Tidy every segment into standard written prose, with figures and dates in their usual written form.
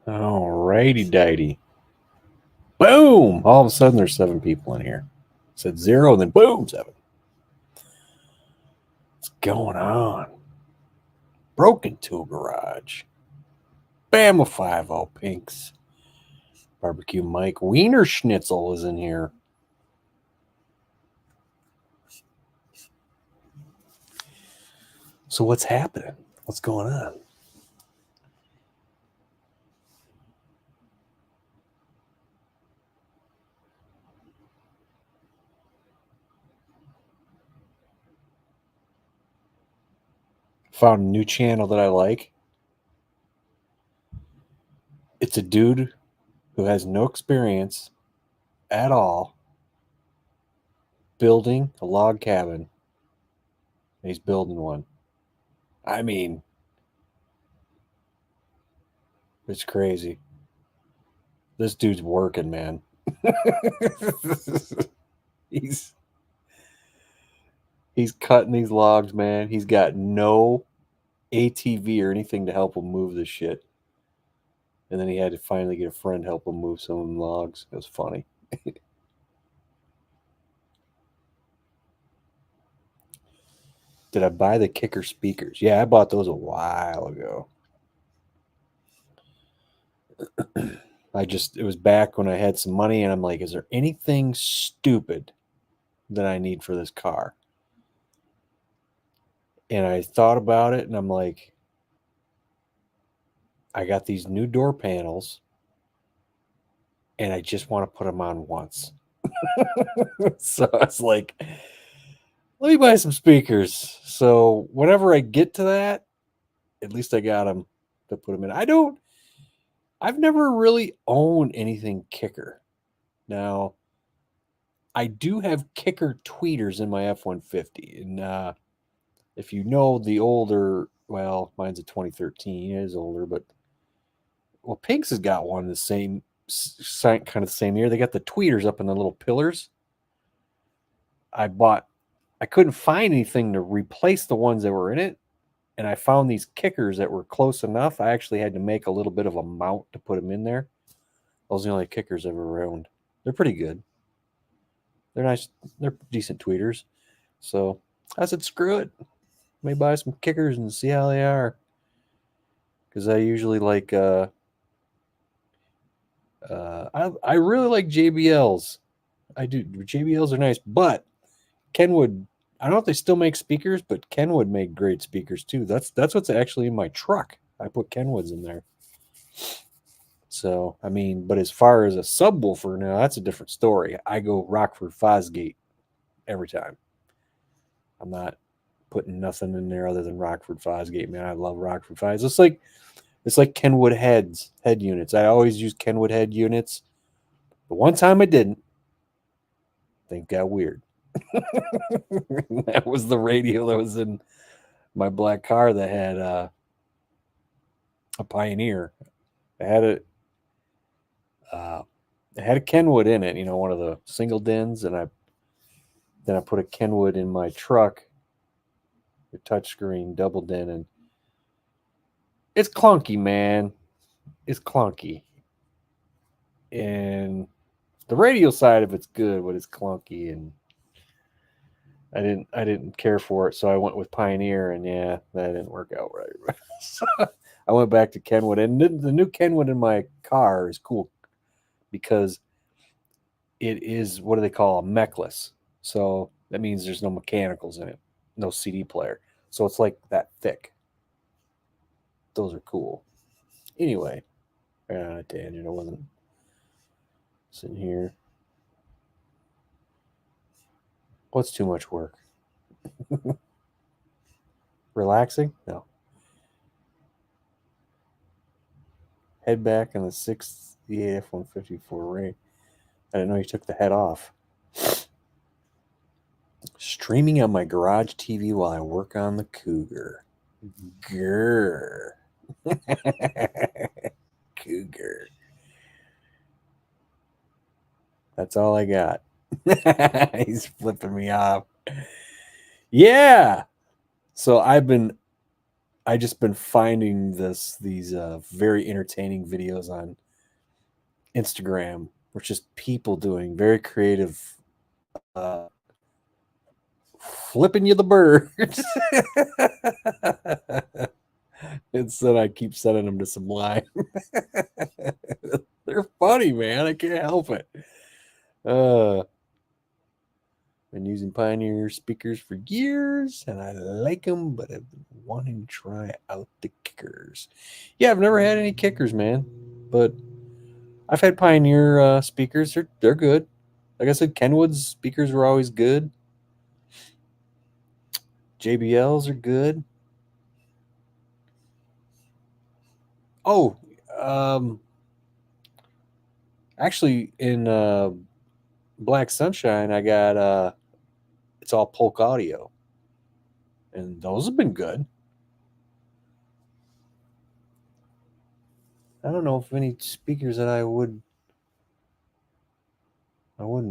Alrighty dighty. Boom! All of a sudden there's 7 people in here. Said 0, then boom, 7. What's going on? Broken Tool Garage. Bama 5-0 Pinks. Barbecue Mike. Wiener Schnitzel is in here. So what's happening? What's going on? Found a new channel that I like. It's a dude who has no experience at all building a log cabin. He's building one. I mean, it's crazy. This dude's working, man. he's cutting these logs, man. He's got no ATV or anything to help him move this shit. And then he had to finally get a friend help him move some of them logs. It was funny. Did I buy the kicker speakers? Yeah, I bought those a while ago. It was back when I had some money, and I'm like, is there anything stupid that I need for this car? And I thought about it, and I'm like, I got these new door panels, and I just want to put them on once. So I was like, let me buy some speakers. So whenever I get to that, at least I got them to put them in. I've never really owned anything kicker. Now, I do have kicker tweeters in my F-150. And if you know the older, well, mine's a 2013. It is older, but well, Pink's has got one the same kind of the same year. They got the tweeters up in the little pillars. I couldn't find anything to replace the ones that were in it. And I found these kickers that were close enough. I actually had to make a little bit of a mount to put them in there. Those are the only kickers I've ever owned. They're pretty good. They're nice. They're decent tweeters. So I said, screw it. Let me buy some kickers and see how they are. Because I usually like, I really like JBLs. I do. JBLs are nice, but Kenwood, I don't know if they still make speakers, but Kenwood make great speakers too. That's what's actually in my truck. I put Kenwoods in there. So, I mean, but as far as a subwoofer now, that's a different story. I go Rockford Fosgate every time. I'm not putting nothing in there other than Rockford Fosgate, man. I love Rockford Fosgate. It's like Kenwood head units. I always use Kenwood head units. The one time I didn't, things got weird. That was the radio that was in my black car that had a Pioneer. It had a Kenwood in it, one of the single dins, and I put a Kenwood in my truck, the touchscreen double din, and it's clunky, man. It's clunky, and the radio side of it's good, but it's clunky, and I didn't care for it, so I went with Pioneer, and yeah, that didn't work out right. So I went back to Kenwood, and the new Kenwood in my car is cool because it is, what do they call, a mechless. So that means there's no mechanicals in it, no CD player. So it's like that thick. Those are cool. Anyway, right on a tangent. I wasn't sitting here. What's too much work? Relaxing? No. Head back on the 68 F-154 Ray. I didn't know you took the head off. Streaming on my garage TV while I work on the Cougar. Grrr. Cougar. That's all I got. He's flipping me off. Yeah. So I I just been finding these very entertaining videos on Instagram, which just people doing very creative, uh, flipping you the bird. Instead, I keep sending them to Sublime. They're funny, man. I can't help it. Been using Pioneer speakers for years, and I like them, but I've been wanting to try out the kickers. Yeah, I've never had any kickers, man, but I've had Pioneer speakers. They're good. Like I said, Kenwood's speakers were always good. JBLs are good. Oh, um, actually, in Black Sunshine, I got it's all Polk Audio, and those have been good. I don't know if any speakers that I wouldn't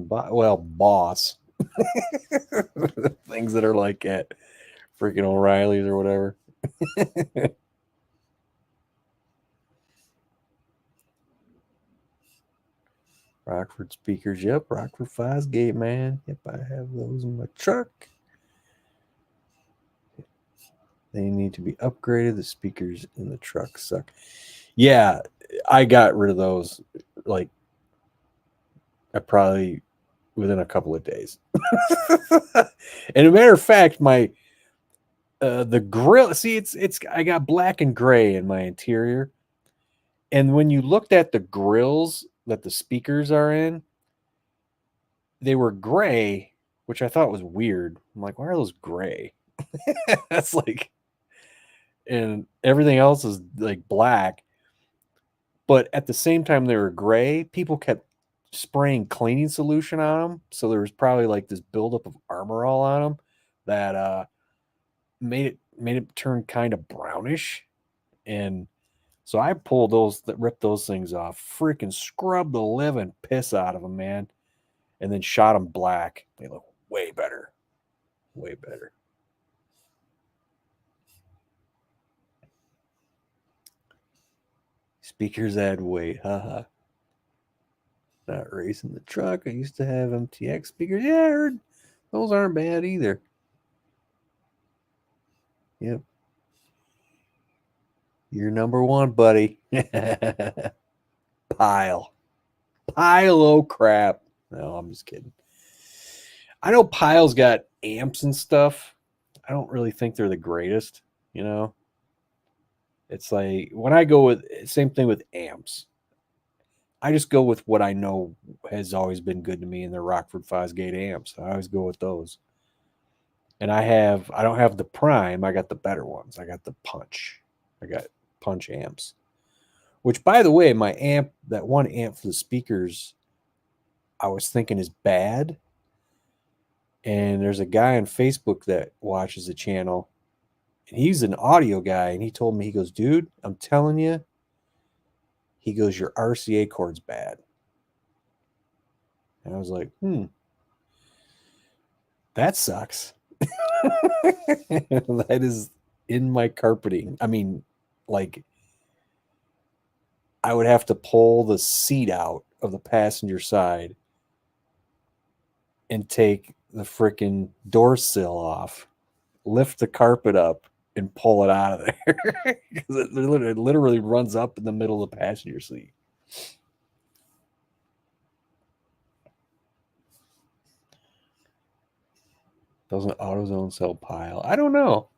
buy. Well, Boss things that are like at freaking O'Reilly's or whatever. Rockford speakers, yep. Rockford Fosgate, man. Yep, I have those in my truck. They need to be upgraded. The speakers in the truck suck. Yeah, I got rid of those like I probably within a couple of days. And a matter of fact, my the grill, see, it's I got black and gray in my interior. And when you looked at the grills that the speakers are in, they were gray, which I thought was weird. I'm like, why are those gray? That's like, and everything else is like black. But at the same time, they were gray. People kept spraying cleaning solution on them, so there was probably like this buildup of armor all on them that made it turn kind of brownish. And so I pulled those, that ripped those things off, freaking scrubbed the living piss out of them, man, and then shot them black. They look way better, way better. Speakers add weight, haha. Not racing the truck. I used to have MTX speakers. Yeah, I heard those aren't bad either. Yep. You're number one, buddy. Pile. Pile of crap. No, I'm just kidding. I know Pile's got amps and stuff. I don't really think they're the greatest, you know? It's like when I go with same thing with amps. I just go with what I know has always been good to me in the Rockford Fosgate amps. I always go with those. And I don't have the Prime, I got the better ones. I got the Punch. I got Punch amps. Which, by the way, my amp, that one amp for the speakers, I was thinking is bad. And there's a guy on Facebook that watches the channel, and he's an audio guy, and he told me, he goes, dude, I'm telling you, he goes, your RCA cord's bad. And I was like, that sucks. That is in my carpeting. I mean, like, I would have to pull the seat out of the passenger side and take the freaking door sill off, lift the carpet up, and pull it out of there. Because it literally runs up in the middle of the passenger seat. Doesn't AutoZone sell Pile? I don't know.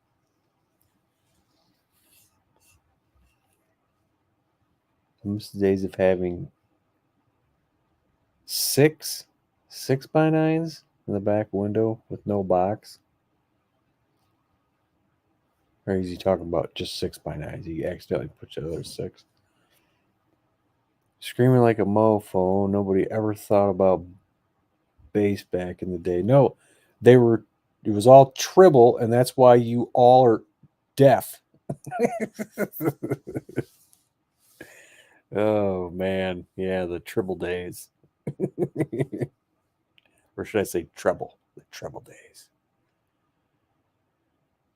I miss the days of having six 6x9s in the back window with no box. Or is he talking about just 6x9s? He accidentally put the other six. Screaming like a mofo. Nobody ever thought about bass back in the day. No, they were. It was all tribble, and that's why you all are deaf. Oh man, yeah, the tribble days. Or should I say treble? The treble days.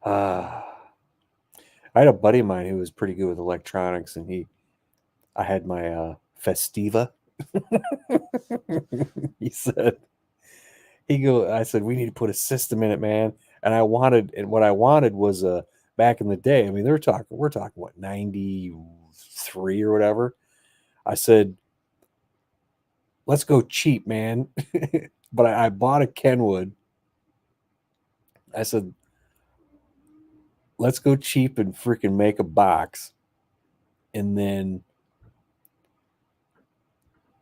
Ah. I had a buddy of mine who was pretty good with electronics, and I had my Festiva. He said, I said, we need to put a system in it, man. And what I wanted was back in the day. I mean, we're talking what, 93 or whatever. I said, let's go cheap, man. But I bought a Kenwood. I said, let's go cheap and freaking make a box. And then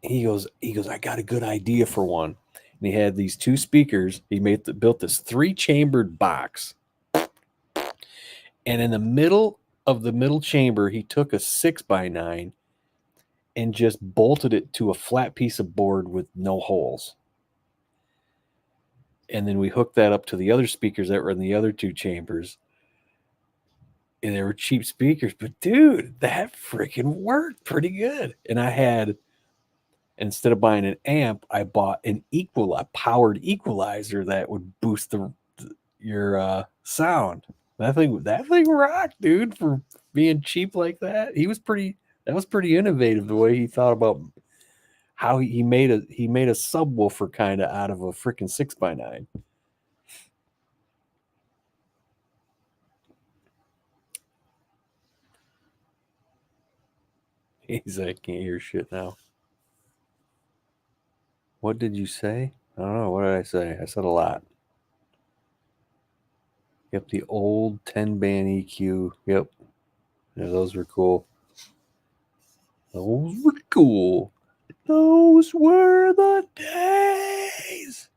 he goes, I got a good idea for one. And he had these two speakers. Built this 3-chambered box. And in the middle of the middle chamber, he took a 6x9 and just bolted it to a flat piece of board with no holes. And then we hooked that up to the other speakers that were in the other two chambers. And they were cheap speakers, but dude, that freaking worked pretty good. And instead of buying an amp, I bought a powered equalizer that would boost your sound. That thing rocked, dude, for being cheap like that. That was pretty innovative the way he thought about how he made a subwoofer kind of out of a freaking 6x9. He's like, I can't hear shit now. What did you say? I don't know. What did I say? I said a lot. Yep, the old 10-band EQ. Yep. Yeah, those were cool. Those were cool. Those were the days.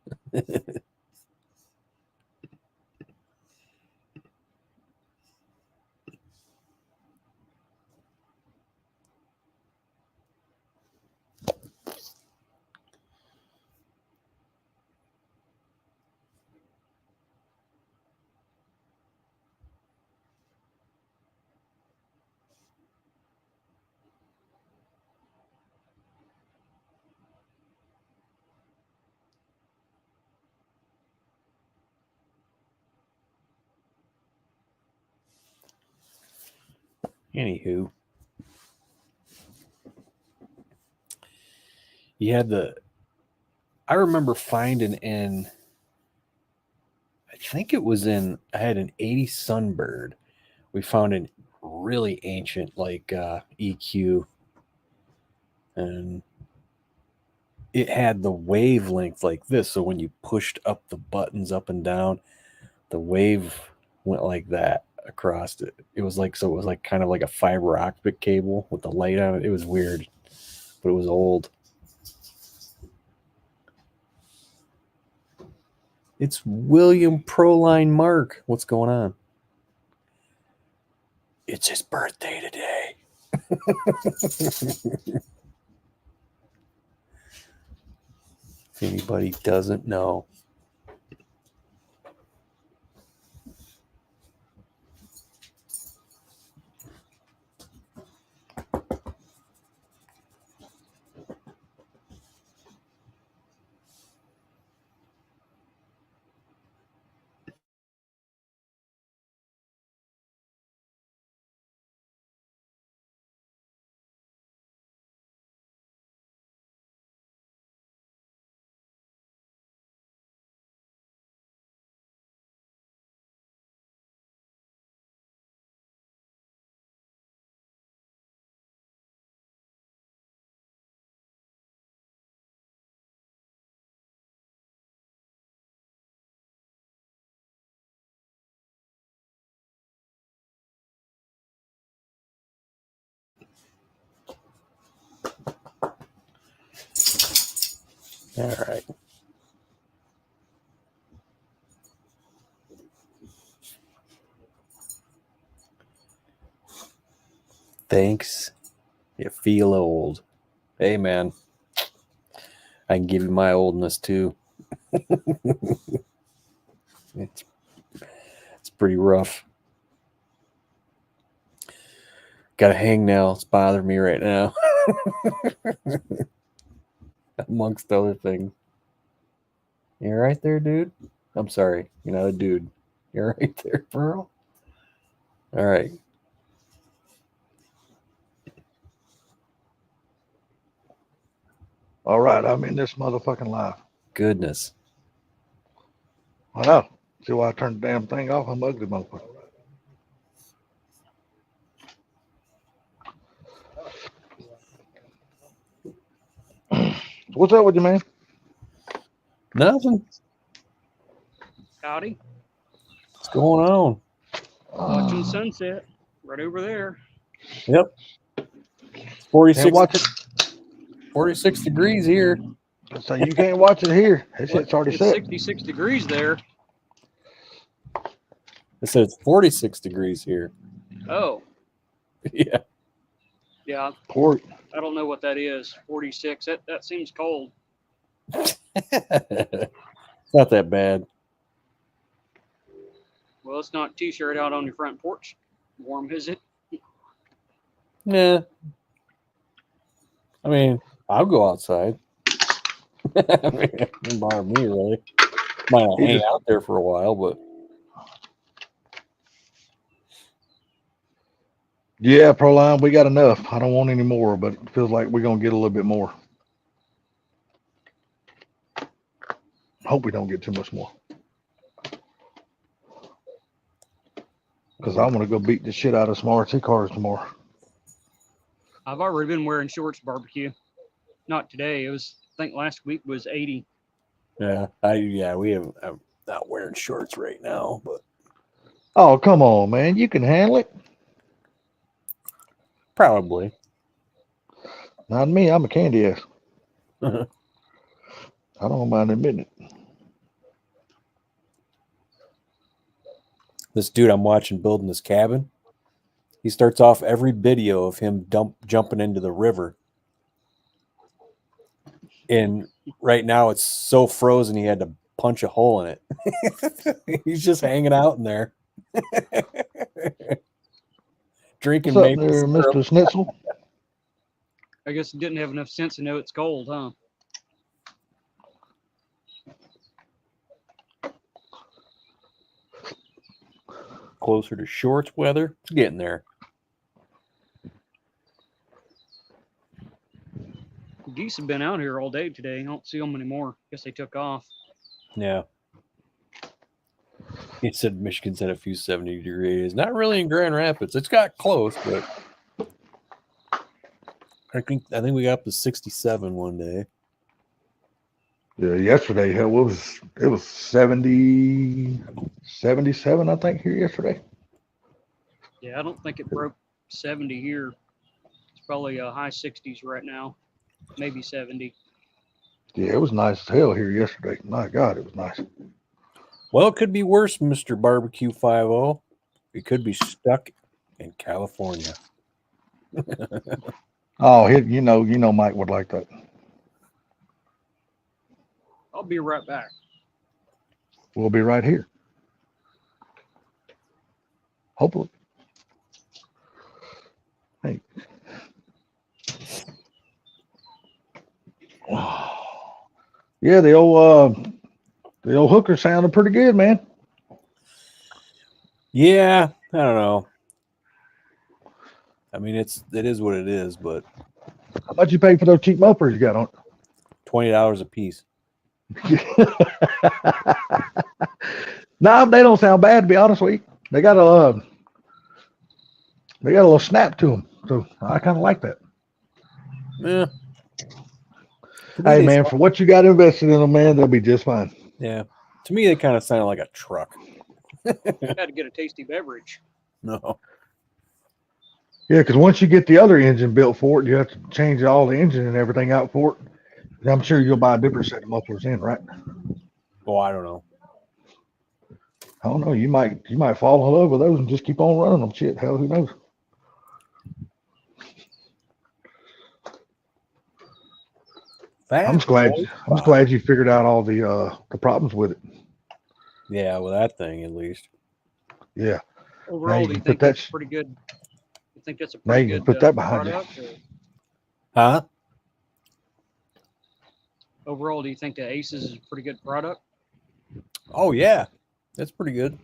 Anywho, you had I remember finding I think it was I had an 80 Sunbird. We found a really ancient EQ, and it had the wavelength like this. So when you pushed up the buttons up and down, the wave went like that across it. It was like kind of like a fiber optic cable with the light on it. It was weird, but it was old. It's William Proline Mark. What's going on? It's his birthday today. If anybody doesn't know. All right. Thanks. You feel old. Hey, man. I can give you my oldness too. it's it's pretty rough. Got a hangnail. It's bothering me right now. Amongst other things. You're right there, dude. I'm sorry. You're not a dude. You're right there, Pearl. All right. All right, I'm in this motherfucking live. Goodness. I know. See why I turned the damn thing off? I'm ugly motherfucker. What's up with you, man? Nothing. Howdy. What's going on? Watching sunset right over there. Yep. It's Can't watch it. 46 degrees here. So you can't watch it here. That shit's already It's set. 66 degrees there. I said it's 46 degrees here. Oh, Yeah. yeah. Poor. I don't know what that is. 46. That seems cold. It's not that bad. Well, it's not t-shirt out on your front porch. Warm, is it? Yeah. I mean, I'll go outside. I mean, it doesn't bother me really. Might not hang out there for a while, but Yeah, Proline, we got enough. I don't want any more, but it feels like we're gonna get a little bit more. Hope we don't get too much more. Because I want to go beat the shit out of some RC cars tomorrow. I've already been wearing shorts barbecue. Not today. It was, I think last week was 80. yeah, we have. I'm not wearing shorts right now, but Oh, come on, man. You can handle it. probably. Not me. I'm a candy ass. I don't mind admitting it. This dude I'm watching building this cabin, he starts off every video of him jumping into the river. And right now it's so frozen he had to punch a hole in it. He's just hanging out in there. Drinking What's up maple there, syrup. Mr. Schnitzel? I guess it didn't have enough sense to know it's cold, huh? Closer to shorts weather. It's getting there. Geese have been out here all day today. I don't see them anymore. Guess they took off. Yeah. He said Michigan's had a few 70 degrees. Not really in Grand Rapids. It's got close, but I think we got up to 67 one day. Yeah, yesterday it was 70, 77, I think, here yesterday. Yeah, I don't think it broke 70 here. It's probably high 60s right now. Maybe 70. Yeah, it was nice as hell here yesterday. My God, it was nice. Well, it could be worse, Mr. Barbecue 50. We could be stuck in California. Oh, you know, Mike would like that. I'll be right back. We'll be right here. Hopefully. Hey. Yeah, the old hooker sounded pretty good, man. Yeah, I don't know. I mean, it is what it is, but How much you pay for those cheap mufflers you got on? $20 a piece. No, they don't sound bad, to be honest with you. They got a little snap to them, so I kind of like that. Yeah. Hey, man, for what you got invested in them, man, they'll be just fine. Yeah. To me, they kind of sound like a truck. Had to get a tasty beverage. No. Yeah, because once you get the other engine built for it, you have to change all the engine and everything out for it. And I'm sure you'll buy a different set of mufflers in, right? Oh, I don't know. I don't know. You might fall in love with those and just keep on running them. Shit, hell, who knows? I'm glad you figured out all the problems with it. Yeah, with that thing at least. Yeah. Overall, do you think that's pretty good? You think that's a pretty good put that behind product? you. Huh? Overall, do you think the Aces is a pretty good product? Oh yeah, that's pretty good.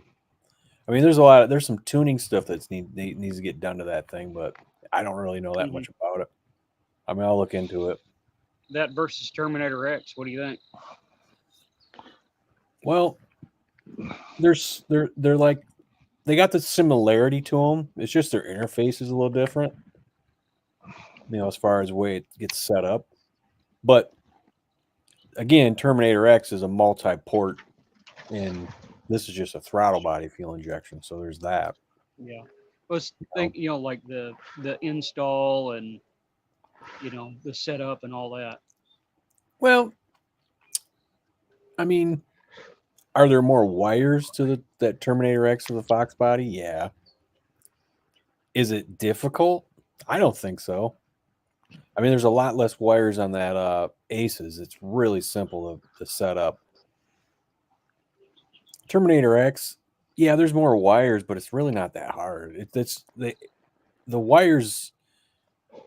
I mean, there's some tuning stuff that needs to get done to that thing, but I don't really know that much about it. I mean, I'll look into it. that versus Terminator X. What do you think? Well, they're like they got the similarity to them. It's just their interface is a little different, as far as the way it gets set up. But again, Terminator X is a multi-port, and this is just a throttle body fuel injection. So there's that. Yeah. Let's think, like the install and the setup and all that. Well, I mean, are there more wires to that Terminator X of the Fox body? Yeah. Is it difficult? I don't think so. I mean, there's a lot less wires on that Aces. It's really simple to set up. Terminator X, yeah, there's more wires, but it's really not that hard. The wires,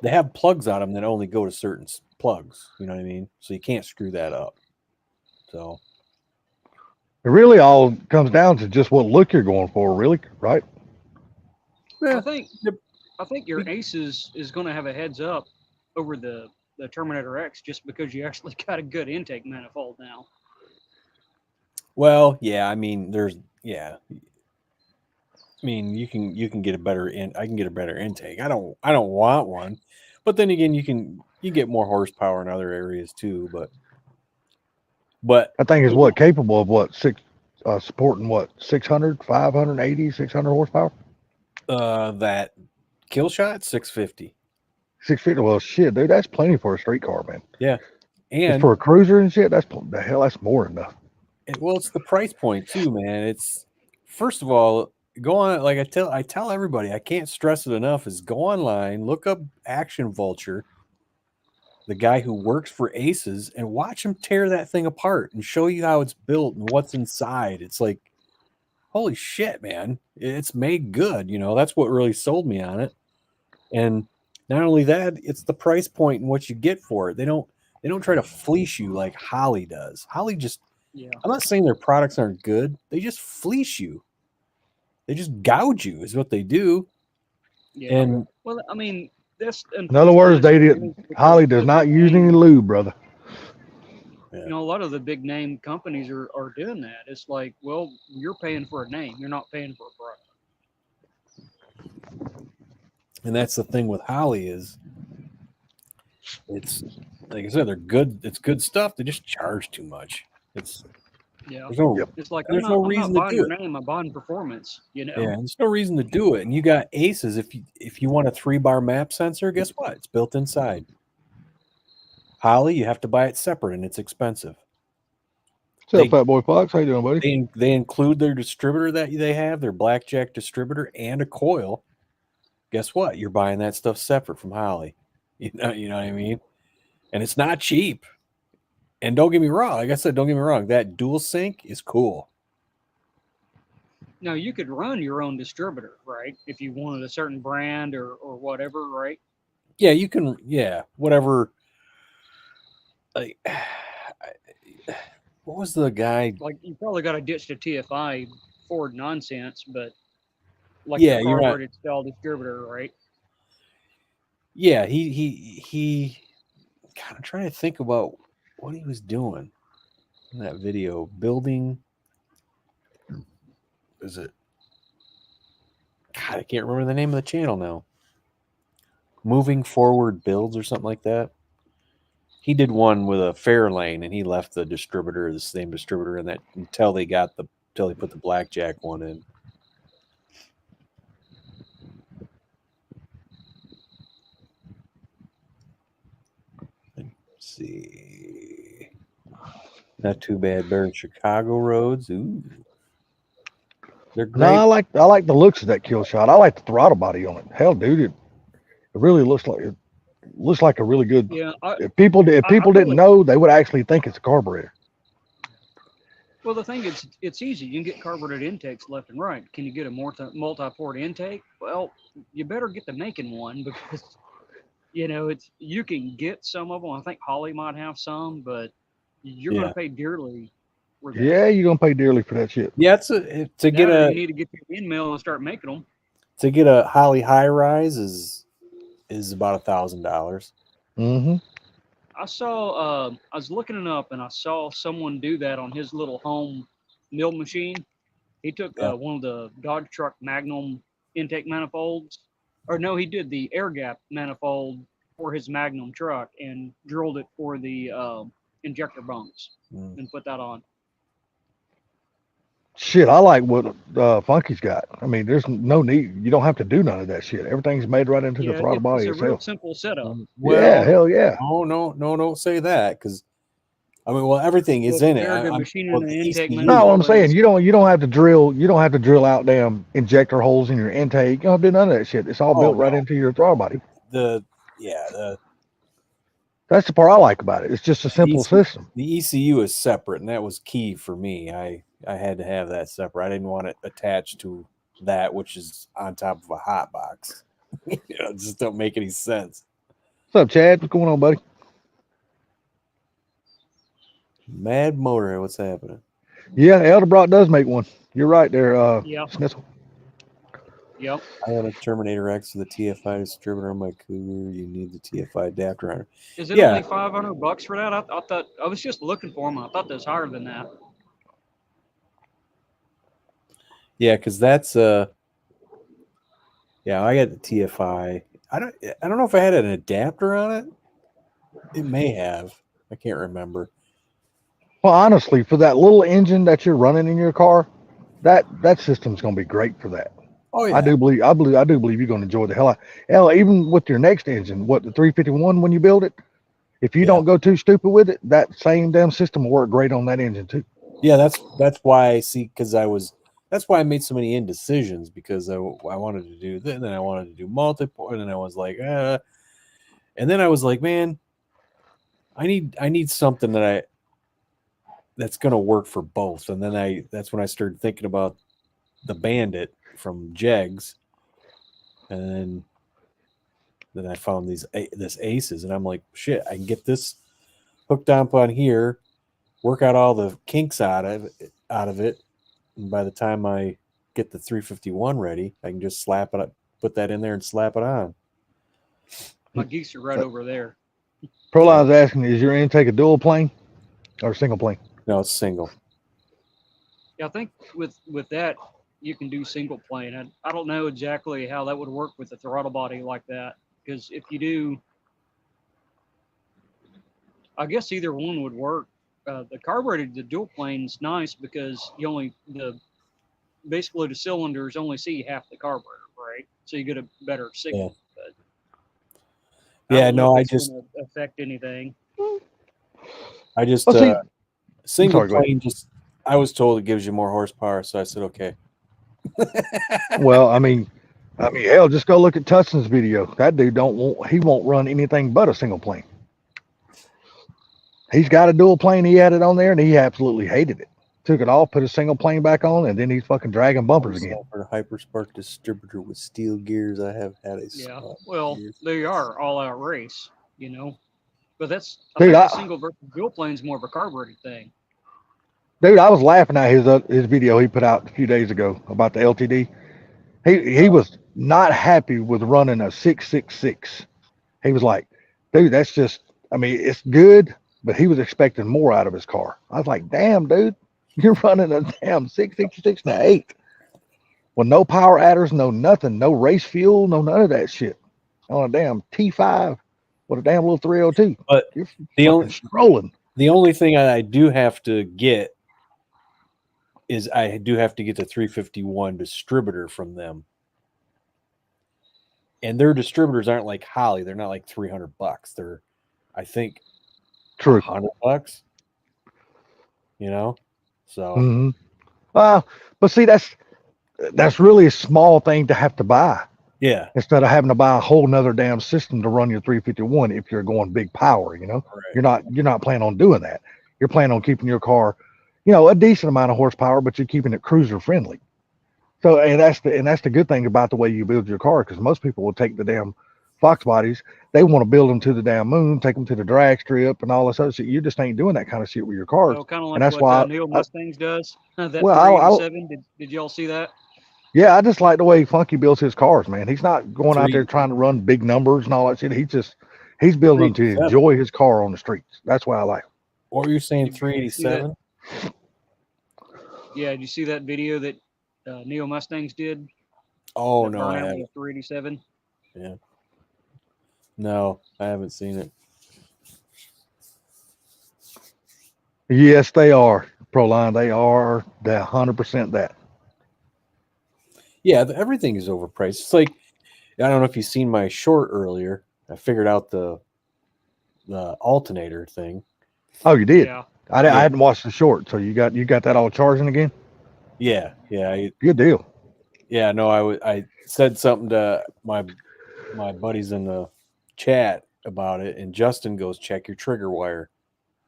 they have plugs on them that only go to certain plugs. You know what I mean? So you can't screw that up. So It really all comes down to just what look you're going for, really, right? I think your Aces is going to have a heads up over the Terminator X just because you actually got a good intake manifold now. Well, yeah, I mean, I mean, you can get a better I can get a better intake. I don't want one, but then again, you get more horsepower in other areas too. But I think is what capable of what supporting what 600, 580, 600 horsepower. That kill shot 650. 650. Well, shit, dude, that's plenty for a street car, man. Yeah, Just and for a cruiser and shit, that's the hell. That's more than enough. well, it's the price point too, man. It's first of all, go on. Like I tell everybody, I can't stress it enough. Is go online, look up Action Vulture, the guy who works for Aces, and watch him tear that thing apart and show you how it's built and what's inside. It's like, holy shit, man! It's made good. That's what really sold me on it. And not only that, it's the price point and what you get for it. They don't try to fleece you like Holly does. Holly just, Yeah. I'm not saying their products aren't good. They just fleece you. They just gouge you is what they do. Yeah. And well, I mean, this. In other words, Holly does not use any lube, brother. A lot of the big name companies are doing that. It's like, well, you're paying for a name. You're not paying for a product. And that's the thing with Holly is it's like I said, they're good. It's good stuff. They just charge too much. It's It's like there's no reason I'm not to buying do your it. name. I'm buying performance. Yeah, there's no reason to do it. And you got Aces. If you want a 3-bar map sensor, guess what? It's built inside. Holly, you have to buy it separate, and it's expensive. What's up, Fat Boy Fox? How you doing, buddy? They include their distributor that they have, their Blackjack distributor, and a coil. Guess what? You're buying that stuff separate from Holly. You know what I mean? And it's not cheap. And don't get me wrong. Like I said, don't get me wrong. That dual sync is cool. Now, you could run your own distributor, right? If you wanted a certain brand or whatever, right? Yeah, you can. Yeah, whatever. Like, what was the guy? Like, you probably got to ditch the TFI Ford nonsense, but like Yeah, the you're right. carbureted style distributor, right? Yeah, he. God, I'm trying to think about what he was doing in that video. Building. Is it? God, I can't remember the name of the channel now. Moving Forward Builds or something like that. He did one with a Fairlane, and he left the distributor, the same distributor, in that until they put the Blackjack one in. Let's see, not too bad. They're in Chicago roads. Ooh, they're great. No, I like the looks of that kill shot. I like the throttle body on it. Hell, dude, it really looks like a really good. Yeah. If people didn't know, they would actually think it's a carburetor. Well, the thing is, it's easy. You can get carbureted intakes left and right. Can you get a multi-port intake? Well, you better get the making one because you can get some of them. I think Holly might have some, but you're going to pay dearly for that. Yeah, you're going to pay dearly for that shit. Yeah, you need to get your end mill and start making them. To get a Holly high rise is about $1,000. Mm-hmm. I saw. I was looking it up, and I saw someone do that on his little home mill machine. He took Yeah. one of the Dodge truck Magnum intake manifolds, or no, he did the air gap manifold for his Magnum truck and drilled it for the injector bunks and put that on. Shit, I like what Funky's got. I mean, there's no need. You don't have to do none of that shit. Everything's made right into the Yeah, throttle it's body a real itself. simple setup. Yeah, hell yeah. No, don't say that because I mean, well, everything is Well, in it. compared to machining well, an the intake ECU, No, what I'm manifold saying, is- you don't have to drill out damn injector holes in your intake. You don't have to do none of that shit. It's all built right into your throttle body. the That's the part I like about it. It's just a simple system. The ECU is separate, and that was key for me. I had to have that separate. I didn't want it attached to that, which is on top of a hot box. It just don't make any sense. What's up, Chad? What's going on, buddy? Mad Motor, what's happening? Yeah, Elderbrock does make one. You're right there, Yep. Smith. Yep. I had a Terminator X with a TFI distributor on my Cougar. You need the TFI adapter on it. Is it only $500 for that? I thought I was just looking for them. I thought that was higher than that. Yeah, because that's I got the TFI. I don't know if I had an adapter on it. It may have. I can't remember. Well, honestly, for that little engine that you're running in your car, that system's going to be great for that. Oh yeah. I do believe you're going to enjoy the hell out. Hell, even with your next engine, the 351 when you build it, if you don't go too stupid with it, that same damn system will work great on that engine too. Yeah, that's why I see that's why I made so many indecisions because I wanted to do this, and then I wanted to do multiple, and then I was like, and then I was like, man, I need something that's gonna work for both. And then that's when I started thinking about the Bandit from Jegs, and then I found this Aces, and I'm like, shit, I can get this hooked up on here, work out all the kinks out of it, and by the time I get the 351 ready, I can just slap it up, put that in there, and slap it on. My geese are right over there. Proline's asking, is your intake a dual plane or a single plane? No, it's single. Yeah, I think with that you can do single plane. I don't know exactly how that would work with the throttle body like that, because if you do, I guess either one would work. The carbureted, the dual plane's nice because basically the cylinders only see half the carburetor, right? So you get a better signal. Yeah, I just gonna affect anything. I just single plane. I was told it gives you more horsepower, so I said okay. Well, I mean, hell, just go look at Tutson's video. That dude won't run anything but a single plane. He's got a dual plane. He had it on there, and he absolutely hated it. Took it off, put a single plane back on, and then he's fucking dragging bumpers again. For a Hyperspark distributor with steel gears, I have had a they are all out race, but that's single versus dual plane is more of a carbureted thing. Dude, I was laughing at his video he put out a few days ago about the LTD. He was not happy with running a 666. He was like, dude, that's just, it's good, but he was expecting more out of his car. I was like, damn, dude, you're running a damn 666 and an 8 with no power adders, no nothing, no race fuel, no none of that shit on a damn T5 with a damn little 302. But you're strolling. The only thing I do have to get is I do have to get the 351 distributor from them. And their distributors aren't like Holly. They're not like $300. They're, I think, true, $100. So. Mm-hmm. But see, that's really a small thing to have to buy. Yeah. Instead of having to buy a whole nother damn system to run your 351 if you're going big power, Right. You're not planning on doing that. You're planning on keeping your car, a decent amount of horsepower, but you're keeping it cruiser friendly. So, and that's the good thing about the way you build your car, because most people will take the damn Fox bodies, they want to build them to the damn moon, take them to the drag strip and all this other shit. You just ain't doing that kind of shit with your cars. Kind of like and that's what Neil Mustangs does. That 387, did y'all see that? Yeah, I just like the way Funky builds his cars, man. He's not going out there trying to run big numbers and all that shit. He's building them to 387. enjoy his car on the streets. That's why I like him. What were you saying? Did you see that? 387. Yeah, did you see that video that Neo Mustangs did? Oh The no, I burnout with haven't. a 387. Yeah. No, I haven't seen it. Yes, they are. Proline, they are 100% that. Yeah, everything is overpriced. It's like, I don't know if you've seen my short earlier. I figured out the alternator thing. Oh, you did? Yeah. I hadn't watched the short, so you got that all charging again? Yeah. Good deal. Yeah, no, I said something to my buddies in the chat about it, and Justin goes, check your trigger wire.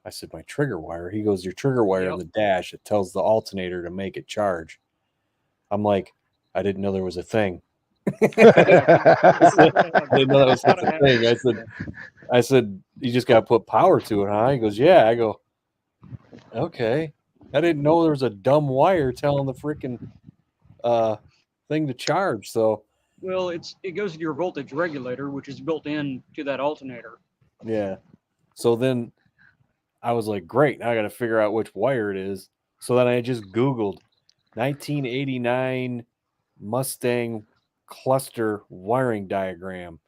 I said, my trigger wire? He goes, your trigger wire on the dash, it tells the alternator to make it charge. I'm like, I didn't know there was a thing. I didn't know that was such a thing. I said, you just got to put power to it, huh? He goes, yeah. I go, okay. I didn't know there was a dumb wire telling the freaking thing to charge. So, well, it goes to your voltage regulator, which is built in to that alternator. yeah. So then I was like, great. Now I got to figure out which wire it is. So then I just Googled 1989 Mustang cluster wiring diagram.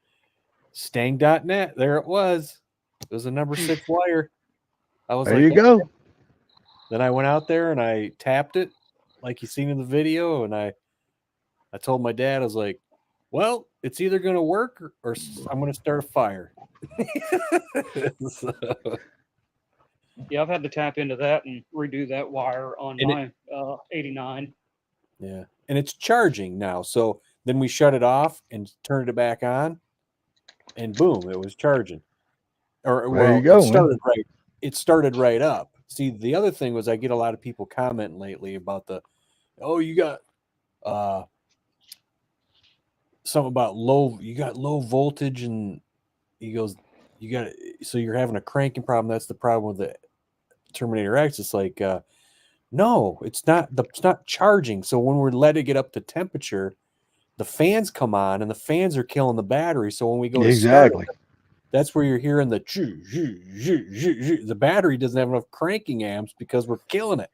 Stang.net. There it was. It was a number 6 wire. I was there like, you go. Then I went out there and I tapped it like you seen in the video. And I told my dad, I was like, well, it's either going to work or I'm going to start a fire. So, yeah, I've had to tap into that and redo that wire on my 89. Yeah. And it's charging now. So then we shut it off and turned it back on. And boom, it was charging. Or there you go, it started right up. See, the other thing was I get a lot of people commenting lately about you got something about you got low voltage, and he goes, so you're having a cranking problem. That's the problem with the Terminator X. It's like, no, it's not charging. So when we're letting it get up to temperature, the fans come on and the fans are killing the battery. So when we go to start it, that's where you're hearing the battery doesn't have enough cranking amps because we're killing it.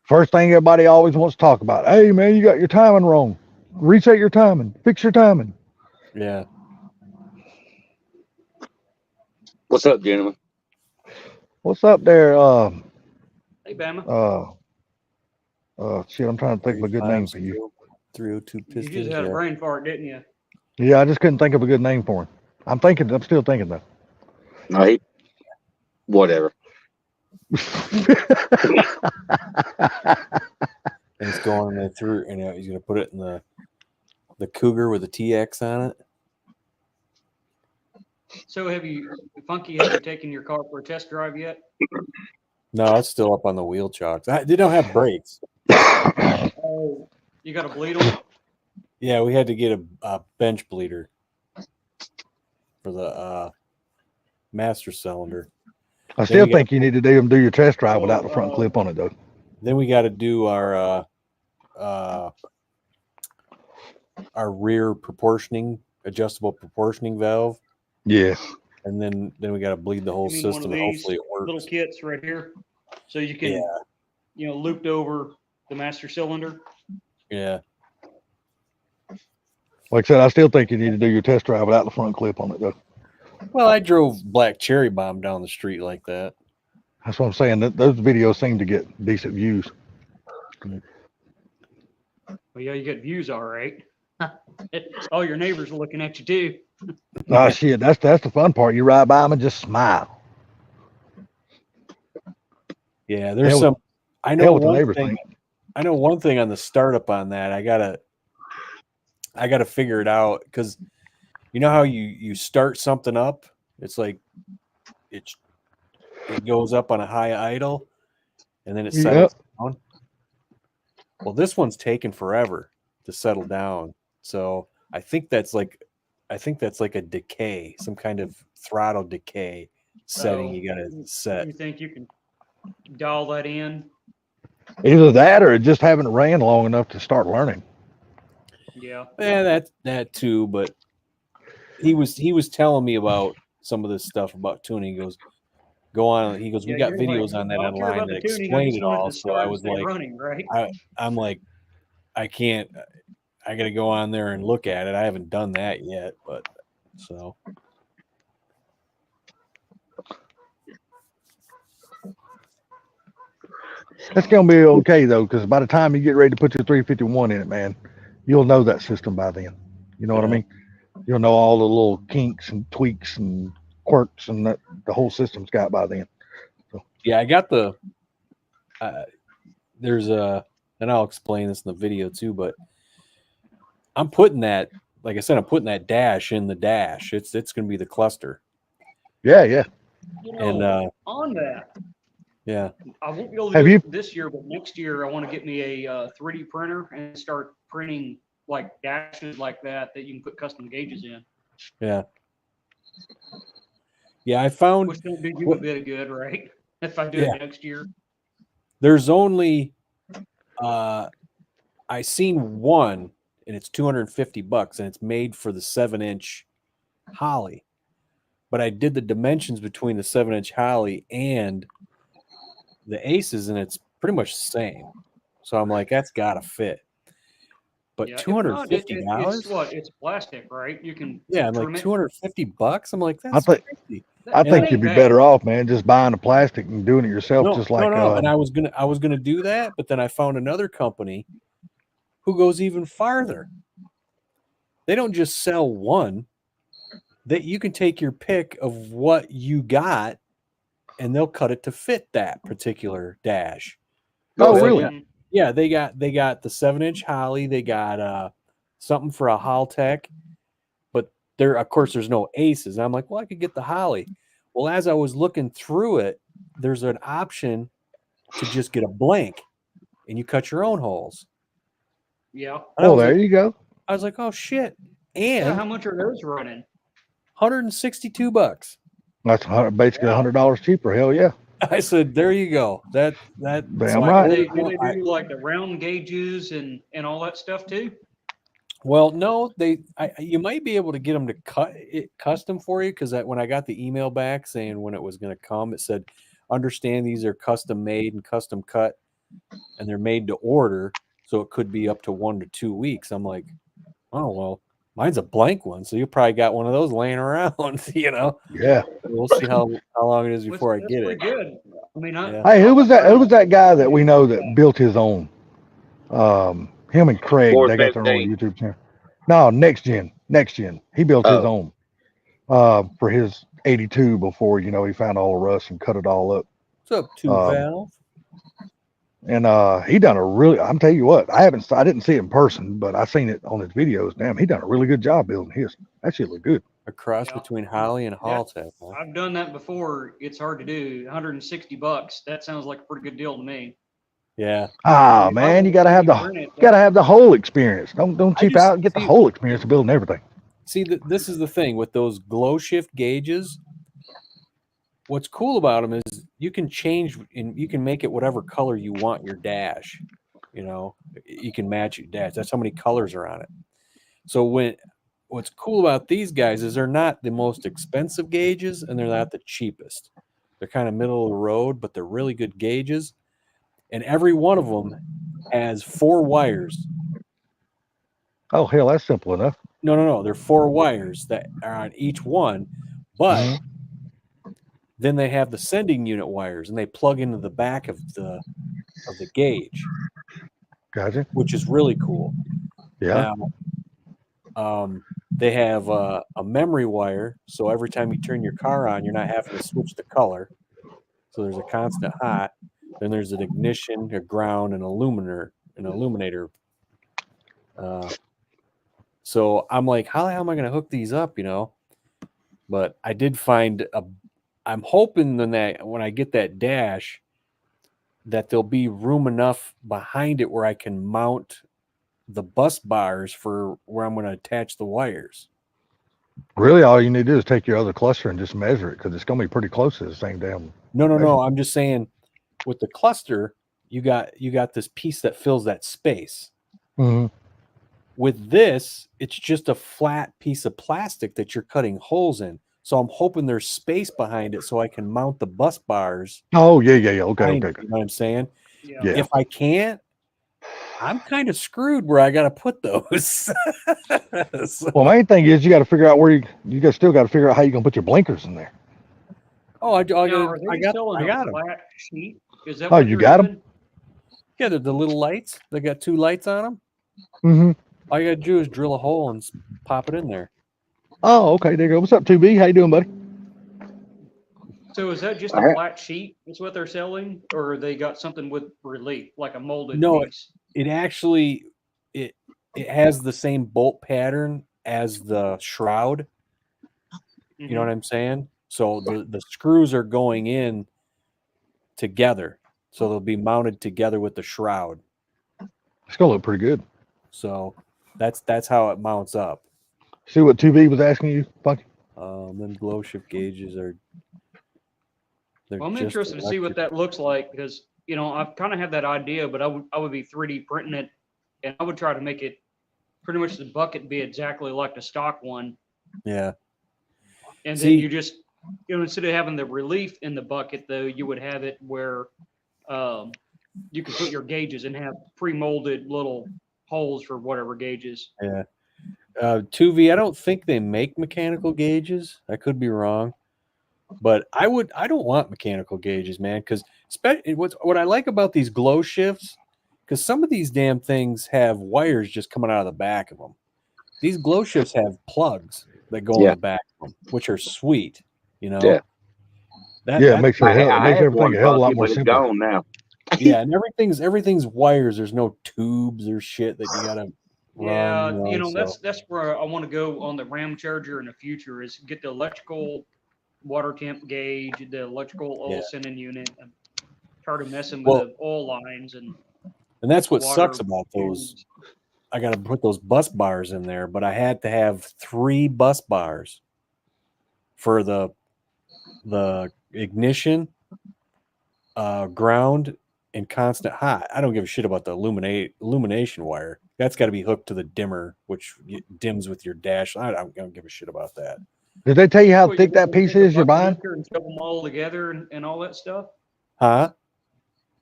First thing everybody always wants to talk about. Hey man, you got your timing wrong. Reset your timing. Fix your timing. Yeah. What's up, gentlemen? What's up there? Hey, Bama. Shit, I'm trying to think of a good name for you. 302 Pistons. You just had a brain fart, didn't you? Yeah, I just couldn't think of a good name for him. I'm still thinking though. No, whatever. And it's going there through, and he's going to put it in the Cougar with a TX on it. So have you taken your car for a test drive yet? No, it's still up on the wheel chocks. They don't have brakes. Oh, you got to bleed them? Yeah, we had to get a bench bleeder for the master cylinder. I still think you need to do your test drive without the front clip on it though. Then we got to do our rear adjustable proportioning valve. Yeah. And then we got to bleed the whole system. And hopefully it works. Little kits right here, so you can, looped over the master cylinder. Yeah. Like I said, I still think you need to do your test drive without the front clip on it though. Well, I drove Black Cherry Bomb down the street like that. That's what I'm saying. Those videos seem to get decent views. Well, yeah, you get views, all right. All your neighbors are looking at you too. Oh shit, that's the fun part. You ride by them and just smile. Yeah, there's some. I know one thing. Think. I know one thing on the startup on that. I gotta figure it out, because you know how you start something up. It's like it goes up on a high idle, and then it settles down. Well, this one's taken forever to settle down. So I think that's like a decay, some kind of throttle decay setting you gotta set. You think you can dial that in? Either that or it just haven't ran long enough to start learning. Yeah. Yeah, that too, but he was telling me about some of this stuff about tuning. He goes, go on. He goes, we got videos on that I don't care online about that the tuning. I explain just it want it all. to So start I and was stay like, running, right? I'm like, I can't. I got to go on there and look at it. I haven't done that yet, but so. It's gonna be okay though, because by the time you get ready to put your 351 in it, man, you'll know that system by then. You know what I Yeah. mean? You'll know all the little kinks and tweaks and quirks and that the whole system's got by then. Yeah, I got the. There's a, and I'll explain this in the video too. But I'm putting that, like I said, I'm putting that dash in the dash. It's going to be the cluster, Yeah, yeah. and On that, yeah. I won't be able to Have do you- it this year, but next year I want to get me a 3D printer and start printing like dashes like that you can put custom gauges in. Yeah. Yeah, I found Which don't do you a bit of good, right? If I do it next year. there's only I seen one and it's $250 and it's made for the 7-inch Holly. But I did the dimensions between the 7-inch Holly and the Aces and it's pretty much the same. So I'm like, that's gotta fit. But Yeah, $250? it's what? It's plastic, right? You can Yeah, I'm trim like it. $250. I'm like, I that's think crazy. I That think ain't you'd be bad. better off, man, just buying the plastic and doing it yourself, No, just like no. And I was gonna do that, but then I found another company who goes even farther. They don't just sell one. That you can take your pick of what you got, and they'll cut it to fit that particular dash. Oh, So really? yeah, they got the 7-inch Holly. They got something for a Haltech, but there, of course, there's no Aces. I'm like, well, I could get the Holly. Well, as I was looking through it, there's an option to just get a blank, and you cut your own holes. Yeah. And Well, there you go. I was like, oh shit, Yeah, and how much are those running? $162. That's basically $100 cheaper. Hell yeah. I said, there you go. That's Damn my right. only Do they one. do like the round gauges and all that stuff too? Well, no, you might be able to get them to cut it custom for you because when I got the email back saying when it was going to come, it said, understand these are custom made and custom cut, and they're made to order, so it could be up to 1 to 2 weeks. I'm like, oh well, mine's a blank one, so you probably got one of those laying around, you know. Yeah. We'll see how long it is before I That's get pretty it. good. I mean, Yeah. Hey, who was that? Who was that guy that we know that built his own? Him and Craig, More they got their own 15. YouTube channel. No, next gen. He built his own for his 82 before he found all the rust and cut it all up. What's up, Two Valve? And he done a really. I'm telling you what, I didn't see it in person, but I seen it on his videos. Damn, he done a really good job building his. That shit look good. A cross between Holly and Haltech. Huh? I've done that before. It's hard to do. $160. That sounds like a pretty good deal to me. Yeah. Ah, man, you gotta have the whole experience. Don't cheap out. Get the whole experience of building everything. See, this is the thing with those glow shift gauges. What's cool about them is you can change and you can make it whatever color you want your dash. You can match your dash. That's how many colors are on it. So what's cool about these guys is they're not the most expensive gauges and they're not the cheapest. They're kind of middle of the road, but they're really good gauges. And every one of them has 4 wires. Oh, hell, that's simple enough. No. They're 4 wires that are on each one, but then they have the sending unit wires, and they plug into the back of the gauge. Gotcha. Which is really cool. Yeah. Now, they have a memory wire, so every time you turn your car on, you're not having to switch the color. So there's a constant hot. Then there's an ignition, a ground, an illuminator. So I'm like, how the hell am I going to hook these up? But I did find I'm hoping that when I get that dash, that there'll be room enough behind it where I can mount the bus bars for where I'm going to attach the wires. Really, all you need to do is take your other cluster and just measure it because it's going to be pretty close to the same damn. No. I'm just saying, with the cluster, you got this piece that fills that space. Mm-hmm. With this, it's just a flat piece of plastic that you're cutting holes in. So I'm hoping there's space behind it so I can mount the bus bars. Oh, yeah. Okay. behind Okay. it, you know what I'm saying? Yeah. Yeah. If I can't, I'm kind of screwed where I got to put those. So- Well, main thing is you got to figure out where you still got to figure out how you're going to put your blinkers in there. oh, I Now, are they got selling I got a 'em. flat sheet? Is that Oh, what you they're got 'em? doing? Yeah, they're the little lights. They got 2 lights on them. Mm-hmm. All you got to do is drill a hole and pop it in there. Oh, okay. There you go. What's up, 2B? How you doing, buddy? So is that just a flat sheet? Is what they're selling, or they got something with relief, like a molded No, piece? it actually it has the same bolt pattern as the shroud. You know what I'm saying? So the screws are going in together. So they'll be mounted together with the shroud. It's going to look pretty good. So that's how it mounts up. See what 2B was asking you, Funky? Then glow shift gauges are. Well, I'm interested to see what that looks like because I've kind of had that idea, but I would be 3D printing it, and I would try to make it pretty much the bucket be exactly like the stock one. Yeah. And then you just instead of having the relief in the bucket, though, you would have it where you can put your gauges and have pre-molded little holes for whatever gauges. Yeah. 2V, I don't think they make mechanical gauges. I could be wrong. But I don't want mechanical gauges, man, because what I like about these glow shifts, because some of these damn things have wires just coming out of the back of them. These glow shifts have plugs that go in the back of them, which are sweet, Yeah. It makes everything a hell of a lot more simple. Gone now. Yeah, and everything's wires. There's no tubes or shit that you gotta run. Yeah, that's where I want to go on the Ram Charger in the future is get the electrical water temp gauge, the electrical oil sending unit, and start messing with the oil lines and that's what sucks about those. I got to put those bus bars in there, but I had to have 3 bus bars for the ignition, ground, and constant hot. I don't give a shit about the illumination wire. That's got to be hooked to the dimmer, which dims with your dash. I don't give a shit about that. Did they tell you how thick that piece is you're buying? And shove them all together and all that stuff? Huh?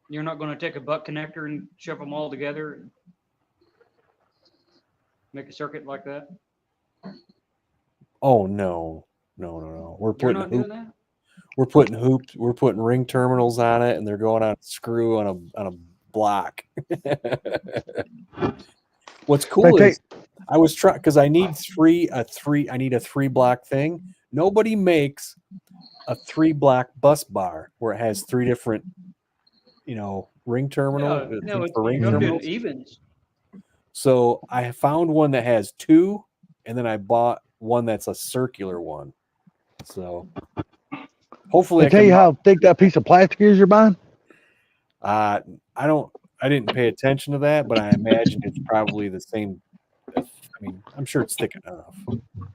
You're not going to take a butt connector and shove them all together and make a circuit like that? Oh, no. We're putting hoops. We're putting ring terminals on it, and they're going on a screw on a block. What's cool is I was trying because I need I need a 3 block thing. Nobody makes a 3 block bus bar where it has 3 different, ring terminals. No, it's ring terminals. Evens. So I found one that has 2, and then I bought one that's a circular one. So hopefully, I tell you how thick that piece of plastic is you're buying. I didn't pay attention to that, but I imagine it's probably the same. I mean, I'm sure it's thick enough.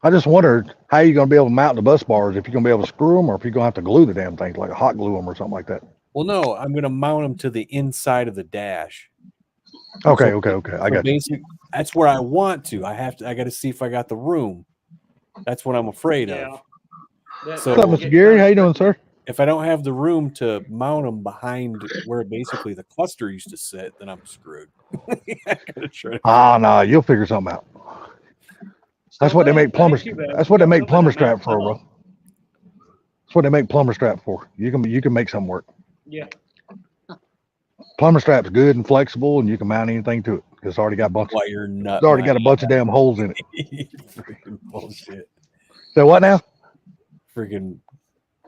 I just wondered how you're going to be able to mount the bus bars, if you're going to be able to screw them or if you're going to have to glue the damn things, like hot glue them or something like that. Well, no, I'm going to mount them to the inside of the dash. Okay. I got you. That's where I want to. I got to see if I got the room. That's what I'm afraid of. So, what's up, Mr. Gary? How you doing, sir? If I don't have the room to mount them behind where basically the cluster used to sit, then I'm screwed. No, you'll figure something out. That's what they make plumber. That's what they make plumber strap for, bro. That's what they make plumber strap for. You can make something work. Yeah. Plumber strap's good and flexible, and you can mount anything to it. It's already got a bunch. It's already got a bunch of damn holes in it. Freaking bullshit. So what now? Freaking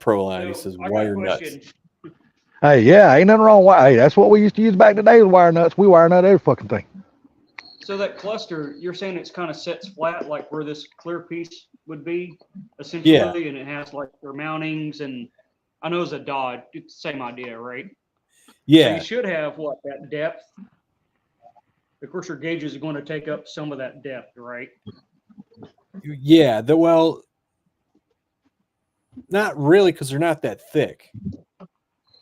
Proline. He says wire nuts. Hey, yeah, ain't nothing wrong with wire. Hey, that's what we used to use back in the day with wire nuts. We wire nut every fucking thing. So that cluster, you're saying it's kind of sets flat, like where this clear piece would be, essentially, and it has like their mountings, and I know it's a Dodge. It's the same idea, right? Yeah. So you should have that depth. Of course, your gauges are going to take up some of that depth, right? Yeah. Not really, because they're not that thick.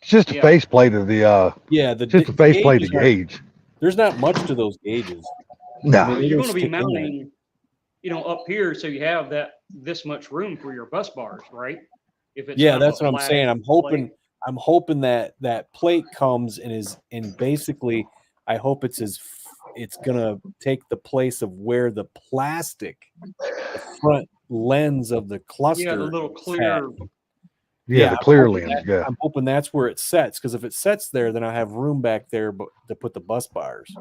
It's just a faceplate of the the faceplate of the gauge. There's not much to those gauges. No. mean, You're they going to be stick in it. mounting, up here, so you have this much room for your bus bars, right? If it's Yeah, kind of that's a what I'm flat saying. edge plate. I'm hoping that plate comes and basically I hope it's gonna take the place of where the front lens of the cluster. Yeah, the little is clear. at. Yeah, the I'm clear hoping lens. Yeah. I'm hoping that's where it sets, because if it sets there, then I have room back there to put the bus bars.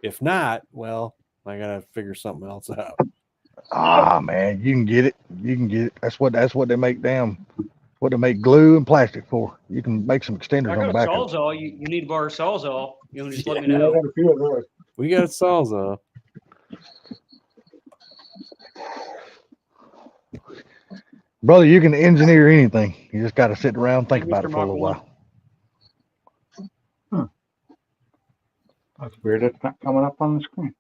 If not, well, I gotta figure something else out. Ah, man, you can get it. You can get it. That's what they make what they make glue and plastic for. You can make some extenders I on got the a back of it. sawzall. You need to borrow a sawzall. Just let me Yeah, I know. got a few of those. We got salsa. Brother, you can engineer anything. You just got to sit around and think Hey, about Mr. it for a little Muckle. while. That's weird. It's not coming up on the screen.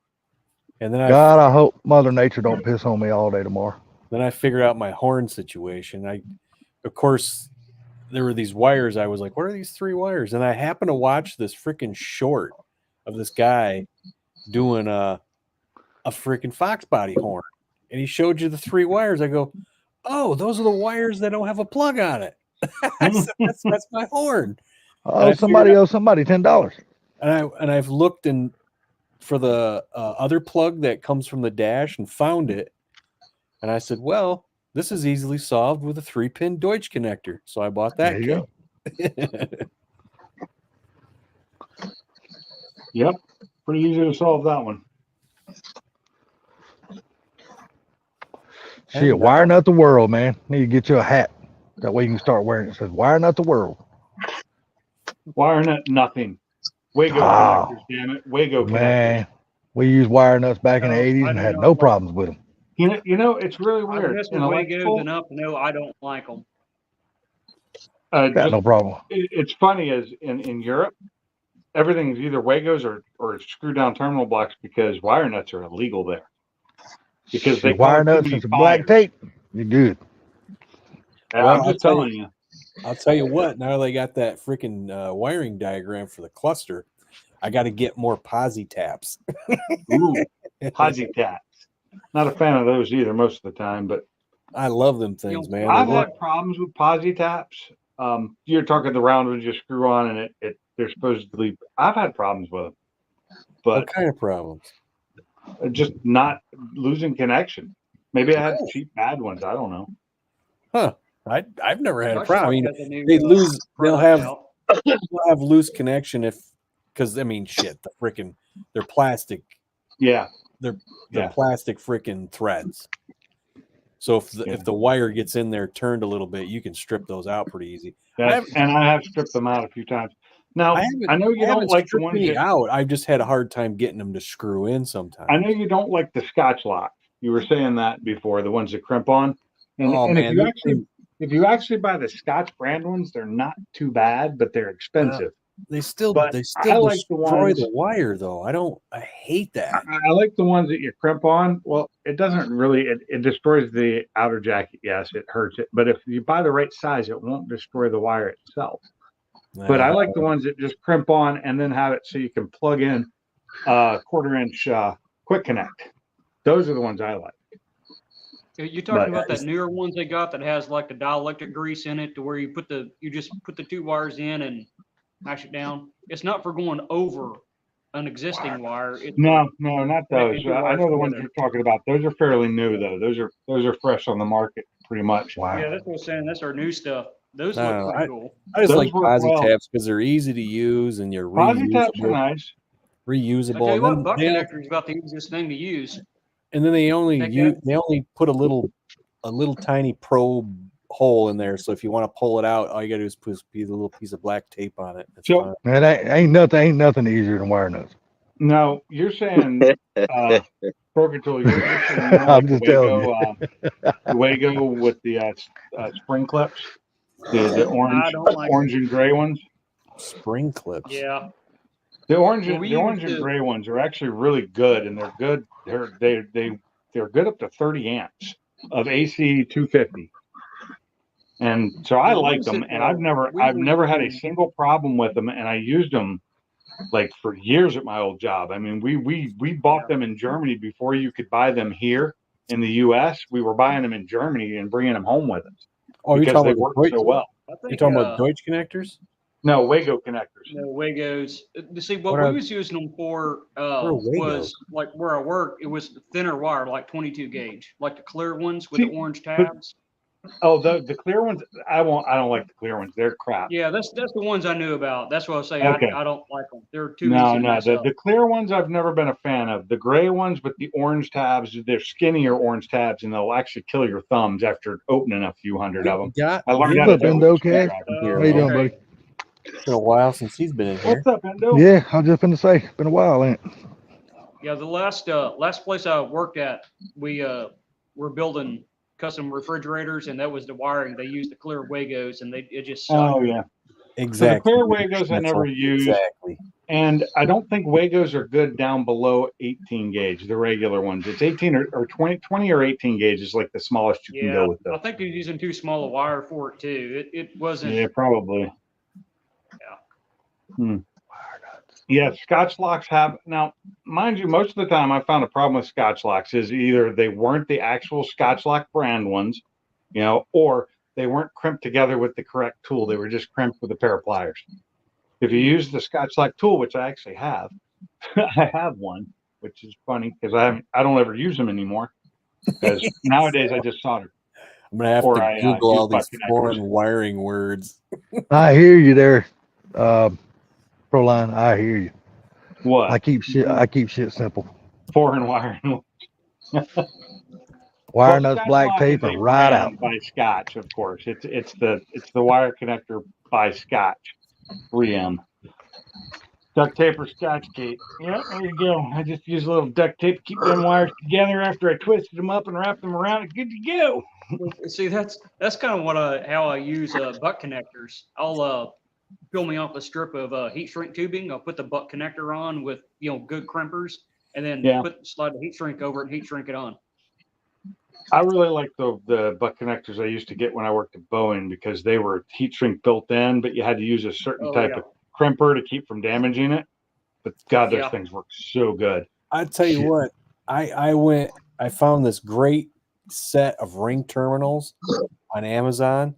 And then God, I hope Mother Nature don't piss on me all day tomorrow. Then I figured out my horn situation. Of course, there were these wires. I was like, what are these 3 wires? And I happened to watch this freaking short of this guy doing a freaking Fox body horn. And he showed you the 3 wires. I go, oh, those are the wires that don't have a plug on it. I said, that's my horn. Oh, somebody owes somebody $10. And I've looked for the other plug that comes from the dash and found it. And I said, well, this is easily solved with a 3-pin Deutsch connector. So I bought that. There you kit. Yep. Pretty easy to solve that one. Shit, wire nut the world, man. Need to get you a hat. That way you can start wearing it. It says wire nut the world. Wire nut, nothing. Wago connectors, damn it. Wago Man, connectors. we used wire nuts back in the No, 80s I and do had not no like problems with them. You know, it's really I weird. mess In with Wagos electrical, enough to know I don't like them. Got no problem. It's funny as in Europe, everything is either Wagos or screw down terminal blocks because wire nuts are illegal there. Because they wire cause too nuts many and some black fires. tape, you're good. Yeah, Well, I'm just telling you. I'll tell you what, now they got that freaking wiring diagram for the cluster. I got to get more posi taps. Ooh, posi taps. Not a fan of those either most of the time, but I love them things, man. I've had problems with posi taps. You're talking the round ones you screw on and they're supposedly. I've had problems with them, but what kind of problems? just not losing connection. Maybe I had cheap bad ones. I don't know. Huh? I've never had a Rush problem. I Truck has a mean, new, they'll product have out. loose connection because I mean, shit, they're plastic. Yeah, They're plastic freaking threads. So if the wire gets in there turned a little bit, you can strip those out pretty easy. I have stripped them out a few times. Now I know you don't like the ones out. I've just had a hard time getting them to screw in sometimes. I know you don't like the Scotch lock. You were saying that before, the ones that crimp on. And if you actually buy the Scotch brand ones, they're not too bad, but they're expensive. They still like destroy the wire though. I hate that. I like the ones that you crimp on. Well, it doesn't really it destroys the outer jacket. Yes, it hurts it. But if you buy the right size, it won't destroy the wire itself. But I like the ones that just crimp on and then have it so you can plug in a 1/4-inch quick connect. Those are the ones I like. You're talking about that newer ones they got that has like the dielectric grease in it to where you just put the 2 wires in and mash it down. It's not for going over an existing wire. No, not those. I know the ones you're talking about. Those are fairly new though. Those are fresh on the market pretty much. Wow. Yeah, that's what I'm saying. That's our new stuff. Those look pretty cool. I just like posi taps because they're easy to use and you're posi taps are nice. Reusable. I tell you what, buck connector is about the easiest thing to use. And then they only put a little tiny probe hole in there, so if you want to pull it out, all you gotta do is put a little piece of black tape on it. That's fine. Man, ain't nothing easier than wire nuts. No, you're saying Purgatory. You're saying I'm just telling you. Wago with the spring clips, the orange and gray ones. Spring clips. Yeah. The orange and gray ones are actually really good, and they're good. They're good up to 30 amps of AC 250. And so I like them, and I've never had a single problem with them, and I used them like for years at my old job. I mean, we bought them in Germany before you could buy them here in the U.S. We were buying them in Germany and bringing them home with us Oh, you're because talking they about work the Deutsch, so well. you're talking about Deutsch connectors? No, Wago connectors. No, Wagos. See, what What we are- was using them for What are Wagos? was like where I work. It was thinner wire, like 22 gauge, like the clear ones with See, the orange tabs. Oh, the clear ones. I don't like the clear ones. They're crap. Yeah, that's the ones I knew about. That's what I was saying. Okay. I don't like them. They're too No, easy to mess up. the clear ones I've never been a fan of. The gray ones with the orange tabs, they're skinnier orange tabs, and they'll actually kill your thumbs after opening a few hundred of them. I learned how to do it with okay. screwdriver. How you doing, buddy? It's been a while since he's been in here. What's up, Endo? Yeah, I was just gonna say, been a while, ain't it? Yeah, the last place I worked at, we were building custom refrigerators, and that was the wiring. They used the clear Wagos, and it just sucked. Oh yeah, Exactly. So the clear Wagos I never used. Exactly. And I don't think Wagos are good down below 18 gauge, the regular ones. It's 18 or 20 or 18 gauge is like the smallest you can Yeah, go with I those. think they're using too small a wire for it too. It wasn't. Yeah, probably. Yeah. Yeah, Scotch locks have now, mind you, most of the time I found a problem with Scotch locks is either they weren't the actual Scotch lock brand ones, or they weren't crimped together with the correct tool. They were just crimped with a pair of pliers. If you use the Scotch lock tool, which I actually have, I have one, which is funny because I don't ever use them anymore because nowadays I just solder. I'm gonna have Or to I, Google use all these butt connectors. foreign wiring words. I hear you there, Proline. I hear you. What? I keep shit simple. Foreign wiring. Wire Well, nuts, Scotch black lock tape, is a and right out. brand by Scotch, of course. It's the wire connector by Scotch, 3M. Duct tape or Scotch tape. Yeah, there you go. I just use a little duct tape to keep them wires together after I twisted them up and wrapped them around. It's good to go. See, that's kind of how I use butt connectors. I'll peel me off a strip of heat shrink tubing. I'll put the butt connector on with good crimpers, and then slide the heat shrink over it and heat shrink it on. I really like the butt connectors I used to get when I worked at Boeing because they were heat shrink built in, but you had to use a certain type of crimper to keep from damaging it. But God, those things work so good. I tell you what, I found this great set of ring terminals on Amazon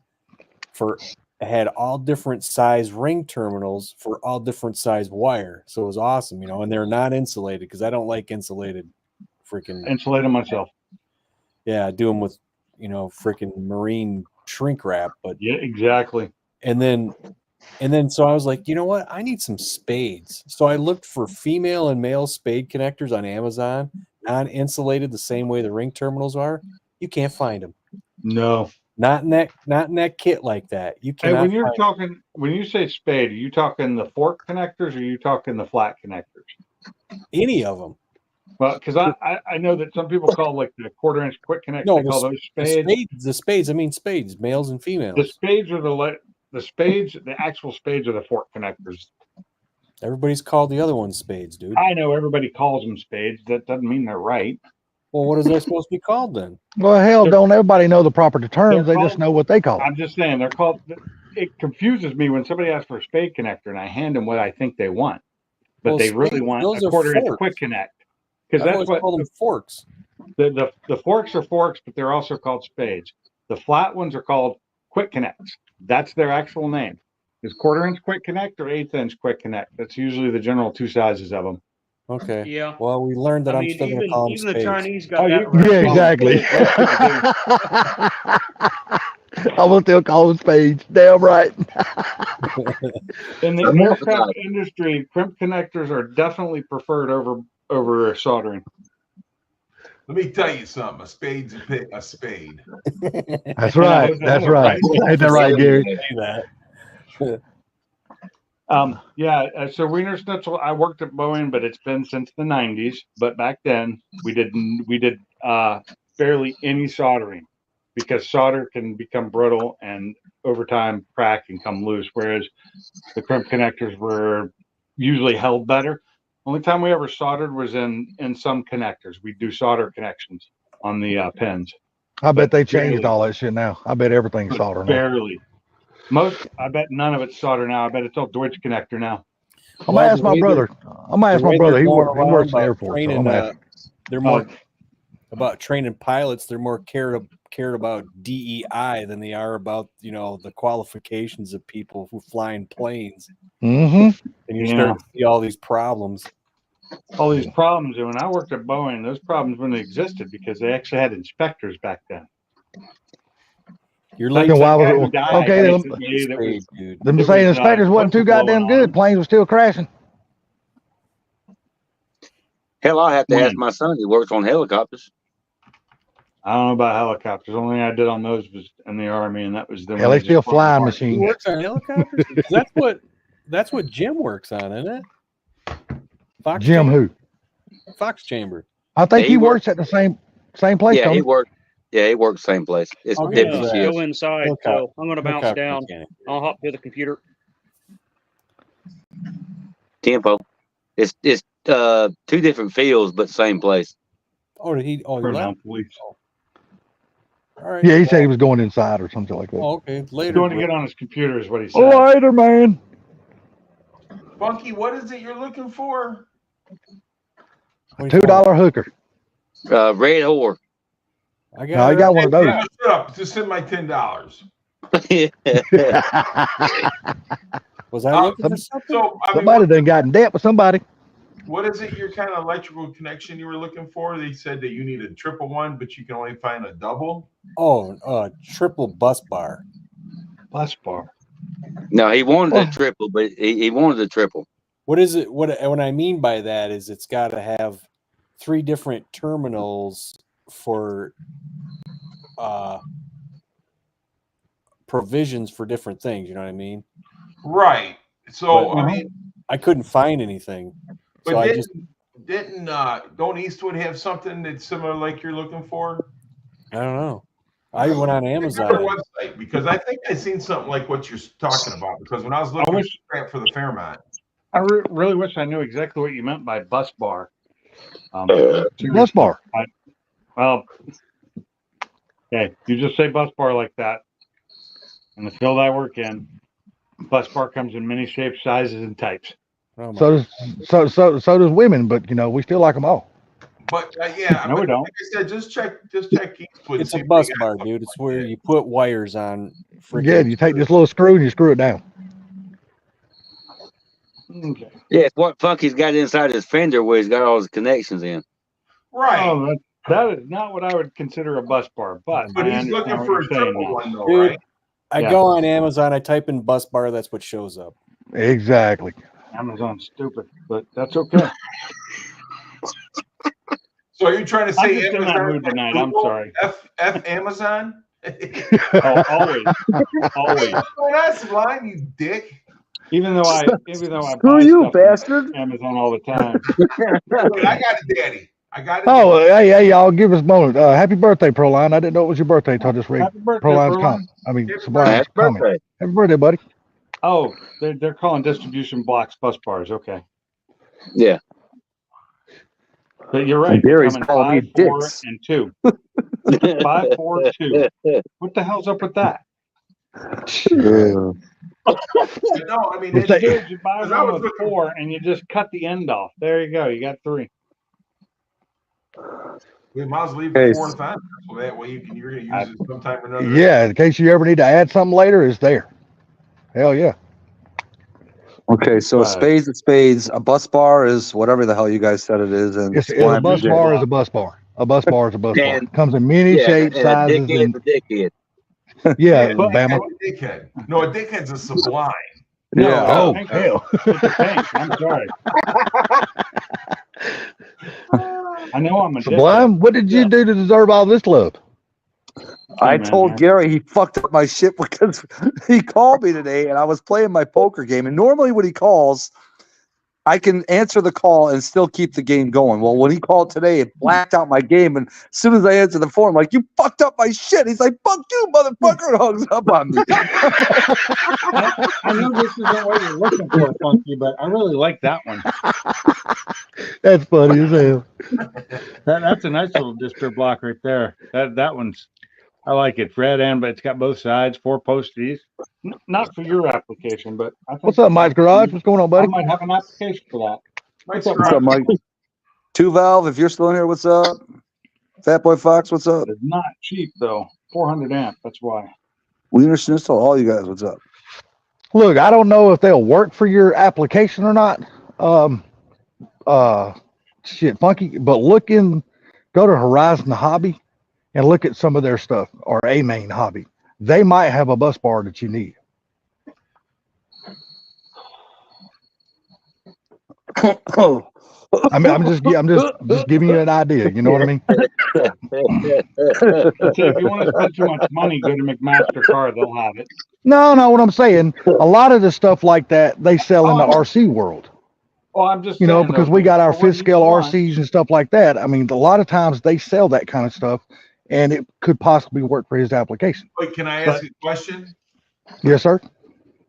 it had all different size ring terminals for all different size wire. So it was awesome, and they're not insulated because I don't like insulated freaking. Insulate them myself. Yeah, I do them with, freaking marine shrink wrap. But yeah, exactly. And then so I was like, you know what? I need some spades. So I looked for female and male spade connectors on Amazon, non-insulated the same way the ring terminals are. You can't find them. No. Not in that kit like that. You can't. Hey, when you say spade, are you talking the fork connectors or are you talking the flat connectors? Any of them. Well, because I know that some people call like the 1/4 inch quick connect. No, they call those spades. The spades. I mean spades, males and females. The spades are the actual spades are the fork connectors. Everybody's called the other ones spades, dude. I know everybody calls them spades. That doesn't mean they're right. Well, what is that supposed to be called then? Well, hell, don't everybody know the proper terms? They just know what they call them. I'm just saying they're called. It confuses me when somebody asks for a spade connector and I hand them what I think they want, but they really want a 1/4 inch quick connect because that's what call them forks. The forks are forks, but they're also called spades. The flat ones are called quick connects. That's their actual name. Is 1/4 inch quick connect or 1/8 inch quick connect? That's usually the general two sizes of them. Okay. Yeah. Well, we learned that I'm still going to call them even spades. the Chinese got that right. Yeah, exactly. I will still call them spades. Damn right. In the aircraft industry, crimp connectors are definitely preferred over soldering. Let me tell you something. A spade's a spade. That's right. That's right. Ain't that right, Gary? So Wiener Schnitzel, I worked at Boeing, but it's been since the 90s. But back then we did barely any soldering because solder can become brittle and over time crack and come loose, whereas the crimp connectors were usually held better. Only time we ever soldered was in some connectors. We do solder connections on the pins. I bet they changed all that shit now. I bet everything's solder now. Barely. I bet none of it's solder now. I bet it's all Deutsch connector now. I'm gonna ask my brother. I'm gonna ask my brother. He works in the Air Force. So I'm gonna ask him. They're more about training pilots. They're more cared about DEI than they are about the qualifications of people who fly in planes. Mm-hmm. And you start to see all these problems. All these problems. And when I worked at Boeing, those problems wouldn't existed because they actually had inspectors back then. You're like, why was it? Okay, them saying inspectors wasn't too goddamn good. Planes were still crashing. Hell, I have to ask my son. He works on helicopters. I don't know about helicopters. The only thing I did on those was in the Army, and that was the. Hell, they still flying machines. He works on helicopters. That's what Jim works on, isn't it? Jim who? Fox Chamber. I think he works at the same place. Yeah, he works. Yeah, he works same place. It's I'm gonna go inside, so I'm gonna bounce down. I'll hop to the computer. Tempo. It's two different fields, but same place. Oh, did he? Oh, he left. Police. All right. Yeah, he said he was going inside or something like that. Oh, okay. Later. He's going to get on his computer is what he said. Later, man. Funky, what is it you're looking for? $2 hooker. Red whore. I got one of those. Shut up. Just send my $10. Was I looking for something? So, somebody done got in debt with somebody. What is it? Your kind of electrical connection you were looking for? They said that you need a triple one, but you can only find a double. Oh, triple bus bar. Bus bar. No, he wanted a triple, but he wanted a triple. What is it? What I mean by that is it's got to have 3 different terminals for provisions for different things. You know what I mean? Right. So I couldn't find anything. But don't Eastwood have something that's similar like you're looking for? I don't know. I went on Amazon website because I think I seen something like what you're talking about. Because when I was looking for the Fairmont, I really wish I knew exactly what you meant by bus bar. Bus bar. Well, okay, you just say bus bar like that. In the field I work in, bus bar comes in many shapes, sizes, and types. Oh so does women, but we still like them all. But no, we don't. Like I said, just check Eastwood. It's a bus bar, dude. It's where you put wires on. Yeah, you take this little screw and you screw it down. Okay. Yeah, it's what Funky's got inside his fender where he's got all his connections in. Right. Oh, that is not what I would consider a bus bar, but he's looking for a triple one, though, dude, right? I go on Amazon, I type in bus bar, that's what shows up. Exactly. Amazon's stupid, but that's okay. So are you trying to say I'm just in that mood tonight? I'm sorry. F Amazon? Always. That's Sublime, you dick. Even though I Screw you, bastard. Amazon all the time. I got it, Daddy. I got it. Oh, hey, y'all give us a moment. Happy birthday, Proline. I didn't know it was your birthday until I just read Proline's comment. Sublime's comment. Happy birthday, buddy. Oh, they're calling distribution blocks bus bars. Okay. Yeah. But you're right. Gary's calling me 5, 4, dicks. and 2. 5, 4, 2. What the hell's up with that? No, I mean, You buy one with 4 and you just cut the end off. There you go. You got 3. We might as well leave the 4th on, so that way you're going to use it sometime or another. Yeah, in case you ever need to add something later, it's there. Hell yeah. Okay, so spades and spades. A bus bar is whatever the hell you guys said it is, and a bus bar is a bus bar. A bus bar is a bus bar. Comes in many shapes, sizes, and a dickhead. Yeah, Bama. A dickhead. No, a dickhead's a Sublime. Yeah. Oh, hell. I'm sorry. I know I'm a Sublime. What did you do to deserve all this love? I told Gary he fucked up my shit because he called me today and I was playing my poker game. And normally when he calls, I can answer the call and still keep the game going. Well, when he called today, it blacked out my game. And as soon as I answered the phone, I'm like, you fucked up my shit. He's like, fuck you, motherfucker, and hangs up on me. I know this isn't what you're looking for, Funky, but I really like that one. That's funny as hell. That's a nice little distro block right there. That one's I like it. It's red and but it's got both sides, 4-post E's. Not for your application, but I think What's up, Mike's Garage? What's going on, buddy? I might have an application for that. Mike's What's up, Mike? 2-valve, if you're still in here, what's up? Fat Boy Fox, what's up? It's not cheap though. 400 amp. That's why. Wiener Schnitzel, all you guys, what's up? Look, I don't know if they'll work for your application or not. Shit, Funky, but go to Horizon Hobby and look at some of their stuff, or A Main Hobby. They might have a bus bar that you need. I mean, I'm just giving you an idea. You know what I mean? So if you want to spend too much money, go to McMaster Car. They'll have it. No, what I'm saying, a lot of the stuff like that they sell in the RC world. Well, I'm just Because we got our fifth scale RCs and stuff like that. I mean, a lot of times they sell that kind of stuff, and it could possibly work for his application. Wait, can I ask you a question? Yes, sir.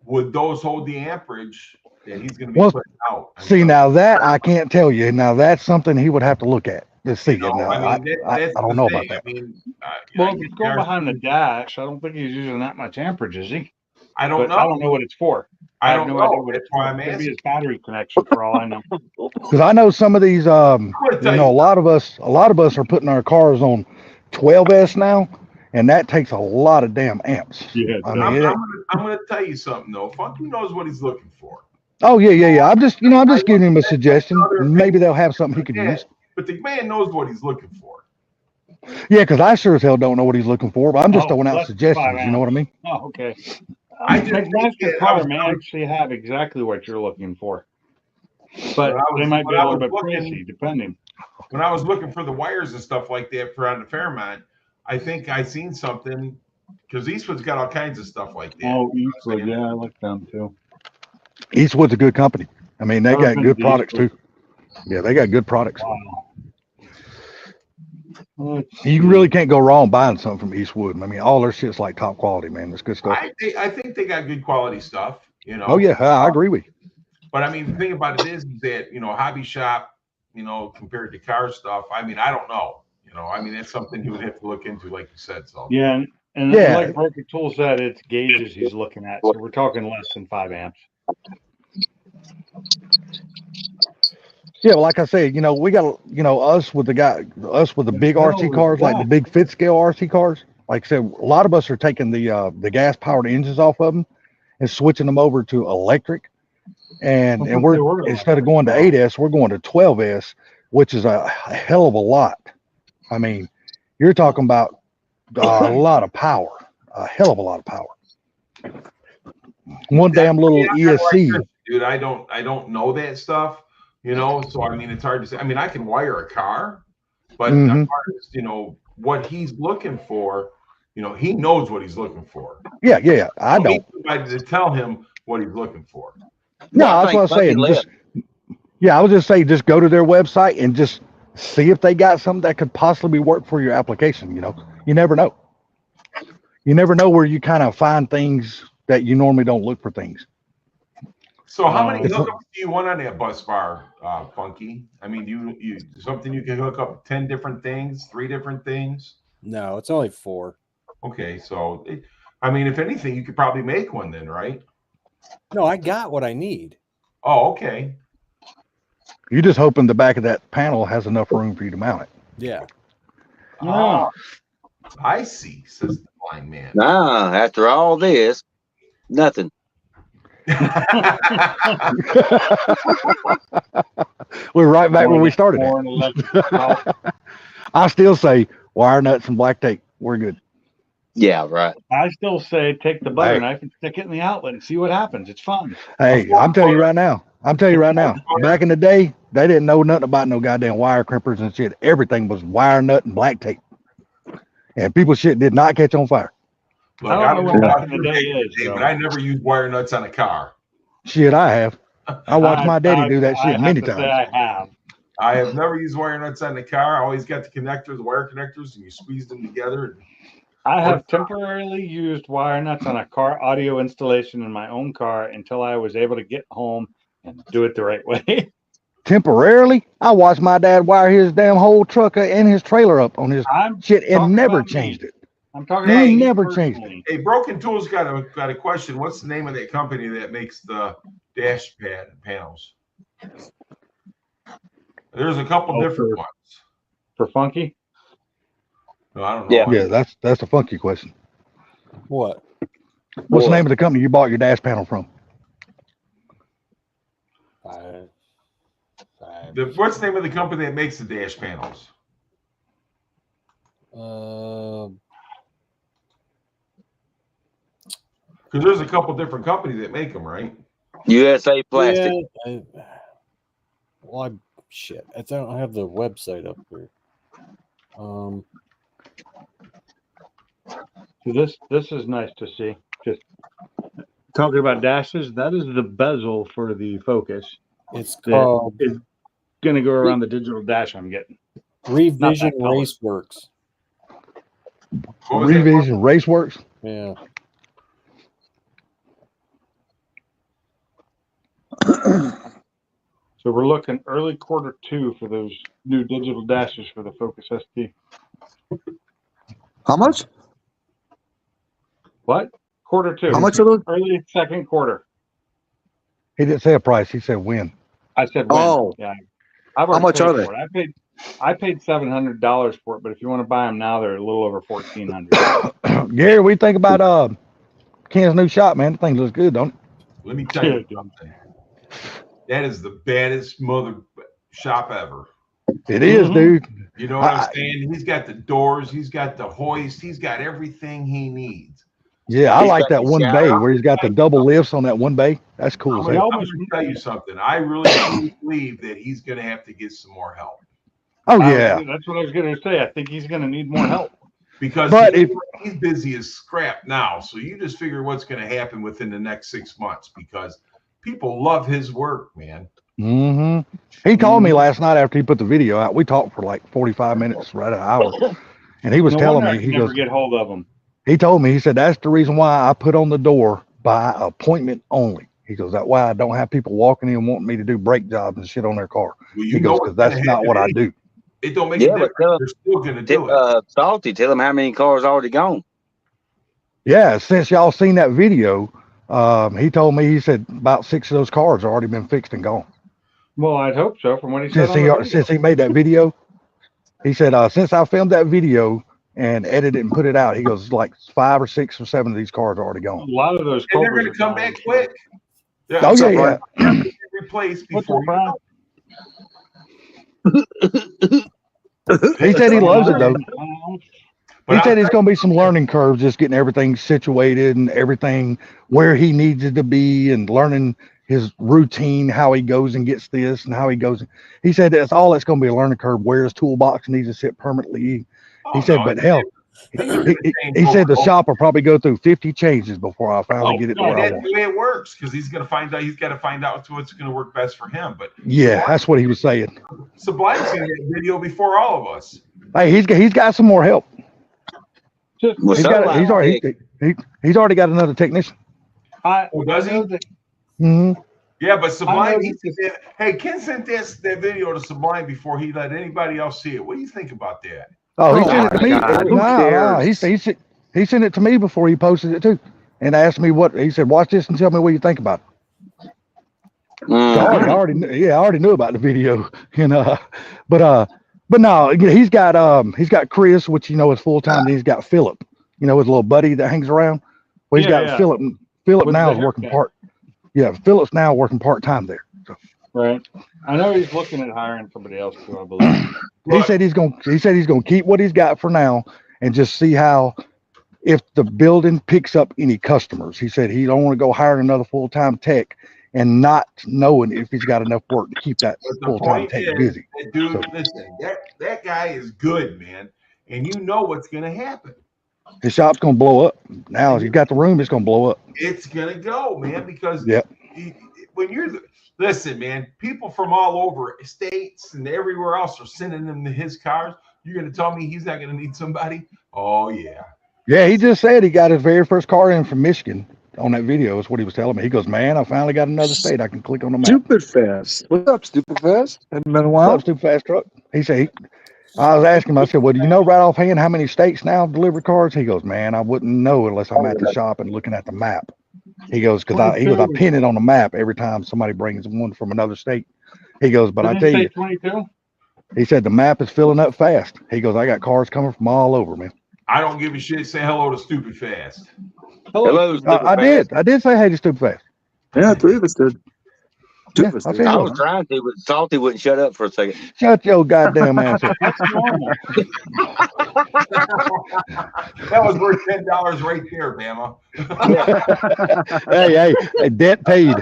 Would those hold the amperage that he's going to be putting out? See, now that I can't tell you. Now that's something he would have to look at to see. No, Now, I mean, I don't know about that. I mean, Well, if he's going behind the dash, I don't think he's using that much amperage, is he? I don't know. I don't know what it's for. I have don't no know. idea what That's it's why for. I'm Maybe asking. his battery connection, for all I know. Because I know some of these, a lot of us are putting our cars on 12S now, and that takes a lot of damn amps. Yeah, I mean, I'm going to tell you something though. Funky knows what he's looking for. Oh yeah. I'm just giving him a suggestion. Maybe they'll have something he could use. But the man knows what he's looking for. Yeah, because I sure as hell don't know what he's looking for, but I'm just throwing out suggestions. You know what I mean? Oh, okay. I just McMaster Car may actually have exactly what you're looking for, but they might be a little bit pricey, depending. When I was looking for the wires and stuff like that for on the Fairmont, I think I seen something because Eastwood's got all kinds of stuff like that. Oh, Eastwood, yeah, I like them too. Eastwood's a good company. I mean, they got good products too. Yeah, they got good products. Wow. You really can't go wrong buying something from Eastwood. I mean, all their shit's like top quality, man. It's good stuff. I think they got good quality stuff, you know. Oh yeah, I agree with you. But I mean, the thing about it is that, hobby shop, compared to car stuff, I mean, I don't know. I mean, that's something he would have to look into, like you said. So yeah, and Yeah. like Broker Tool said, it's gauges he's looking at. So we're talking less than 5 amps. Yeah, well, like I said, we got, us with the big RC cars, like the big fifth scale RC cars. Like I said, a lot of us are taking the gas powered engines off of them and switching them over to electric. And we're instead of going to 8S, we're going to 12S, which is a hell of a lot. I mean, you're talking about a lot of power, a hell of a lot of power. One damn little ESC. Dude, I don't know that stuff, so I mean, it's hard to say. I mean, I can wire a car, but as far as, what he's looking for, he knows what he's looking for. Yeah. I don't. To tell him what he's looking for. No, that's what I'm saying. I was just saying, just go to their website and just see if they got something that could possibly work for your application. You never know. You never know where you kind of find things that you normally don't look for things. So how many hookups do you want on that bus bar, Funky? I mean, you something you can hook up 10 different things, 3 different things? No, it's only 4. Okay, so I mean, if anything, you could probably make one then, right? No, I got what I need. Oh, okay. You're just hoping the back of that panel has enough room for you to mount it. Yeah. Oh, I see, says the blind man. Nah, after all this, nothing. We're right back where we started. I still say wire nuts and black tape. We're good. Yeah, right. I still say take the butter knife and stick it in the outlet and see what happens. It's fun. Hey, I'm telling you right now. Back in the day, they didn't know nothing about no goddamn wire crimpers and shit. Everything was wire nut and black tape. And people's shit did not catch on fire. Look, I don't know what back in the day is, but I never used wire nuts on a car. Shit, I have. I watched my daddy do that shit many times. I have never used wire nuts on the car. I always got the connectors, the wire connectors, and you squeeze them together. I have temporarily used wire nuts on a car audio installation in my own car until I was able to get home and do it the right way. Temporarily? I watched my dad wire his damn whole truck and his trailer up on his shit and never changed it. I'm talking They about ain't me never changed it. personally. Hey, Broken Tools got a question. What's the name of that company that makes the dash pad panels? There's a couple different ones. For Funky? No, I don't know. Yeah. Yeah, that's a funky question. What? What's the name of the company you bought your dash panel from? What's the name of the company that makes the dash panels? Because there's a couple different companies that make them, right? USA Plastic. Yeah, shit. I don't have the website up here. So this is nice to see. Just talking about dashes, that is the bezel for the Focus. It's called. It's going to go around the digital dash I'm getting. Revision Raceworks. Revision Raceworks? Yeah. So we're looking early Q2 for those new digital dashes for the Focus ST. How much? What? Q2. How much are those? Early second quarter. He didn't say a price. He said when. I said when. Oh. Yeah. How much are they? I paid $700 for it, but if you want to buy them now, they're a little over $1,400. Gary, what do you think about Ken's new shop, man? The thing looks good, don't it? Let me tell you something. That is the baddest mother shop ever. It is, dude. You know what I'm saying? He's got the doors, he's got the hoist, he's got everything he needs. Yeah, I like that one bay where he's got the double lifts on that one bay. That's cool. I'm going to tell you something. I really believe that he's going to have to get some more help. Oh, yeah. That's what I was going to say. I think he's going to need more help. Because he's busy as scrap now. So you just figure what's going to happen within the next 6 months because people love his work, man. Mm-hmm. He called me last night after he put the video out. We talked for like 45 minutes, right an hour. And he was telling me, he goes, get hold of him. He told me, he said, that's the reason why I put on the door by appointment only. He goes, that's why I don't have people walking in wanting me to do brake jobs and shit on their car. Well, he goes, because that's not what I do. It don't make a difference. They're still going to do it. Salty, tell him how many cars already gone. Yeah, since y'all seen that video, he told me, he said about 6 of those cars have already been fixed and gone. Well, I'd hope so from what he said. Since he made that video, he said, since I filmed that video and edited it and put it out, he goes, like 5 or 6 or 7 of these cars are already gone. A lot of those and they're going to come back quick. Yeah, oh, yeah. Replaced before He said he loves it, though. He said it's going to be some learning curves, just getting everything situated and everything where he needs it to be and learning his routine, how he goes and gets this and how he goes. He said that's all that's going to be a learning curve, where his toolbox needs to sit permanently. He said, but hell, he said the shop will probably go through 50 changes before I finally get it. That's the way it works because he's going to find out. He's got to find out what's going to work best for him. But yeah, that's what he was saying. Sublime seen that video before all of us. Hey, he's got some more help. He's already got another technician. Does he? Mm-hmm. Yeah, but Sublime. Hey, Ken sent that video to Sublime before he let anybody else see it. What do you think about that? Oh, he sent it to me. No, he sent it to me before he posted it too, and asked me what he said. Watch this and tell me what you think about it. So I already knew about the video, you know. But no, he's got Chris, which you know is full time. Then he's got Philip, you know, his little buddy that hangs around. Well, he's got Philip. Philip now is working part. Yeah, Philip's now working part time there. So. Right. I know he's looking at hiring somebody else too, I believe. He said he's gonna keep what he's got for now and just see how if the building picks up any customers. He said he don't want to go hire another full-time tech and not knowing if he's got enough work to keep that full-time tech busy. Dude, listen, that guy is good, man, and you know what's gonna happen. His shop's gonna blow up. Now, if he's got the room, it's gonna blow up. It's gonna go, man, because when you're listen, man, people from all over states and everywhere else are sending them to his cars. You're gonna tell me he's not gonna need somebody? Oh yeah. Yeah, he just said he got his very first car in from Michigan. On that video is what he was telling me. He goes, man, I finally got another state I can click on the map. Stupid Fast. What's up, Stupid Fast? Hasn't been a while. What's up, Stupid Fast truck? He said I was asking him, I said, well, do you know right offhand how many states now deliver cars? He goes, man, I wouldn't know unless I'm at the shop and looking at the map. He goes, because I pin it on the map every time somebody brings one from another state. He goes, but I tell you, 22. he said the map is filling up fast. He goes, I got cars coming from all over, man. I don't give a shit. Say hello to Stupid Fast. Hello, I did say hey to Stupid Fast. Yeah, 3 of us did. Yeah, I said, I was trying to, but Salty wouldn't shut up for a second. shut your goddamn ass up. That's normal. That was worth $10 right there, Bama. hey, debt paid.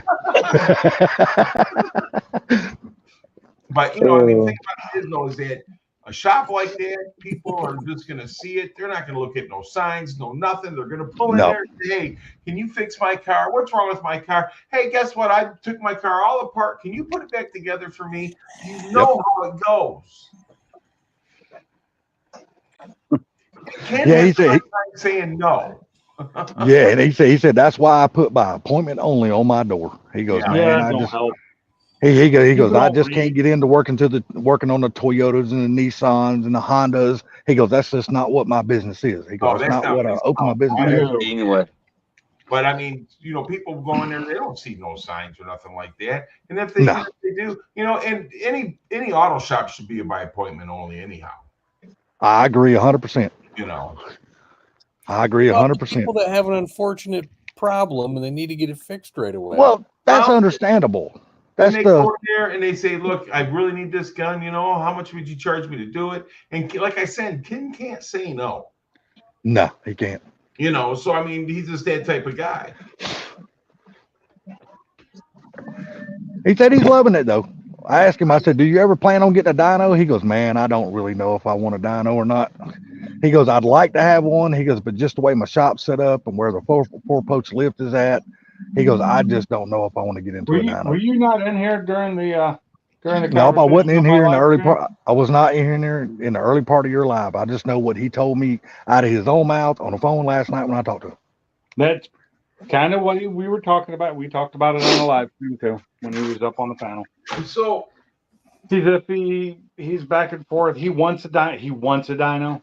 But, you know, I mean, the thing about it is, though, is that a shop like that, people are just going to see it. They're not going to look at no signs, no nothing. They're going to pull in there and say, hey, can you fix my car? What's wrong with my car? Hey, guess what? I took my car all apart. Can you put it back together for me? You know how it goes. Yeah, he said saying no. Yeah, and he said that's why I put by appointment only on my door. He goes, man, I just help. he goes, I just can't get into working on the Toyotas and the Nissans and the Hondas. He goes, that's just not what my business is. He goes, that's not what I open my business as. Anyway. But I mean, you know, people go in there, they don't see no signs or nothing like that. And if they do, you know, and any auto shop should be by appointment only anyhow. I agree 100%. You know. I agree 100%. People that have an unfortunate problem and they need to get it fixed right away. Well, that's understandable. That's they go in there and they say, look, I really need this gun, you know, how much would you charge me to do it? And like I said, Ken can't say no. No, he can't. You know, so I mean, he's just that type of guy. He said he's loving it though. I asked him, I said, do you ever plan on getting a dyno? He goes, man, I don't really know if I want a dyno or not. He goes, I'd like to have one. He goes, but just the way my shop's set up and where the four-poach lift is at, he goes, I just don't know if I want to get into a dyno. Were you not in here during the Nope, I wasn't in here in the early part. I was not in here in the early part of your live. I just know what he told me out of his own mouth on the phone last night when I talked to him. That's kind of what we were talking about. We talked about it on the live stream too when he was up on the panel. So he's back and forth. He wants a dyno.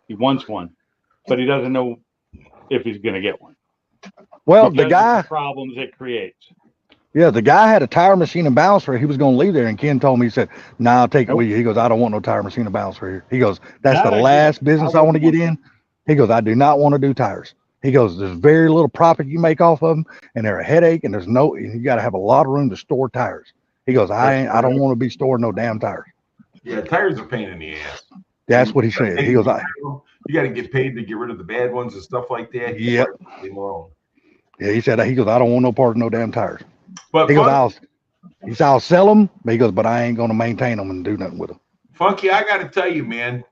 He wants one, but he doesn't know if he's going to get one. Well, the guy problems it creates. Yeah, the guy had a tire machine and balancer. He was going to leave there, and Ken told me, he said, "Nah, I'll take it with you." He goes, "I don't want no tire machine and balancer here." He goes, "That's the last business I want to get in." He goes, "I do not want to do tires." He goes, "There's very little profit you make off of them, and they're a headache, and you got to have a lot of room to store tires." He goes, I don't want to be storing no damn tires." Yeah, tires are a pain in the ass. That's what he said. He goes, you got to get paid to get rid of the bad ones and stuff like that. Yep. Yeah, he said, I don't want no part of no damn tires. But he goes, I'll sell them. But he goes, but I ain't going to maintain them and do nothing with them. Funky, I got to tell you, man,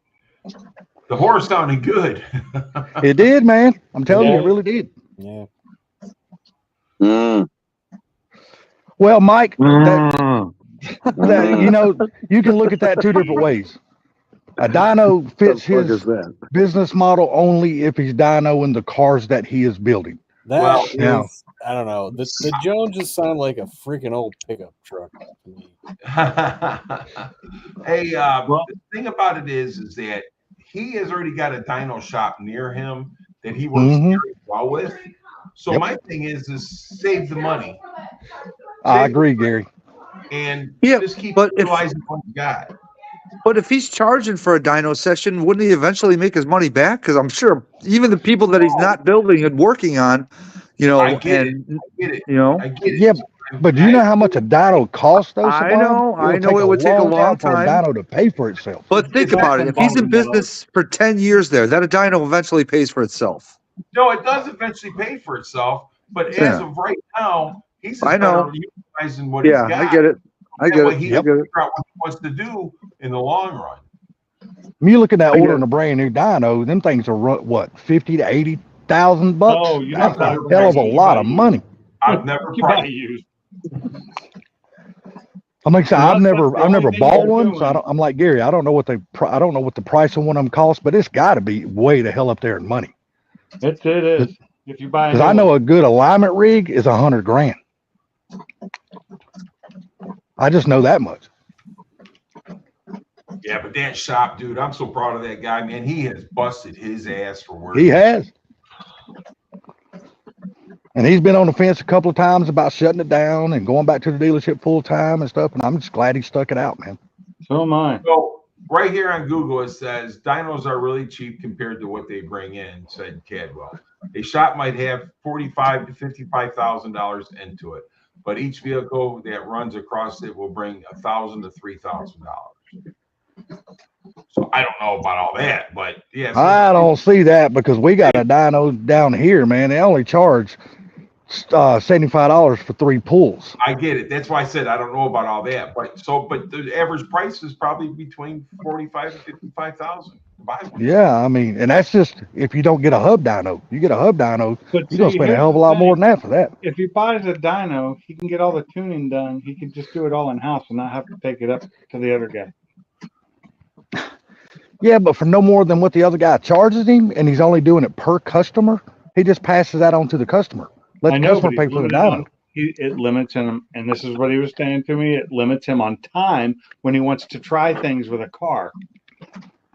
the horse sounded good. It did, man. I'm telling you, it really did. Yeah. Well, Mike, that, you know, you can look at that two different ways. A dyno fits his business model only if he's dynoing the cars that he is building. I don't know. The Joneses sound like a freaking old pickup truck to me. Hey, the thing about it is that he has already got a dyno shop near him that he works very well with. So my thing is save the money. I agree, Gary. And just keep utilizing what you got. But if he's charging for a dyno session, wouldn't he eventually make his money back? Because I'm sure even the people that he's not building and working on, you know, I get it. You know, I get it. Yeah, but do you know how much a dyno costs, though? I know it would take a long time for a dyno to pay for itself. But think about it. If he's in business for 10 years there, that a dyno eventually pays for itself. No, it does eventually pay for itself. But as of right now, he's just utilizing what he's got. I get it. I get it. He can figure out what he wants to do in the long run. You look at that ordering a brand new dyno, them things are what, $50,000 to $80,000 bucks? Oh, that's a hell of a lot of money. I've never used. I'm like, I've never bought one, so I'm like Gary. I don't know what the price of one of them costs, but it's got to be way the hell up there in money. It is. If you buy, because I know a good alignment rig is $100,000. I just know that much. Yeah, but that shop, dude, I'm so proud of that guy, man. He has busted his ass for work. He has. And he's been on the fence a couple of times about shutting it down and going back to the dealership full time and stuff. And I'm just glad he stuck it out, man. So am I. So right here on Google, it says dynos are really cheap compared to what they bring in, said Cadwell. A shop might have $45,000 to $55,000 into it, but each vehicle that runs across it will bring $1,000 to $3,000. So I don't know about all that, but yeah. So I don't see that because we got a dyno down here, man. They only charge $75 for 3 pulls. I get it. That's why I said I don't know about all that. But the average price is probably between $45,000 to $55,000 to buy one. Yeah, I mean, and that's just if you don't get a hub dyno. You get a hub dyno, But you're gonna spend a hell of a lot more than that for that. If he buys a dyno, he can get all the tuning done. He can just do it all in house and not have to take it up to the other guy. Yeah, but for no more than what the other guy charges him, and he's only doing it per customer, he just passes that on to the customer. Let the customer pay for the dyno. It limits him, and this is what he was saying to me. It limits him on time when he wants to try things with a car.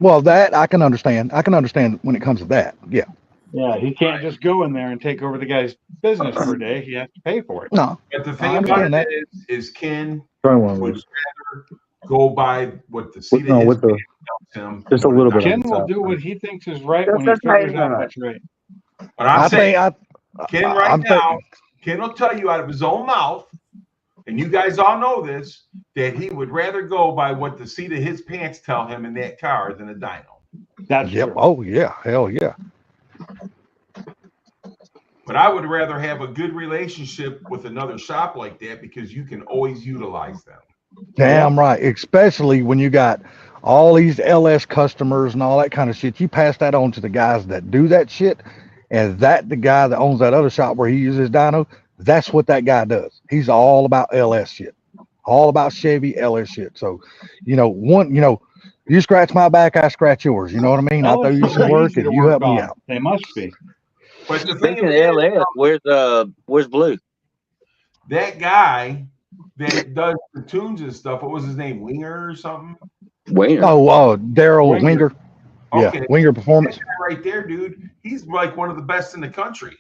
Well, that I can understand. I can understand when it comes to that. Yeah. Yeah, he can't just go in there and take over the guy's business for a day. He has to pay for it. No. But the thing about it is Ken would rather go by what the seat of his pants tells him. Just a little bit. Ken will do what he thinks is right when he figures out what's right. But I'm saying, Ken right now, Ken will tell you out of his own mouth, and you guys all know this, that he would rather go by what the seat of his pants tell him in that car than a dyno. That's yep. True. Oh yeah. Hell yeah. But I would rather have a good relationship with another shop like that because you can always utilize them. Damn right. Especially when you got all these LS customers and all that kind of shit. You pass that on to the guys that do that shit. And that the guy that owns that other shop where he uses dyno, that's what that guy does. He's all about LS shit. All about Chevy LS shit. So, you scratch my back, I scratch yours. You know what I mean? I throw you some work and you help me out. They must be. But the thing Speaking of LS, where's Blue? That guy that does the tunes and stuff, what was his name? Winger or something? Winger. Oh, Daryl Winger. Okay. Yeah, Winger Performance. That guy right there, dude. He's like one of the best in the country.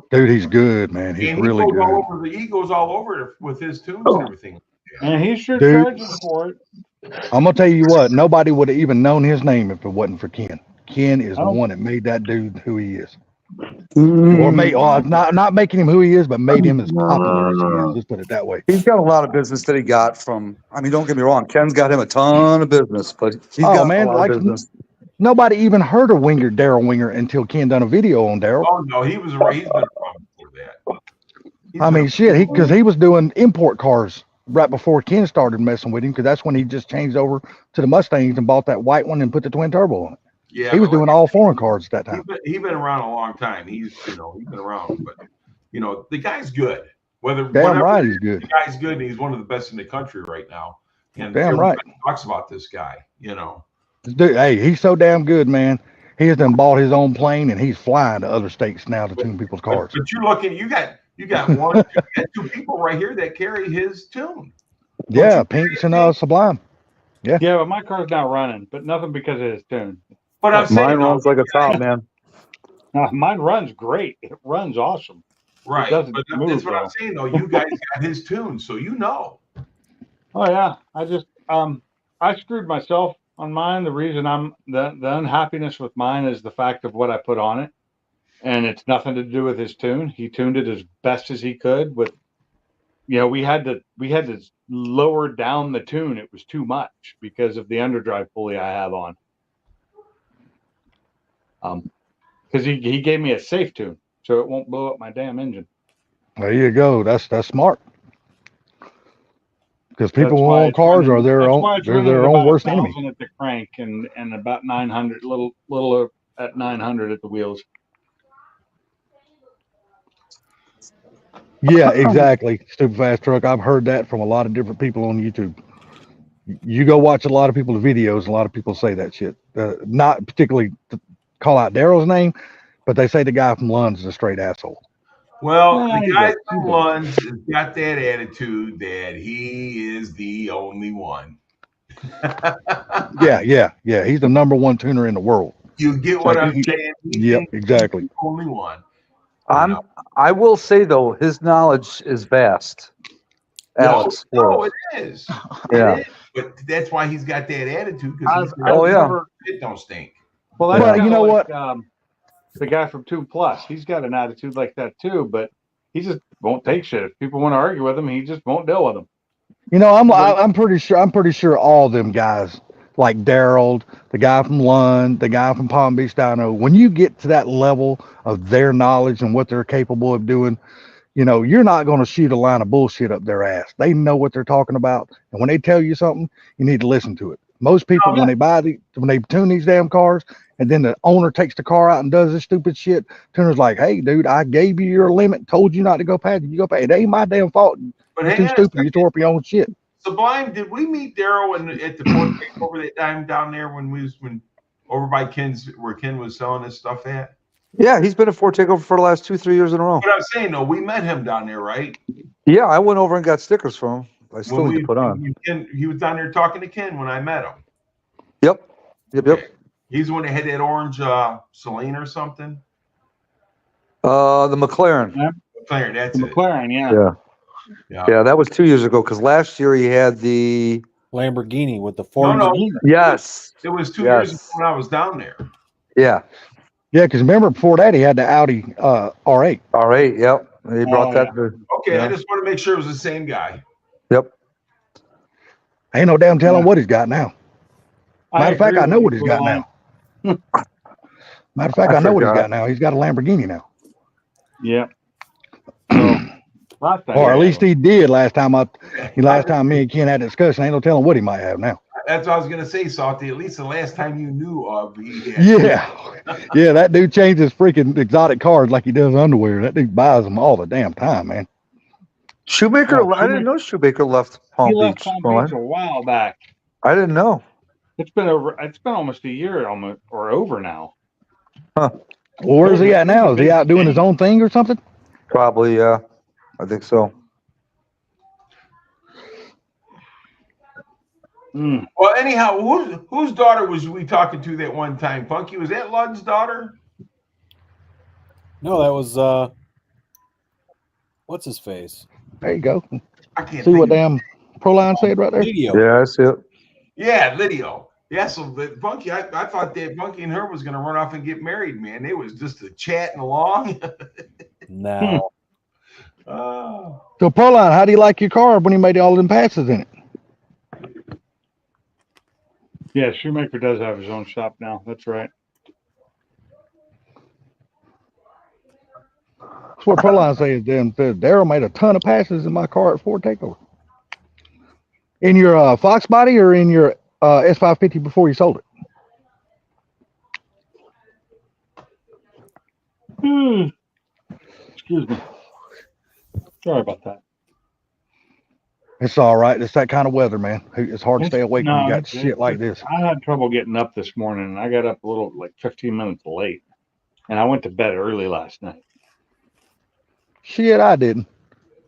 Dude, he's good, man. He's really good. He goes all over with his tunes and everything. And he sure charges for it. I'm gonna tell you what, nobody would have even known his name if it wasn't for Ken. Ken is the one that made that dude who he is. Or not making him who he is, but made him as popular as he is. Let's put it that way. He's got a lot of business that he got from. I mean, don't get me wrong. Ken's got him a ton of business, but he's got a lot of business. Nobody even heard of Daryl Winger until Ken done a video on Daryl. Oh no, he's been around before that. I mean, shit, because he was doing import cars right before Ken started messing with him, because that's when he just changed over to the Mustangs and bought that white one and put the twin turbo on it. Yeah, he was doing all foreign cars at that time. He's been around a long time. He's been around, but the guy's good. Right, he's good. The guy's good, and he's one of the best in the country right now. And damn right. Talks about this guy, Dude, hey, he's so damn good, man. He has done bought his own plane, and he's flying to other states now to tune people's cars. But you're looking, you got two people right here that carry his tune. Yeah, Pinks and Sublime. Yeah. Yeah, but my car's not running, but nothing because of his tune. But I'm saying, mine runs like a top, man. Mine runs great. It runs awesome. Right. But that's what I'm saying, though. You guys got his tune, so Oh yeah. I just I screwed myself on mine. The reason the unhappiness with mine is the fact of what I put on it. And it's nothing to do with his tune. He tuned it as best as he could with we had to lower down the tune. It was too much because of the underdrive pulley I have on. Because he gave me a safe tune, so it won't blow up my damn engine. There you go. That's smart. Because people who own cars are their own worst enemy. At the crank and about 900, little at 900 at the wheels. Yeah, exactly. Stupid fast truck. I've heard that from a lot of different people on YouTube. You go watch a lot of people's videos. A lot of people say that shit. Not particularly to call out Daryl's name, but they say the guy from Lund's is a straight asshole. Well, the guy from Lund's has got that attitude that he is the only one. Yeah. He's the number one tuner in the world. You get It's what like, I'm saying? Yep, exactly. He's the only one. You I'm. know? I will say though, his knowledge is vast. Alex. No, it is. Yeah. It is. But that's why he's got that attitude I because remember. it don't stink. Well, that's But kinda you know like, what? The guy from 2 Plus, he's got an attitude like that too, but he just won't take shit. If people want to argue with him, he just won't deal with them. You know, I'm pretty sure all them guys, like Daryl, the guy from Lund, the guy from Palm Beach Dino, when you get to that level of their knowledge and what they're capable of doing, you know, you're not going to shoot a line of bullshit up their ass. They know what they're talking about, and when they tell you something, you need to listen to it. Most people, when they tune these damn cars, and then the owner takes the car out and does this stupid shit, tuner's like, "Hey, dude, I gave you your limit, told you not to go past it. You go past it. It ain't my damn fault. But You're too stupid. You tore up your own shit." Sublime, did we meet Daryl at the Ford takeover that time down there when over by Ken's where Ken was selling his stuff at? Yeah, he's been at Ford Takeover for the last 2-3 years in a row. But I'm saying though, we met him down there, right? Yeah, I went over and got stickers from him. I still need to put on. He was down there talking to Ken when I met him. Yep. He's the one that had that orange Celine or something. The McLaren. McLaren, that's The it. McLaren, Yeah, that was 2 years ago because last year he had the Lamborghini with the Ford. No. Yes. It was 2 years ago when I was down there. Yeah. Yeah, because remember before that he had the Audi R8. R8, yep. He brought that. Okay, I just want to make sure it was the same guy. Yep. Ain't no damn telling what he's got now. Matter of fact, I know what he's got now. Matter of fact, I know what he's got now. He's got a Lamborghini now. Yeah. Or at least he did last time me and Ken had a discussion. Ain't no telling what he might have now. That's what I was gonna say, Salty. At least the last time you knew of, Yeah, that dude changes freaking exotic cars like he does underwear. That dude buys them all the damn time, man. Shoemaker, I didn't know Shoemaker left Palm Beach. He left Palm Beach a while back. I didn't know. It's been almost a year or over now. Huh. Well, where's he at now? Is he out doing his own thing or something? Probably, yeah. I think so. Well, anyhow, whose daughter was we talking to that one time? Funky, was that Lud's daughter? No, that was what's his face? There you go. I can't see what damn Proline said right there. Video. Yeah, I see it. Yeah, Lydio. Yeah, so Funky, I thought that Funky and her was gonna run off and get married, man. They was just chatting along. No. So Proline, how do you like your car when he made all them passes in it? Yeah, Shoemaker does have his own shop now. That's right. That's what Proline says. Daryl made a ton of passes in my car at Ford Takeover. In your Fox body or in your S550 before you sold it? Excuse me. Sorry about that. It's all right. It's that kind of weather, man. It's hard to stay awake when you got shit like this. I had trouble getting up this morning, and I got up a little, like 15 minutes late, and I went to bed early last night. Shit, I didn't.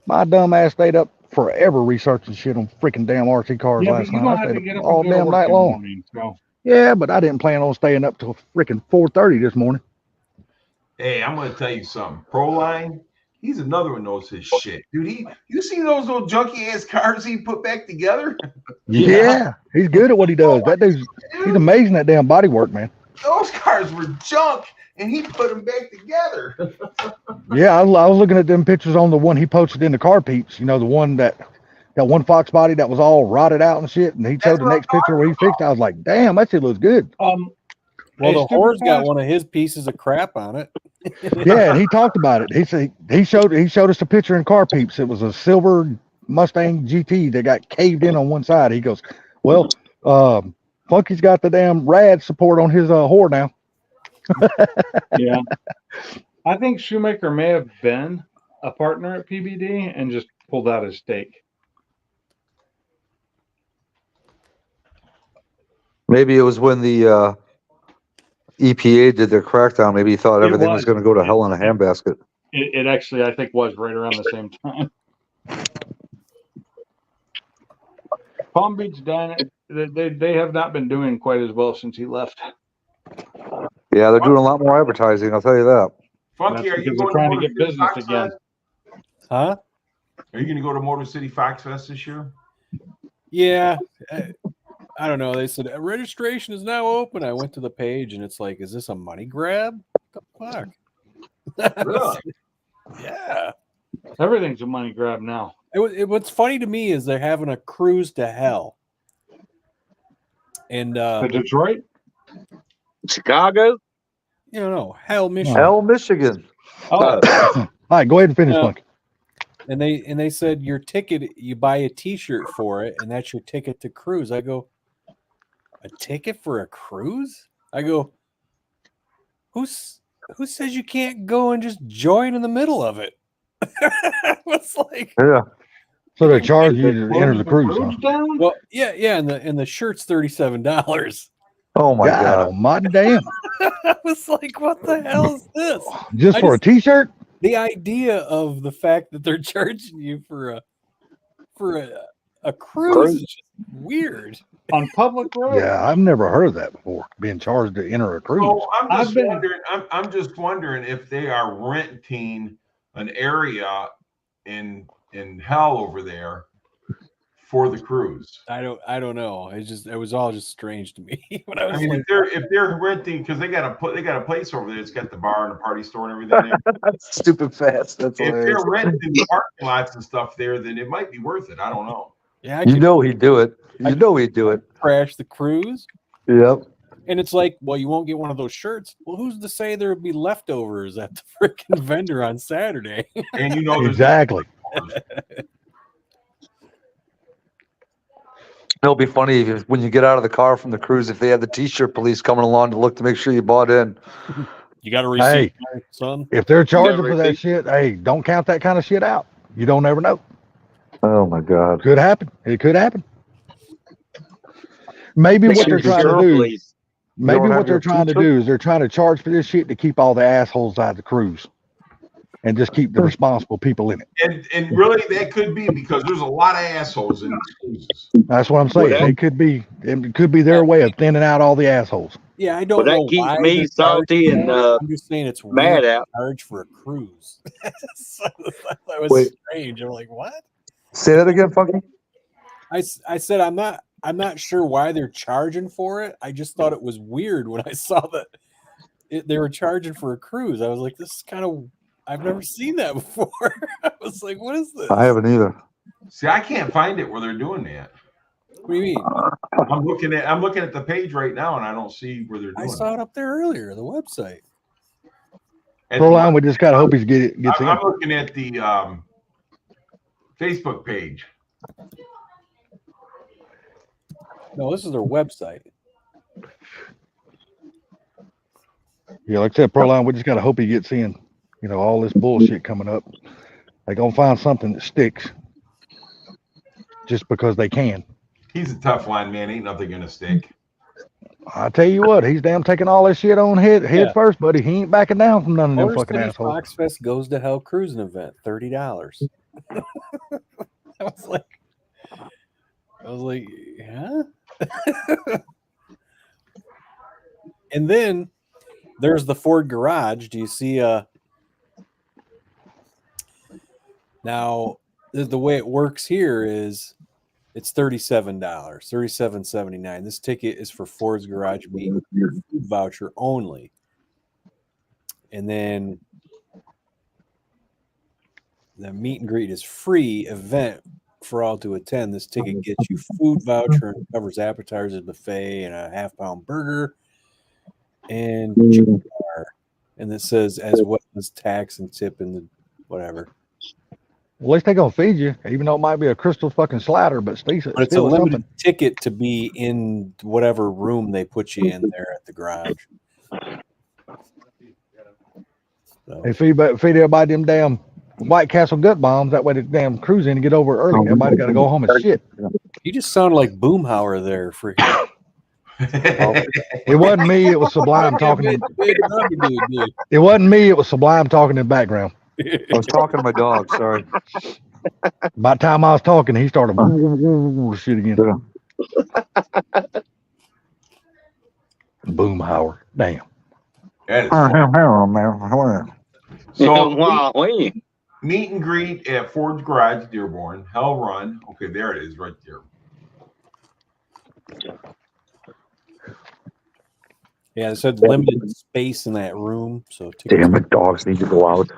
My dumb ass stayed up forever researching shit on freaking damn RC cars last night. I stayed up all damn night long. Morning, so. Yeah, but I didn't plan on staying up till freaking 4:30 this morning. Hey, I'm gonna tell you something. Proline, he's another one knows his shit, dude. You see those little junky ass cars he put back together? Yeah, he's good at what he does. That dude's he's amazing at damn body work, man. Those cars were junk, and he put them back together. Yeah, I was looking at them pictures on the one he posted in the Car Peeps. You know, the one that one Fox body that was all rotted out and shit. And he showed the next picture where he fixed it. I was like, damn, that shit looks good. Well, the horse got one of his pieces of crap on it. Yeah, and he talked about it. He said he showed us a picture in Car Peeps. It was a silver Mustang GT that got caved in on one side. He goes, well, Funky's got the damn rad support on his whore now. Yeah, I think Shoemaker may have been a partner at PBD and just pulled out his stake. Maybe it was when the EPA did their crackdown. Maybe he thought everything was going to go to hell in a handbasket. It actually, I think, was right around the same time. Palm Beach done it. They have not been doing quite as well since he left. Yeah, they're doing a lot more advertising. I'll tell you that. Funky, are That's you because going they're trying to Motor get City business Fox again. Fest? Huh? Are you going to go to Motor City Fox Fest this year? Yeah. I don't know. They said registration is now open. I went to the page and it's like, is this a money grab? What the fuck? Really? Yeah. Everything's a money grab now. What's funny to me is they're having a cruise to hell. And To Detroit? Chicago? no, hell, Michigan. Hell, Michigan. Oh, All right, go ahead and finish, Yeah. Funky. And they said your ticket, you buy a T-shirt for it, and that's your ticket to cruise. I go, a ticket for a cruise? I go, who says you can't go and just join in the middle of it? It's like, Yeah. So they charge you to close enter the cruise, huh? down? well, yeah, and the shirt's $37. Oh my God God. almighty damn. I was like, what the hell is this? Just I for a T-shirt? The idea of the fact that they're charging you for a cruise is just weird. On public road? Yeah, I've never heard of that before. Being charged to enter a cruise. So I've been- I'm just wondering if they are renting an area in hell over there for the cruise. I don't know. It was all just strange to me when I was I mean, like, if they're renting, because they got a place over there. It's got the bar and the party store and everything there. That's stupid fast. That's If hilarious. they're renting the parking lots and stuff there, then it might be worth it. I don't know. yeah, I You could know he'd do it. You know he'd do it. crash the cruise. Yep. And it's like, well, you won't get one of those shirts. Well, who's to say there would be leftovers at the freaking vendor on Saturday? And you know, there's Exactly. It'll be funny if when you get out of the car from the cruise, if they have the T-shirt police coming along to look to make sure you bought in. You got a receipt, son. If they're charging for that receipt. shit, hey, don't count that kind of shit out. You don't ever know. Oh my God. Could happen. It could happen. Maybe what they're trying to do. Please. Maybe don't have what they're your trying to T-shirt? do is they're trying to charge for this shit to keep all the assholes out of the cruise, and just keep the responsible people in it. and really that could be because there's a lot of assholes in these cruises. That's what I'm saying. Well, that- It could be their way of thinning out all the assholes. Yeah, I don't Well, that know keeps why me they're salty charging and, that. I'm just saying it's mad weird out. to charge for a cruise. So that was Wait. strange. I'm like, what? Say that again, Funky. I said I'm not sure why they're charging for it. I just thought it was weird when I saw that they were charging for a cruise. I was like, this is kind of, I've never seen that before. I was like, what is this? I haven't either. See, I can't find it where they're doing that. What do you mean? I'm looking at the page right now and I don't see where they're I doing saw it. it up there earlier, the website. At Proline, the- we just gotta hope he gets in. I'm looking at the Facebook page. No, this is their website. Yeah, like I said, Proline, we just gotta hope he gets in. You know, all this bullshit coming up. They gonna find something that sticks, just because they can. He's a tough line, man. Ain't nothing gonna stick. I tell you what, he's damn taking all that shit on head Yeah. first, buddy. He ain't backing down from none of them Motor fucking City assholes. Fox Fest goes to hell cruising event, $30. I was like, yeah. And then there's the Ford garage. Do you see now the way it works here is it's $37, $37.79. This ticket is for Ford's garage meet food voucher only. And then the meet and greet is free event for all to attend. This ticket gets you food voucher and covers appetizers, buffet, and a half-pound burger and chicken bar. And it says as well as tax and tip and the whatever. Well, at least they gonna feed you, even though it might be a crystal fucking slider, but still, But it's a limited something. ticket to be in whatever room they put you in there at the garage. So, They feed everybody them damn White Castle gut bombs. That way the damn cruise in and get over early. Everybody got to go home and shit. you just sound like Boomhauer there for It wasn't me. It was Sublime talking. dude. It wasn't me. It was Sublime talking in the background. I was talking to my dog. Sorry. By the time I was talking, he started shit again. Boomhauer. Damn. That is fun. So Wow, meet and greet at Ford's Garage, Dearborn. Hell Run. Okay, there it is, right there. Yeah, it said limited space in that room, so Damn, the dogs need to go out.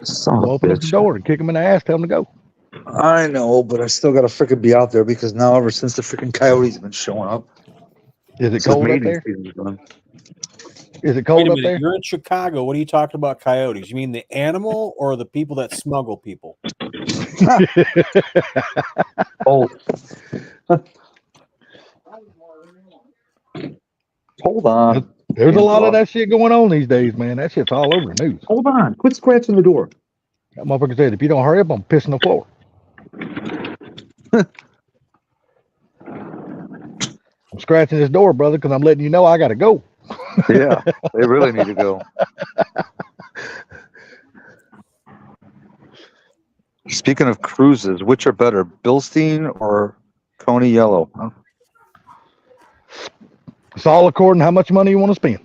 Son Well, of a open up the bitch. door and kick him in the ass. Tell him to go. I know, but I still gotta freaking be out there because now ever since the freaking coyotes have been showing up. Is it since cold up mating there? season's done. Is it Wait cold a up minute, there? you're in Chicago. What are you talking about coyotes? You mean the animal or the people that smuggle people? Oh. Hold on. There's a Damn lot of dog. that shit going on these days, man. That shit's all over the news. Hold on. Quit scratching the door. That motherfucker said, if you don't hurry up, I'm pissing the floor. I'm scratching this door, brother, because I'm letting you know I got to go. Yeah, they really need to go. Speaking of cruises, which are better, Bilstein or Coney Yellow? Huh? It's all according to how much money you want to spend.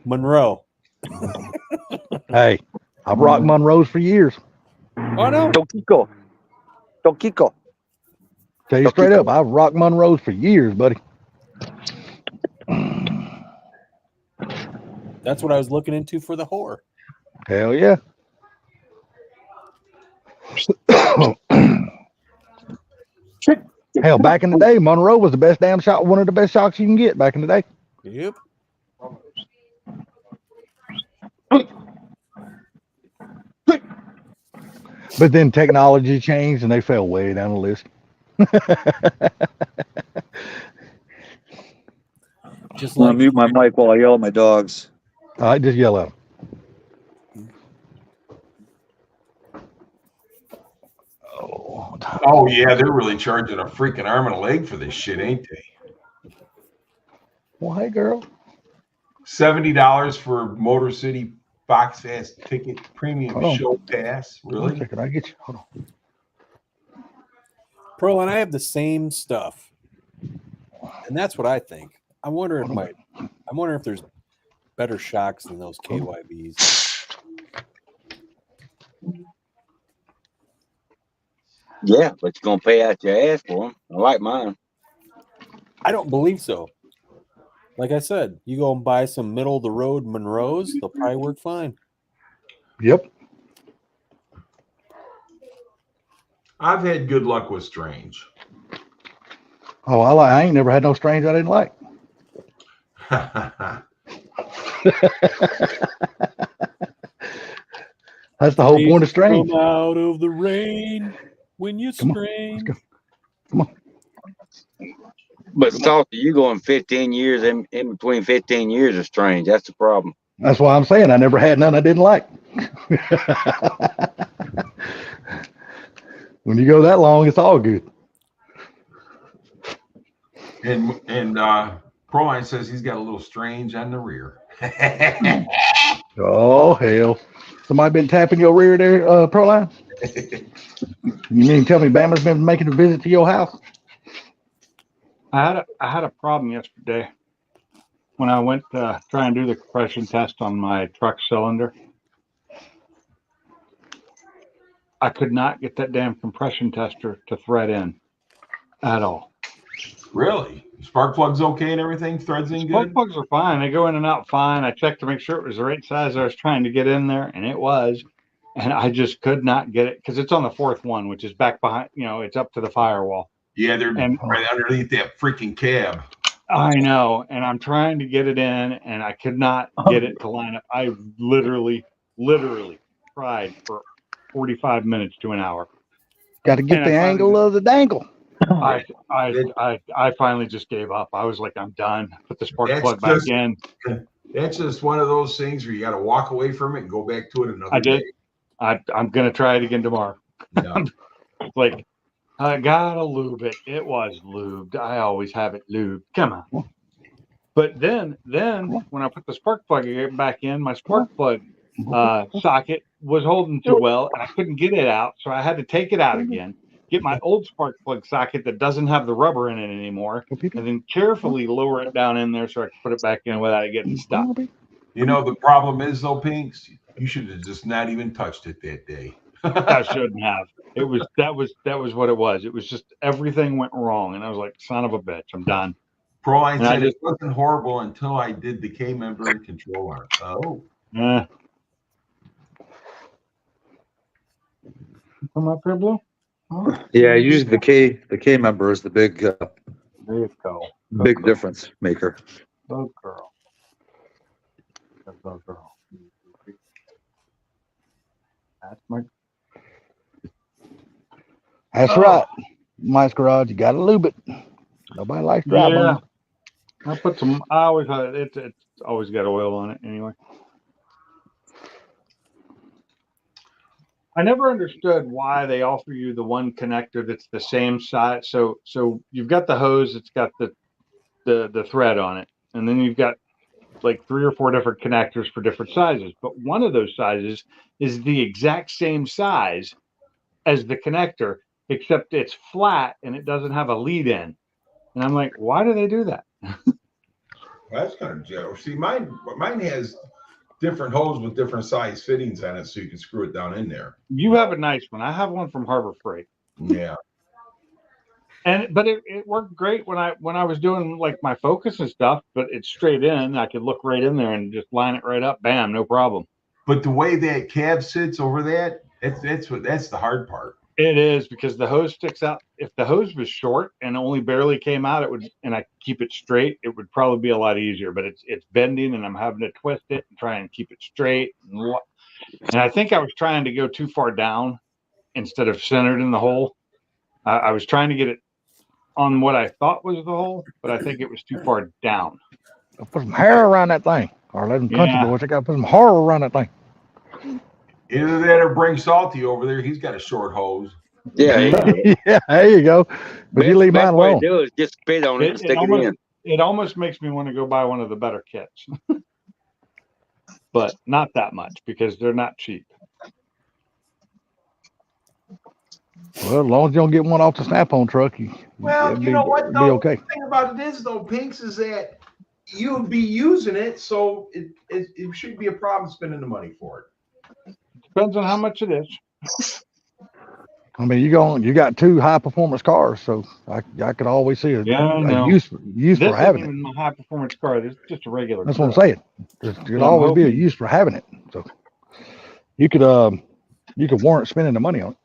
Monroe. Hey, I've rocked Monroe's for years. Oh no. Don Kiko. Tell you straight up, I've rocked Monroe's for years, buddy. That's what I was looking into for the whore. Hell yeah. Hell, back in the day, Monroe was the best damn shot, one of the best shots you can get back in the day. Yep. But then technology changed and they fell way down the list. Just I'm like gonna mute my mic while I yell at my dogs. All right, just yell at them. Oh yeah, they're really charging a freaking arm and a leg for this shit, ain't they? Well, hey, girl. $70 for Motor City Box Fast ticket premium Hold on. show pass. One Really? second, I get you. Hold on. Pro, and I have the same stuff, and that's what I think. I wonder if there's better shocks than those KYBs. yeah, but you're gonna pay out your ass for them. I like mine. I don't believe so. Like I said, you go and buy some middle of the road Monroes, they'll probably work fine. Yep. I've had good luck with Strange. Oh, I ain't never had no Strange I didn't like. That's the whole point of Strange. Come out of the rain when you strange. Come on. But talk to you going 15 years in between 15 years is strange. That's the problem. That's why I'm saying I never had none I didn't like. When you go that long, it's all good. And Proline says he's got a little Strange on the rear. Oh hell! Somebody been tapping your rear there, Proline? You mean tell me Bama's been making a visit to your house? I had a problem yesterday when I went to try and do the compression test on my truck cylinder. I could not get that damn compression tester to thread in at all. Really? Spark plug's okay and everything? Threads in Spark good? plugs are fine. They go in and out fine. I checked to make sure it was the right size I was trying to get in there, and it was. And I just could not get it because it's on the fourth one, which is back behind, it's up to the firewall. Yeah, they're right underneath that freaking cab. I know. And I'm trying to get it in, and I could not get it to line up. I literally tried for 45 minutes to an hour. Got to get the angle of the dangle. I finally just gave up. I was like, I'm done. Put the spark plug back in. That's just one of those things where you got to walk away from it and go back to it another day. I'm gonna try it again tomorrow. Yeah. Like, I gotta lube it. It was lubed. I always have it lubed. Come on. But then when I put the spark plug back in, my spark plug socket was holding too well, and I couldn't get it out, so I had to take it out again, get my old spark plug socket that doesn't have the rubber in it anymore, and then carefully lower it down in there so I could put it back in without it getting stuck. You know, the problem is though, Pinks, you should have just not even touched it that day. I shouldn't have. That was what it was. It was just everything went wrong, and I was like, "Son of a bitch, I'm done." Proline said it wasn't horrible until I did the K member controller. Oh. Come up here, Blue. Oh. Yeah, usually the K member is the big there you go. Big difference maker. Go girl. Go girl. That's my. That's right. Mike's garage, you gotta lube it. Nobody likes driving. Yeah. I put some. I always it's always got oil on it anyway. I never understood why they offer you the one connector that's the same size. So you've got the hose, it's got the thread on it, and then you've got like 3 or 4 different connectors for different sizes. But one of those sizes is the exact same size as the connector, except it's flat and it doesn't have a lead in. And I'm like, why do they do that? Well, that's kind of general. See, mine has different hose with different size fittings on it, so you can screw it down in there. You have a nice one. I have one from Harbor Freight. Yeah. But it worked great when I was doing like my focus and stuff, but it's straight in. I could look right in there and just line it right up. Bam, no problem. But the way that cab sits over that, that's the hard part. It is, because the hose sticks out. If the hose was short and only barely came out, and I keep it straight, it would probably be a lot easier. But it's bending, and I'm having to twist it and try and keep it straight. And I think I was trying to go too far down instead of centered in the hole. I was trying to get it on what I thought was the hole, but I think it was too far down. Put some hair around that thing, or let them country boys. They got to put some horror around that thing. Either that or bring Salty over there. He's got a short hose. Yeah. Yeah, there you go. But you leave mine alone. Do is just spit on it and stick it in. It almost makes me want to go buy one of the better kits. But not that much, because they're not cheap. Well, as long as you don't get one off the Snap-on truck, you know what? Be okay. The thing about it is, though, Pinks, is that you would be using it, so it shouldn't be a problem spending the money for it. Depends on how much it is. I mean, you got 2 high performance cars, so I could always see a use for having it. This isn't my high performance car. This is just a regular. That's what I'm saying. There'd always be a use for having it. So you could warrant spending the money on it,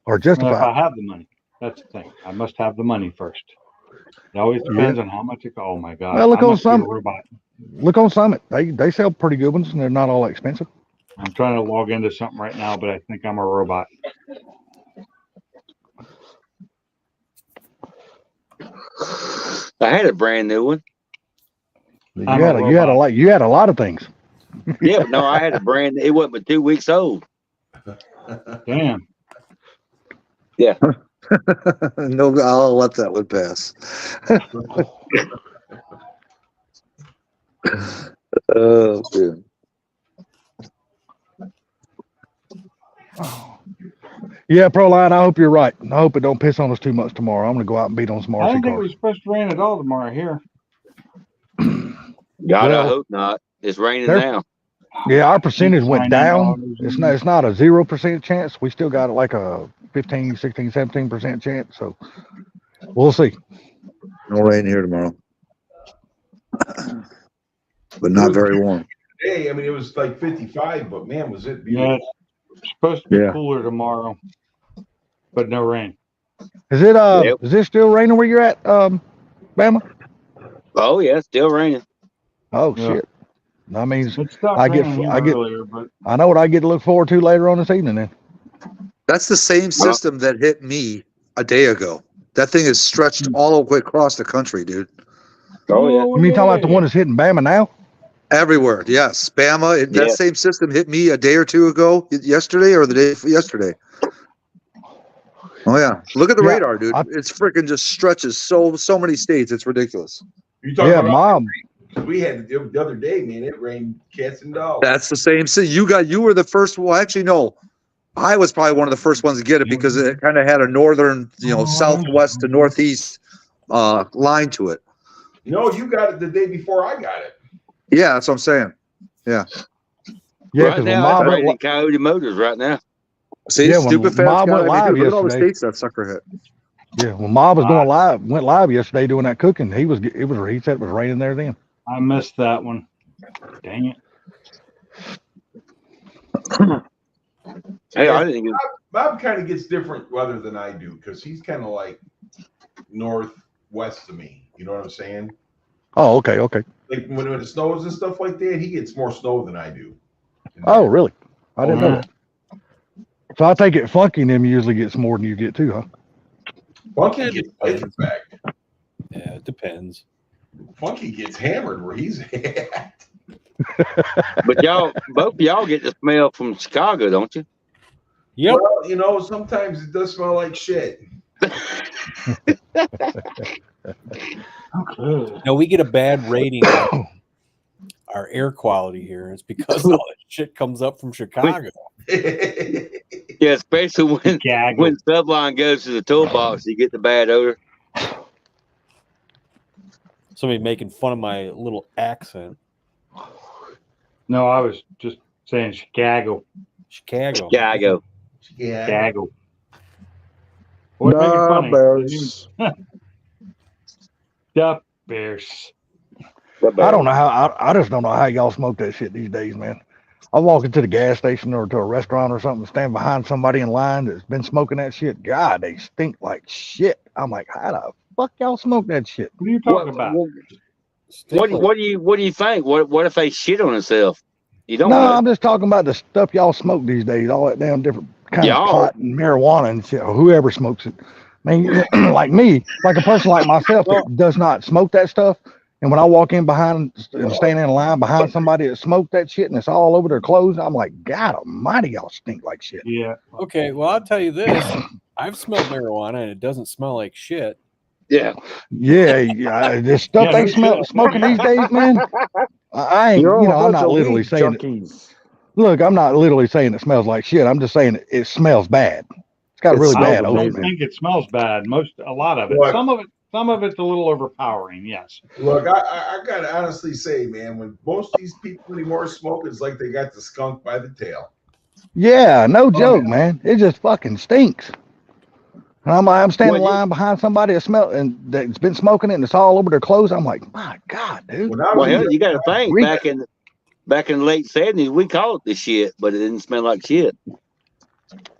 or justify. If I have the money, that's the thing. I must have the money first. It always depends on how much it costs. Oh my God! Well, look on Summit. Look on Summit. They sell pretty good ones, and they're not all expensive. I'm trying to log into something right now, but I think I'm a robot. I had a brand new one. You had a lot of things. Yeah, no, I had a brand. It wasn't but 2 weeks old. Damn. Yeah. No, I'll let that one pass. Oh, dude. Yeah, Proline, I hope you're right. I hope it don't piss on us too much tomorrow. I'm gonna go out and beat on some RC I didn't think it cars. was supposed to rain at all tomorrow here. God, I hope not. It's raining now. Yeah, our percentage went down. It's not a 0% chance. We still got like a 15, 16, 17% chance. So we'll see. No rain here tomorrow, but not very warm. Hey, I mean, it was like 55, but man, was it beautiful. Yeah, it's supposed to be cooler tomorrow, but no rain. Is it still raining where you're at, Bama? Oh yeah, still raining. Oh shit. That means I know what I get to look forward to later on this evening then. That's the same system that hit me a day ago. That thing is stretched all the way across the country, dude. Oh yeah. You mean talking about the one that's hitting Bama now? Everywhere, yes. Bama, that same system hit me a day or two ago, yesterday or the day before yesterday. Oh yeah, look at the radar, dude. It's freaking just stretches so many states. It's ridiculous. You talking about We had the other day, man. It rained cats and dogs. That's the same. So you were the first. Well, actually, no. I was probably one of the first ones to get it because it kind of had a northern, southwest to northeast line to it. No, you got it the day before I got it. Yeah, that's what I'm saying. Yeah. Yeah, right because now, it's raining Coyote Motors right now. See, Yeah, when stupid fans. Mob went live Look at all the yesterday. states that sucker hit. Yeah, when Mob was went live yesterday doing that cooking. He said it was raining there then. I missed that one. Dang it. Hey, I didn't get. Bob kind of gets different weather than I do because he's kind of like northwest of me. You know what I'm saying? Oh, okay. Like when it snows and stuff like that, he gets more snow than I do. Oh, really? I didn't know that. So I take it Funky and them usually gets more than you get too, huh? Funky gets pitch back. Yeah, it depends. Funky gets hammered where he's at. But both of y'all get the smell from Chicago, don't you? Yep. Well, sometimes it does smell like shit. Okay. No, we get a bad rating on our air quality here. It's because all that shit comes up from Chicago. Yeah, especially when Subline goes to the toolbox, you get the bad odor. Somebody making fun of my little accent. No, I was just saying Chicago. Chicago. What make it funny? Bears. The Bears. I don't know how. I just don't know how y'all smoke that shit these days, man. I walk into the gas station or to a restaurant or something, stand behind somebody in line that's been smoking that shit. God, they stink like shit. I'm like, how the fuck y'all smoke that shit? What are you talking about? What do you think? What if they shit on themselves? You don't No, know. I'm just talking about the stuff y'all smoke these days. All that damn different kind of Y'all. pot and marijuana and shit. Or whoever smokes it. I mean, like me, like a person like myself that does not smoke that stuff. And when I walk in behind and stand in line behind somebody that smoked that shit and it's all over their clothes, I'm like, God almighty, y'all stink like shit. Yeah. Okay, well, I'll tell you this. I've smelled marijuana and it doesn't smell like shit. Yeah. Yeah. This stuff they smoking these days, man. I ain't, I'm not literally saying it. Look, I'm not literally saying it smells like shit. I'm just saying it smells bad. It's got a really bad I odor. don't think it smells bad. A lot of it. What? Some of it's a little overpowering. Yes. Look, I gotta honestly say, man, when most of these people anymore smoke, it's like they got the skunk by the tail. Yeah, no joke, man. It just fucking stinks. And I'm standing in line behind somebody that's been smoking it and it's all over their clothes. I'm like, my God, dude. Well, you got to think back in the late 70s, we called it the shit, but it didn't smell like shit.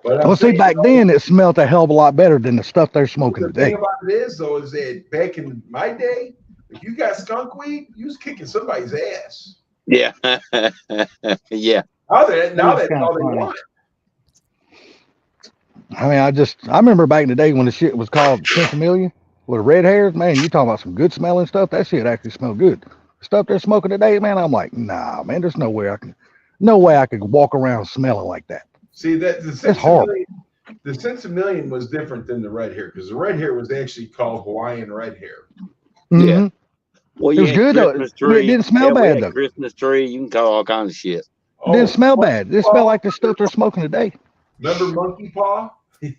Well, see, back then it smelled a hell of a lot better than the stuff they're smoking The today. thing about it is, though, is that back in my day, if you got skunk weed, you was kicking somebody's ass. Yeah. Yeah. Now that's all they want. I mean, I remember back in the day when the shit was called Centimillion with the red hairs, man, you talking about some good smelling stuff. That shit actually smelled good. The stuff they're smoking today, man, I'm like, nah, man, there's no way I could walk around smelling like that. See, that It's horrible. The Centimillion was different than the red hair because the red hair was actually called Hawaiian red hair. Mm-hmm. Yeah. Well, it was good though. It didn't smell bad though. Christmas tree, you can call all kinds of shit. It didn't smell bad. It didn't smell like the stuff they're smoking today. Remember monkey paw? I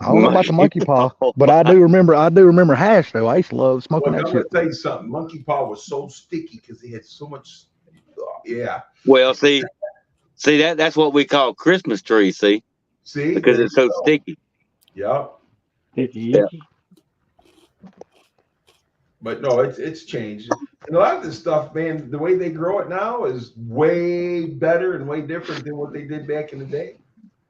don't know about the monkey paw, but I do remember hash though. I used to love smoking that I'm shit. gonna tell you something. Monkey paw was so sticky because they had so much. Yeah. Well, see that's what we call Christmas tree. See, because it's so sticky. Yep. Yeah. But no, it's changed. And a lot of this stuff, man, the way they grow it now is way better and way different than what they did back in the day.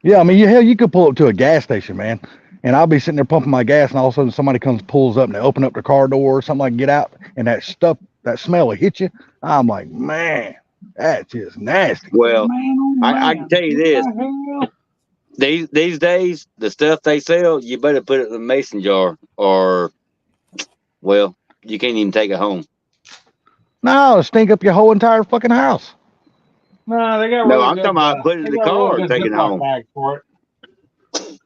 Yeah, I mean, you could pull up to a gas station, man, and I'll be sitting there pumping my gas, and all of a sudden somebody pulls up, and they open up the car door or something like get out, and that smell will hit you. I'm like, man, that's just nasty. Well, I can tell you this. These days, the stuff they sell, you better put it in a mason jar or, well, you can't even take it home. No, it'll stink up your whole entire fucking house. No, they got. No, I'm talking about putting it in the car and taking it home. For it.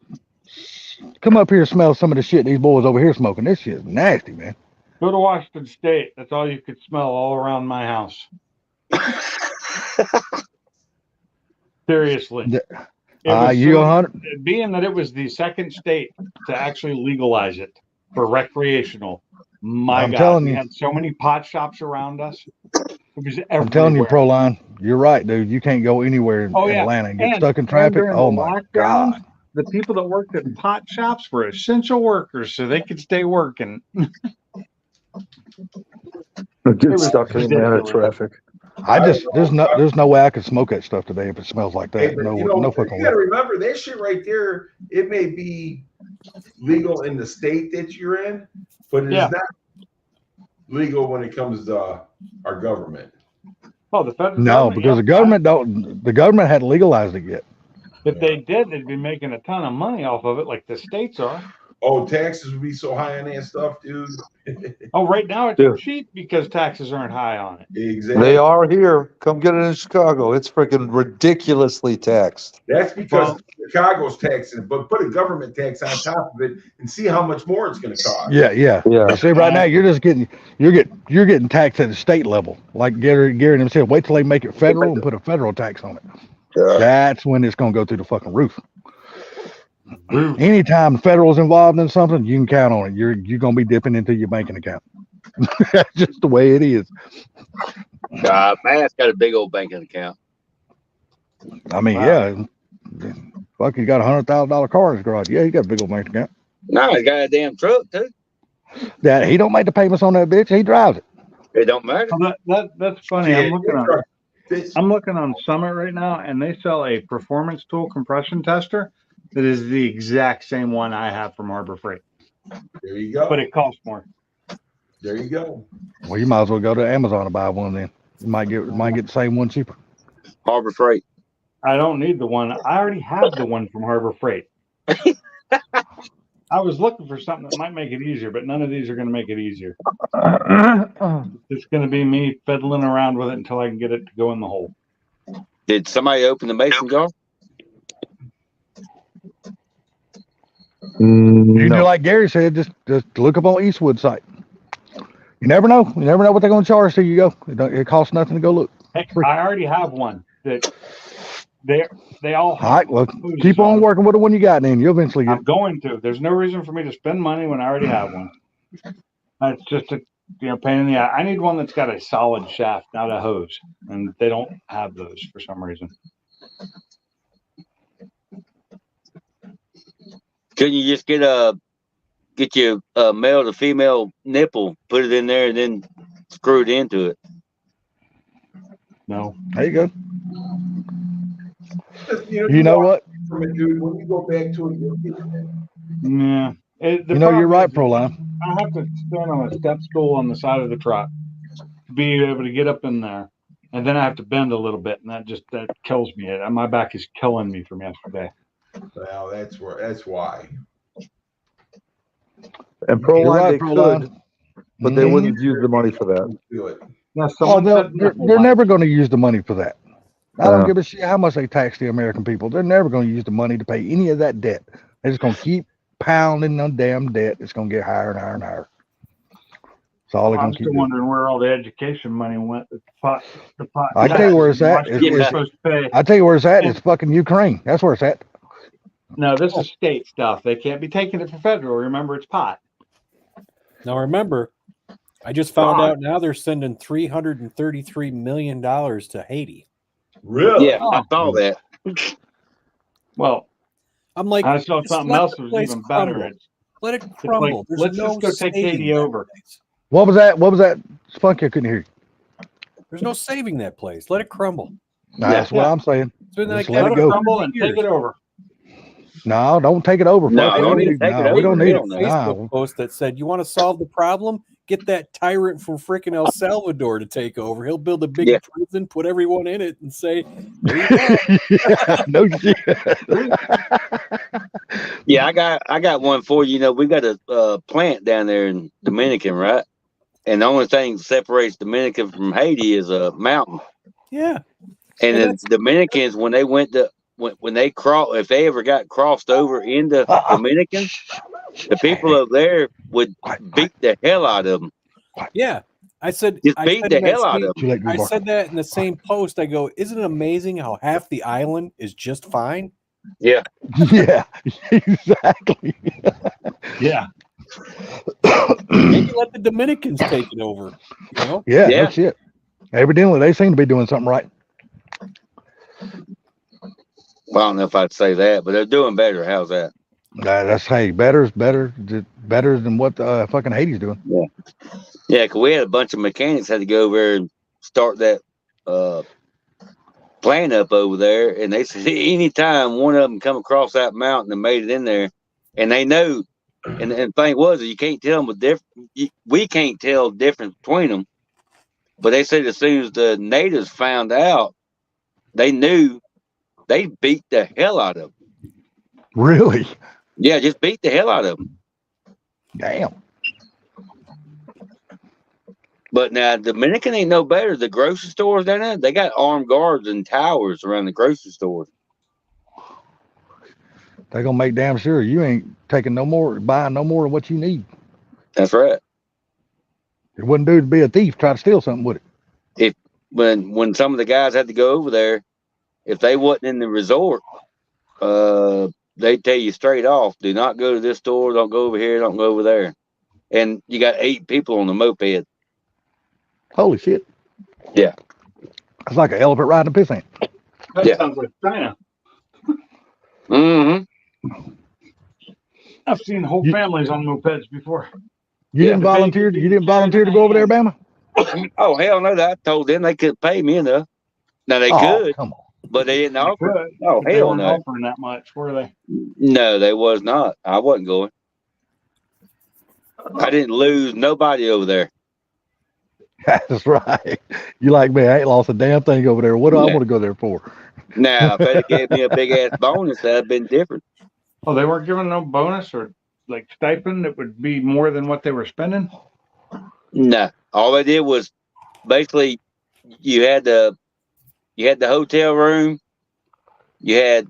Come up here and smell some of the shit these boys over here smoking. This shit is nasty, man. Go to Washington State. That's all you could smell all around my house. Seriously. It was you so- 100. being that it was the second state to actually legalize it for recreational. My I'm God, telling we you. had so many pot shops around us. It was everywhere. I'm telling you, Proline, you're right, dude. You can't go anywhere in Oh, yeah. Atlanta and get And- stuck in and traffic. during Oh the my lockdowns, God. the people that worked at pot shops were essential workers, so they could stay working. Get was stuck in Atlanta ridiculous. traffic. There's no way I could smoke that stuff today if it smells like that. Hey, but, No, you know, no fucking you way. gotta remember that shit right there. It may be legal in the state that you're in, but it's Yeah. not legal when it comes to our government. Oh, the federal No, government, because yeah. the government hadn't legalized it yet. If they did, they'd be making a ton of money off of it, like the states are. Oh, taxes would be so high on that stuff, dude. Oh, right now it's Dude. cheap because taxes aren't high on it. Exactly. They are here. Come get it in Chicago. It's freaking ridiculously taxed. That's because Chicago's taxing, but put a government tax on top of it and see how much more it's going to cost. Yeah. Yeah. You see, right now you're getting taxed at the state level. Like Gary himself. Wait till they make it federal and put a federal tax on it. Yeah. That's when it's gonna go through the fucking roof. Anytime the federal's involved in something, you can count on it. You're gonna be dipping into your banking account. That's just the way it is. Matt's got a big old banking account. I mean, Wow. yeah. Fuck, he got $100,000 car in his garage. Yeah, he got a big old bank account. No, he's got a damn truck too. Yeah, he don't make the payments on that bitch. He drives it. It don't matter. Well, that's funny. Yeah, I'm looking on Summit right now, and they sell a performance tool compression tester that is the exact same one I have from Harbor Freight, There you go. but it costs more. There you go. Well, you might as well go to Amazon and buy one then. You might get the same one cheaper. Harbor Freight. I don't need the one. I already have the one from Harbor Freight. I was looking for something that might make it easier, but none of these are going to make it easier. It's going to be me fiddling around with it until I can get it to go in the hole. Did somebody open the mason jar? You No. do like Gary said, just look up on Eastwood site. You never know. You never know what they're going to charge till you go. It costs nothing to go look. Hey, I already have one that they all All right, well, hoses keep on working with the one you got, then you'll eventually get I'm going to. There's no reason for me to spend money when I already have one. It's just a pain in the eye. I need one that's got a solid shaft, not a hose, and they don't have those for some reason. Couldn't you just get your male to female nipple, put it in there, and then screw it into it? No. There you go. You know what? From it, dude, when you go back to it, you'll get it. Yeah. You're right, Proline. I have to stand on a step stool on the side of the truck to be able to get up in there, and then I have to bend a little bit, and that kills me. My back is killing me from yesterday. Well, that's why. And You're Proline, right, they Proline. could, but they wouldn't use the money for that. Do it. Yeah, Oh, someone said they're never going to use the money for that. I don't Yeah. give a shit how much they tax the American people. They're never going to use the money to pay any of that debt. They're just going to keep pounding on damn debt. It's going to get higher and higher and higher. That's all they're I'm going to keep still doing. wondering where all the education money went. The pot. I tell you where it's at. You're supposed to pay. I tell you where it's at. It's fucking Ukraine. That's where it's at. No, this is state stuff. They can't be taking it for federal. Remember, it's pot. Now remember, I just found out now they're sending $333 million to Haiti. Really? Yeah, I saw that. Well, I'm like, I saw just something let else the that was place even crumble. better. Let it It's crumble. like, There's let's no just go take saving Haiti that over. place. What was that? What was that? Spunky, I couldn't hear you. There's no saving that place. Let it crumble. No, that's what I'm saying. It's been Just like let that it Let it go. for crumble and 100 take it over. No, don't take it over. No, Fuck, we don't don't need need to take it no, we don't over. need made it. a Facebook No. post that said, "You want to solve the problem? Get that tyrant from freaking El Salvador to take over. He'll build a big Yeah. prison, put everyone in it, and say, there you go." Yeah, no shit. Yeah, I got one for you. You know, we got a plant down there in Dominican, right? And the only thing that separates Dominican from Haiti is a mountain. Yeah. And And the Dominicans, when they went to when they if they ever got crossed over into Dominican, the people up there would beat the hell out of them. Yeah. I said Just I beat said the in that hell out same- of them. Too late to I move on. said that in the same post. I go, isn't it amazing how half the island is just fine? Yeah. Yeah, exactly. Yeah. Maybe let the Dominicans take it over. You know? Yeah, Yeah. no shit. Evidently, they seem to be doing something right. Well, I don't know if I'd say that, but they're doing better. How's that? That's hey, better than what fucking Haiti's doing. Yeah, because we had a bunch of mechanics had to go over there and start that plant up over there, and they said anytime one of them come across that mountain and made it in there, and they know, and the thing was, you can't tell them we can't tell the difference between them, but they said as soon as the natives found out, they knew they beat the hell out of them. Really? Yeah, just beat the hell out of them. Damn. But now Dominican ain't no better. The grocery stores down there, they got armed guards and towers around the grocery stores. They're gonna make damn sure you ain't taking no more, buying no more of what you need. That's right. It wouldn't do to be a thief, try to steal something, would it? When some of the guys had to go over there, if they wasn't in the resort, they tell you straight off, do not go to this store, don't go over here, don't go over there. And you got 8 people on the moped. Holy shit. Yeah. It's like an elephant riding a piss ant. That Yeah. sounds like China. Mm-hmm. I've seen whole families on mopeds before. You didn't volunteer. You didn't volunteer to go over there, Bama? Oh, hell no. I told them they couldn't pay me enough. Now, they could, Come on. but they didn't offer. But Oh, they hell weren't no. offering that much, were they? No, they was not. I wasn't going. I didn't lose nobody over there. That's right. You like me? I ain't lost a damn thing over there. What do I Yeah. want to go there for? Now, if they'd have gave me a big ass bonus, that'd have been different. Oh, they weren't giving no bonus or like stipend that would be more than what they were spending? No, all they did was basically you had the hotel room, you had,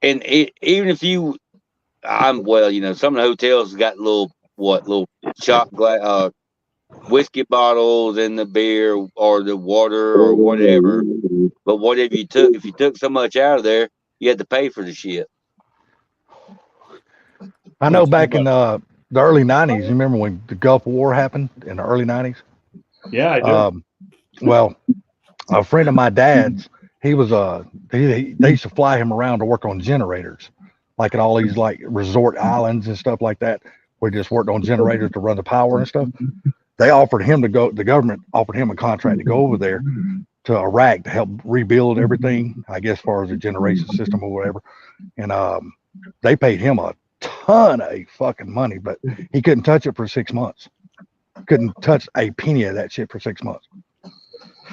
and even if you, some of the hotels got little shot glass, whiskey bottles and the beer or the water or whatever. But what if you took so much out of there, you had to pay for the shit. I know back in the early 90s, you remember when the Gulf War happened in the early 90s? Yeah, I do. Well, a friend of my dad's, he was they used to fly him around to work on generators, like at all these like resort islands and stuff like that, where he just worked on generators to run the power and stuff. They offered him to go. The government offered him a contract to go over there to Iraq to help rebuild everything, I guess, as far as the generation system or whatever. And they paid him a ton of fucking money, but he couldn't touch it for 6 months. Couldn't touch a penny of that shit for 6 months.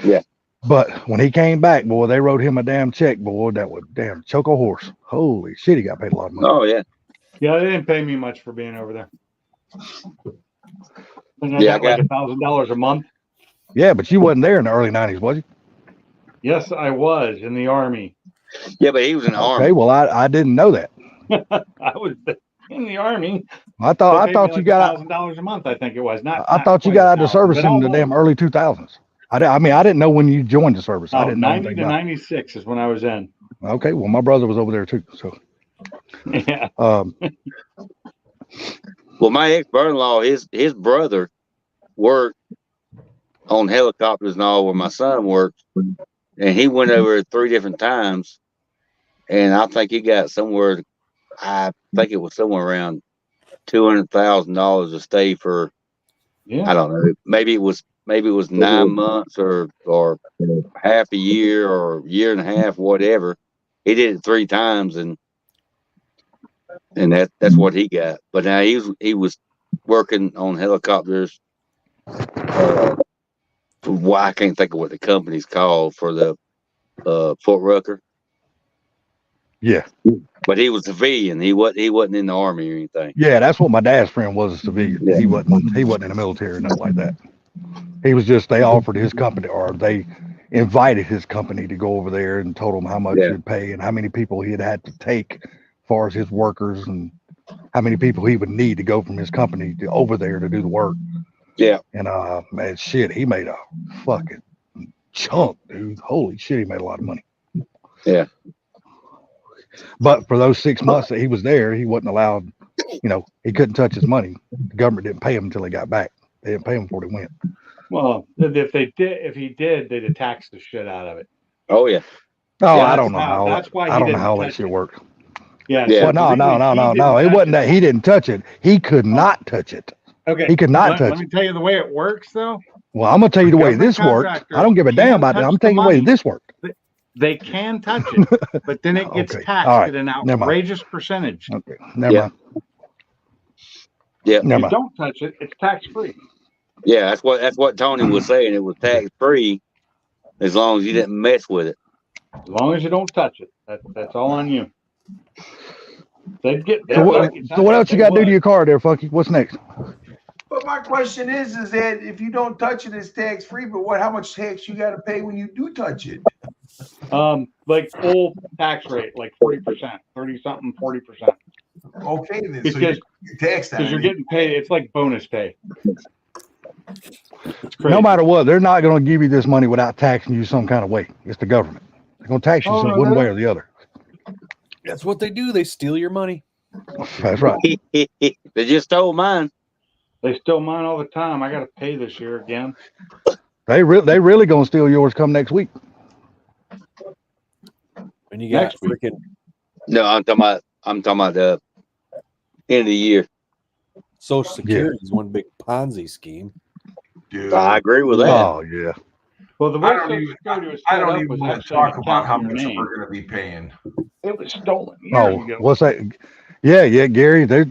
Yeah. But when he came back, boy, they wrote him a damn check, boy. That would damn choke a horse. Holy shit, he got paid a lot of money. Oh yeah. Yeah, they didn't pay me much for being over there. And Yeah, I got like $1,000 a month. Yeah, but you wasn't there in the early 90s, was you? Yes, I was in the Army. Yeah, but he was in the army. Okay, well, I didn't know that. I was in the Army. I thought you got $1,000 a month. I think it was not. I thought you got out of the service in the damn early 2000s. I didn't know when you joined the service. I didn't know 90 anything to about 96 is when I was in. Okay, well, my brother was over there too. So, Yeah. Well, my ex-brother-in-law, his brother worked on helicopters and all where my son worked, and he went over 3 different times, and I think he got somewhere. I think it was somewhere around $200,000 a stay for. Yeah. I don't know. Maybe it was 9 months or half a year or year and a half, whatever. He did it 3 times, and that's what he got. But now he was working on helicopters. I can't think of what the company's called for the Fort Rucker. yeah, But he was civilian. He wasn't in the army or anything. yeah, that's what my dad's friend was, a civilian. Yeah. He wasn't in the military or nothing like that. He was just, they offered his company, or they invited his company to go over there and told him how much he'd pay and how many people he'd had to take as far as his workers and how many people he would need to go from his company to over there to do the work. Yeah. And man, shit, he made a fucking chunk, dude. Holy shit, he made a lot of money. Yeah. But for those 6 months that he was there, he wasn't allowed. You know, he couldn't touch his money. The government didn't pay him until he got back. They didn't pay him before he went. Well, if he did, they'd have taxed the shit out of it. Oh yeah. Oh, Yeah, I don't know how. that's why I he don't know didn't how that touch shit it. worked. Yeah. Yeah. Well, no. It wasn't that he didn't touch it. He could not touch it. Okay. He could not touch Let me it. tell you the way it works, though. Well, I'm gonna tell you the way Government this worked. contractors I don't give a damn can about it. I'm touch telling you the the way money. this worked. They can touch it, but then it gets Okay. taxed All right. at an Never mind. outrageous percentage. Okay. Never Yeah. mind. Yeah. If Never you mind. don't touch it, it's tax free. Yeah. That's what Tony was saying. It was tax free as long as you didn't mess with it. As long as you don't touch it, that's all on you. They'd get. So what else you got to do to your car there, Funky? What's next? But my question is that if you don't touch it, it's tax free. But how much tax you got to pay when you do touch it? Like full tax rate, like 40%, 30-something, 40%. Okay, then Because so you're taxed on because you're it. getting paid. It's like bonus pay. It's crazy. No matter what, they're not going to give you this money without taxing you some kind of way. It's the government. They're going to tax you Oh, some no, one no. way or the other. That's what they do. They steal your money. That's right. They just stole mine. They steal mine all the time. I got to pay this year again. They really going to steal yours come next week. And you got Next week. freaking No, I'm talking about the end of the year. Social Security is one big Ponzi scheme. Dude, I agree with that. Oh yeah. Well, the way I don't Social even, Security was I set don't up even was want to actually talk an about account how in your much name. we're going to be paying. It was stolen years Oh, ago. what's that? Yeah, Gary. They're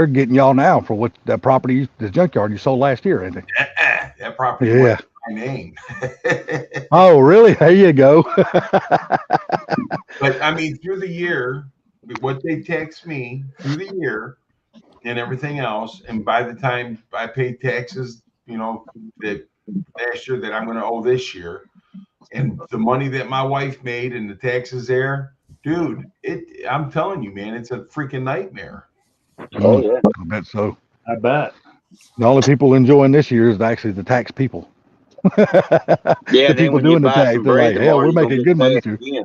getting y'all now for what that property, the junkyard you sold last year, ain't they? That property Yeah. was my name. Oh, really? There you go. But I mean, through the year, what they tax me through the year and everything else, and by the time I pay taxes, that last year that I'm going to owe this year, and the money that my wife made and the taxes there, dude, I'm telling you, man, it's a freaking nightmare. Oh yeah. I bet so. I bet. The only people enjoying this year is actually the tax people. Yeah. The Then people when you doing the buy tax, some they're bread like, hell, tomorrow, we're you're gonna making get good money taxed too. again.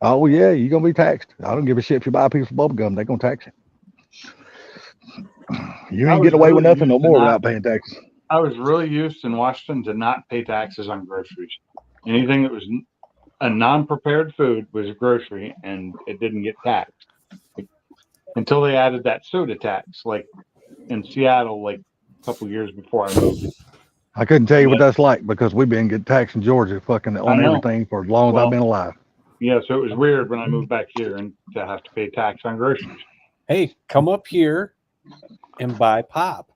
Oh yeah, you're gonna be taxed. I don't give a shit if you buy a piece of bubble gum, they're gonna tax you. You I ain't was getting away with really nothing no used to more not- without paying taxes. I was really used in Washington to not pay taxes on groceries. Anything that was a non-prepared food was a grocery, and it didn't get taxed until they added that soda tax, like in Seattle, like a couple years before I moved. I couldn't tell you what that's like because we've been getting taxed in Georgia fucking I on know. everything for as long as I've been alive. Yeah, so it was weird when I moved back here and to have to pay tax on groceries. Hey, come up here and buy pop.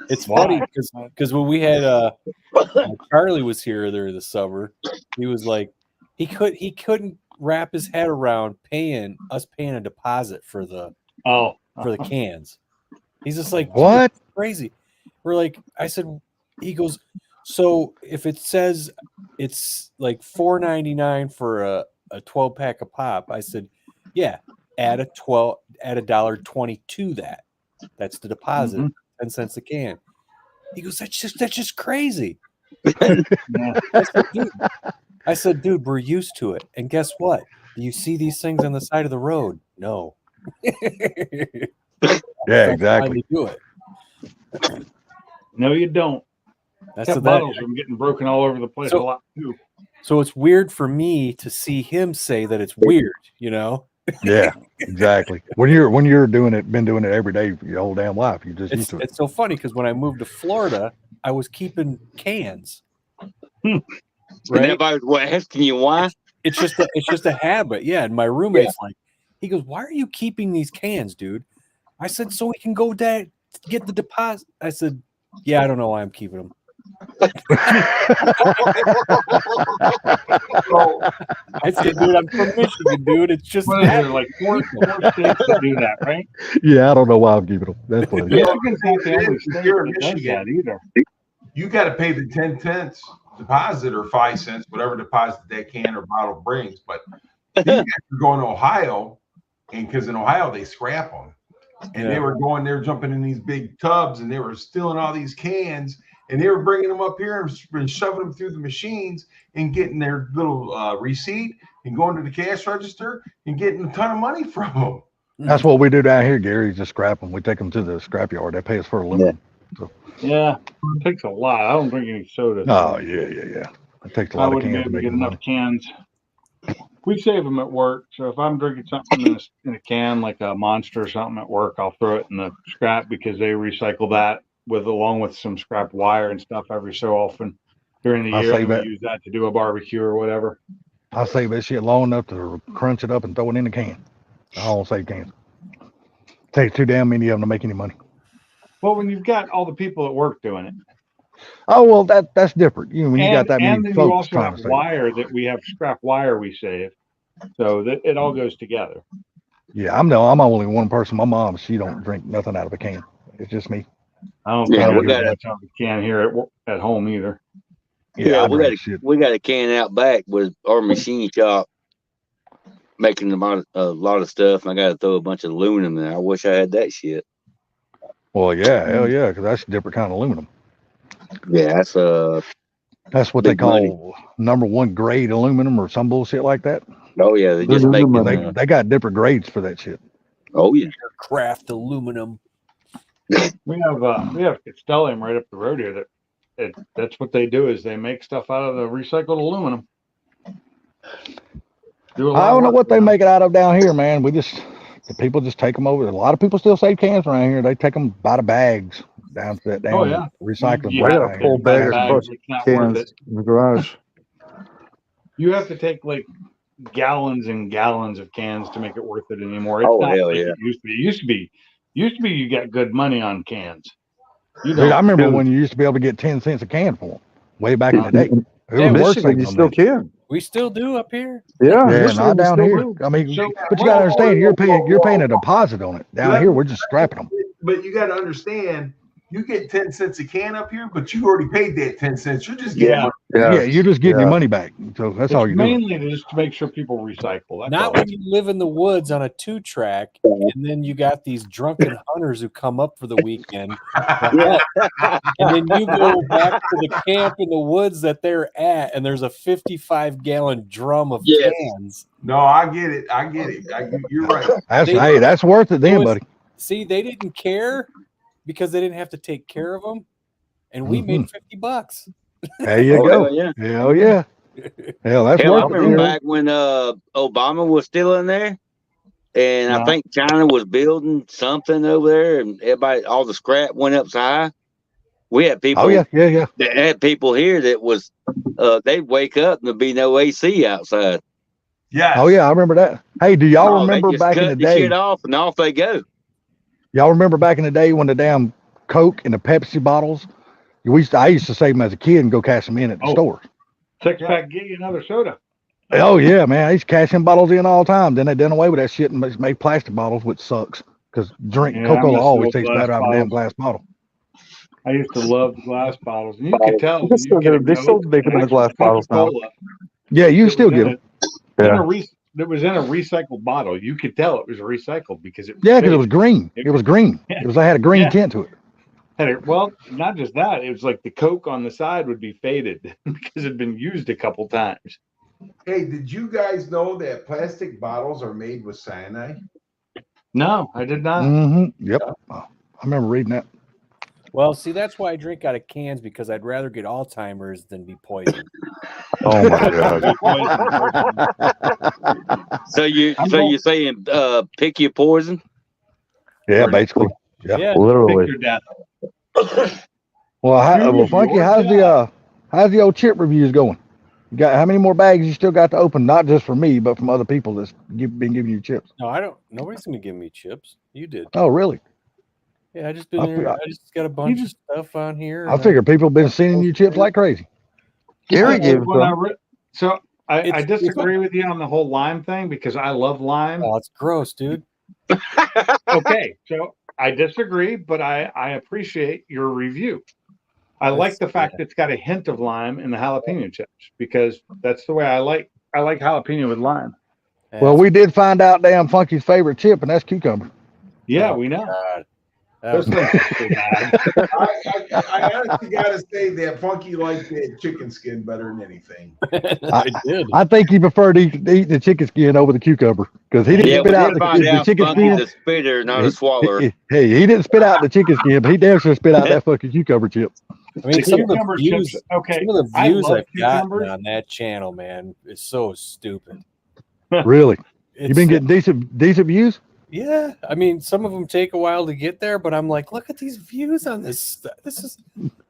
It's funny because when we had Charlie was here there this summer, he was like he couldn't wrap his head around paying a deposit for the cans. He's just like, What? "That's crazy." We're like, I said, he goes, so if it says it's like $4.99 for a 12-pack of pop, I said, yeah, add $1.20 to that. That's the deposit, 10 cents a can. He goes, that's just crazy. I said, dude, we're used to it. And guess what? Do you see these things on the side of the road? No. Yeah, exactly. Do it. No, you don't. That's That bottles are getting broken all over the place a lot too. So it's weird for me to see him say that it's weird, Yeah, exactly. When you're been doing it every day for your whole damn life, you're just used to it. It's so funny because when I moved to Florida, I was keeping cans. Right? And everybody was asking you why? It's just a habit. Yeah. And my roommate's like, he goes, why are you keeping these cans, dude? I said, so we can go get the deposit. I said, yeah, I don't know why I'm keeping them. I said, dude, I'm from Michigan, dude. It's just what is there, like four states that do that, right? Yeah, I don't know why I'm keeping them. That's funny. Michigan's not the only state that does that either. You got to pay the 10 cents deposit or 5 cents, whatever deposit that can or bottle brings. But you have to go in Ohio, and because in Ohio they scrap them. and they were jumping in these big tubs, and they were stealing all these cans, and they were bringing them up here and shoving them through the machines and getting their little receipt and going to the cash register and getting a ton of money from them. That's what we do down here, Gary. Just scrap them. We take them to the scrap yard. They pay us for aluminum. So. Yeah, it takes a lot. I don't drink any soda. Oh yeah. It takes a lot of cans to make get enough money. cans. We save them at work. So if I'm drinking something in a can, like a Monster or something at work, I'll throw it in the scrap because they recycle that along with some scrap wire and stuff every so often during the year. And we use that to do a barbecue or whatever. I save that shit long enough to crunch it up and throw it in the can. I don't save cans. Takes too damn many of them to make any money. Well, when you've got all the people at work doing it. Oh well, that's different. When you got that many folks you also trying have to save. wire that we have scrap wire we save, so that it all goes together. Yeah, I'm only one person. My mom, she don't drink nothing out of a can. It's just me. I don't think we got a can here at home either. Yeah, we got a can out back with our machine shop making a lot of stuff, and I got to throw a bunch of aluminum in there. I wish I had that shit. Well, yeah, hell yeah, because that's a different kind of aluminum. Yeah, that's what they call #1 grade aluminum or some bullshit like that. Oh yeah, they just make it. They got different grades for that shit. Oh yeah, craft aluminum. We have Castellium right up the road here. That's what they do is they make stuff out of the recycled aluminum. I don't know what they make it out of down here, man. The people just take them over. A lot of people still save cans around here. They take them by the bags down to that recycling. We got a full bag of cans in the garage. You have to take like gallons and gallons of cans to make it worth it anymore. It's not hell yeah! It used to be you got good money on cans. Dude, I remember when you used to be able to get 10 cents a can for them way back in the day. In Michigan, you still can. We still do up here. Yeah, not down here. I mean, but you gotta understand, you're paying a deposit on it. Down here, we're just scrapping them. But you got to understand, you get 10 cents a can up here, but you already paid that 10 cents. You're just getting money. Yeah, you're just getting your money back. So that's all you're doing. Mainly just to make sure people recycle. That's Not when you live in the woods on a 2-track, and then you got these drunken hunters who come up for the weekend. And then you go back to the camp in the woods that they're at, and there's a 55-gallon drum of cans. No, I get it. You're right. That's worth it then, buddy. See, they didn't care because they didn't have to take care of them, and we made $50. There you go. Hell yeah. Hell, that's worth it. I remember back when Obama was still in there, and I think China was building something over there, and all the scrap went up so high. We had people. Oh yeah. That had people here that was, they'd wake up and there'd be no AC outside. Yeah. Oh yeah, I remember that. Hey, do y'all remember back in the day? Shit off and off they go. Y'all remember back in the day when the damn Coke and the Pepsi bottles? I used to save them as a kid and go cash them in at the store. 6-pack, get you another soda. Oh yeah, man! I used to cash them bottles in all the time. Then they done away with that shit and made plastic bottles, which sucks because Coca-Cola always tastes better out of a damn glass bottle. I used to love the glass bottles, and you could tell. They still make them in the glass bottles now. Yeah, you still get them. It was in a recycled bottle. You could tell it was recycled because it was because it was green. It was green. It had a green tint to it. Well, not just that. It was like the Coke on the side would be faded because it had been used a couple times. Hey, did you guys know that plastic bottles are made with cyanide? No, I did not. Yep. I remember reading that. Well, see, that's why I drink out of cans, because I'd rather get Alzheimer's than be poisoned. Oh my god! So you're saying pick your poison? Yeah, basically. Yeah, literally. Pick your death. Well, Funky, how's the old chip reviews going? You got how many more bags you still got to open? Not just for me, but from other people that's been giving you chips. No, I don't. Nobody's gonna give me chips. You did. Oh, really? Yeah, I just got a bunch of stuff on here. I figure people have been sending you chips like crazy. Gary gave them. So I disagree with you on the whole lime thing because I love lime. Oh, it's gross, dude. Okay, so I disagree, but I appreciate your review. I like the fact that it's got a hint of lime in the jalapeno chips because that's the way I like jalapeno with lime. Well, we did find out damn Funky's favorite chip, and that's cucumber. Yeah, Oh, we know. God. That Those was- things are so bad. I honestly gotta say that Funky liked that chicken skin better than anything. I did. I think he preferred to eat the chicken skin over the cucumber because he didn't Yeah, spit we out did find the out chicken Funky's skin. a spitter, not a swaller. Hey, he didn't spit out the chicken skin, but he damn sure spit out that fucking cucumber chip. I mean, The some of the cucumber views, chips, okay, some of the I views love I've gotten cucumbers. on that channel, man, is so stupid. Really, It's you been so- getting decent views? Yeah, I mean, some of them take a while to get there, but I'm like, look at these views on this stuff. This is,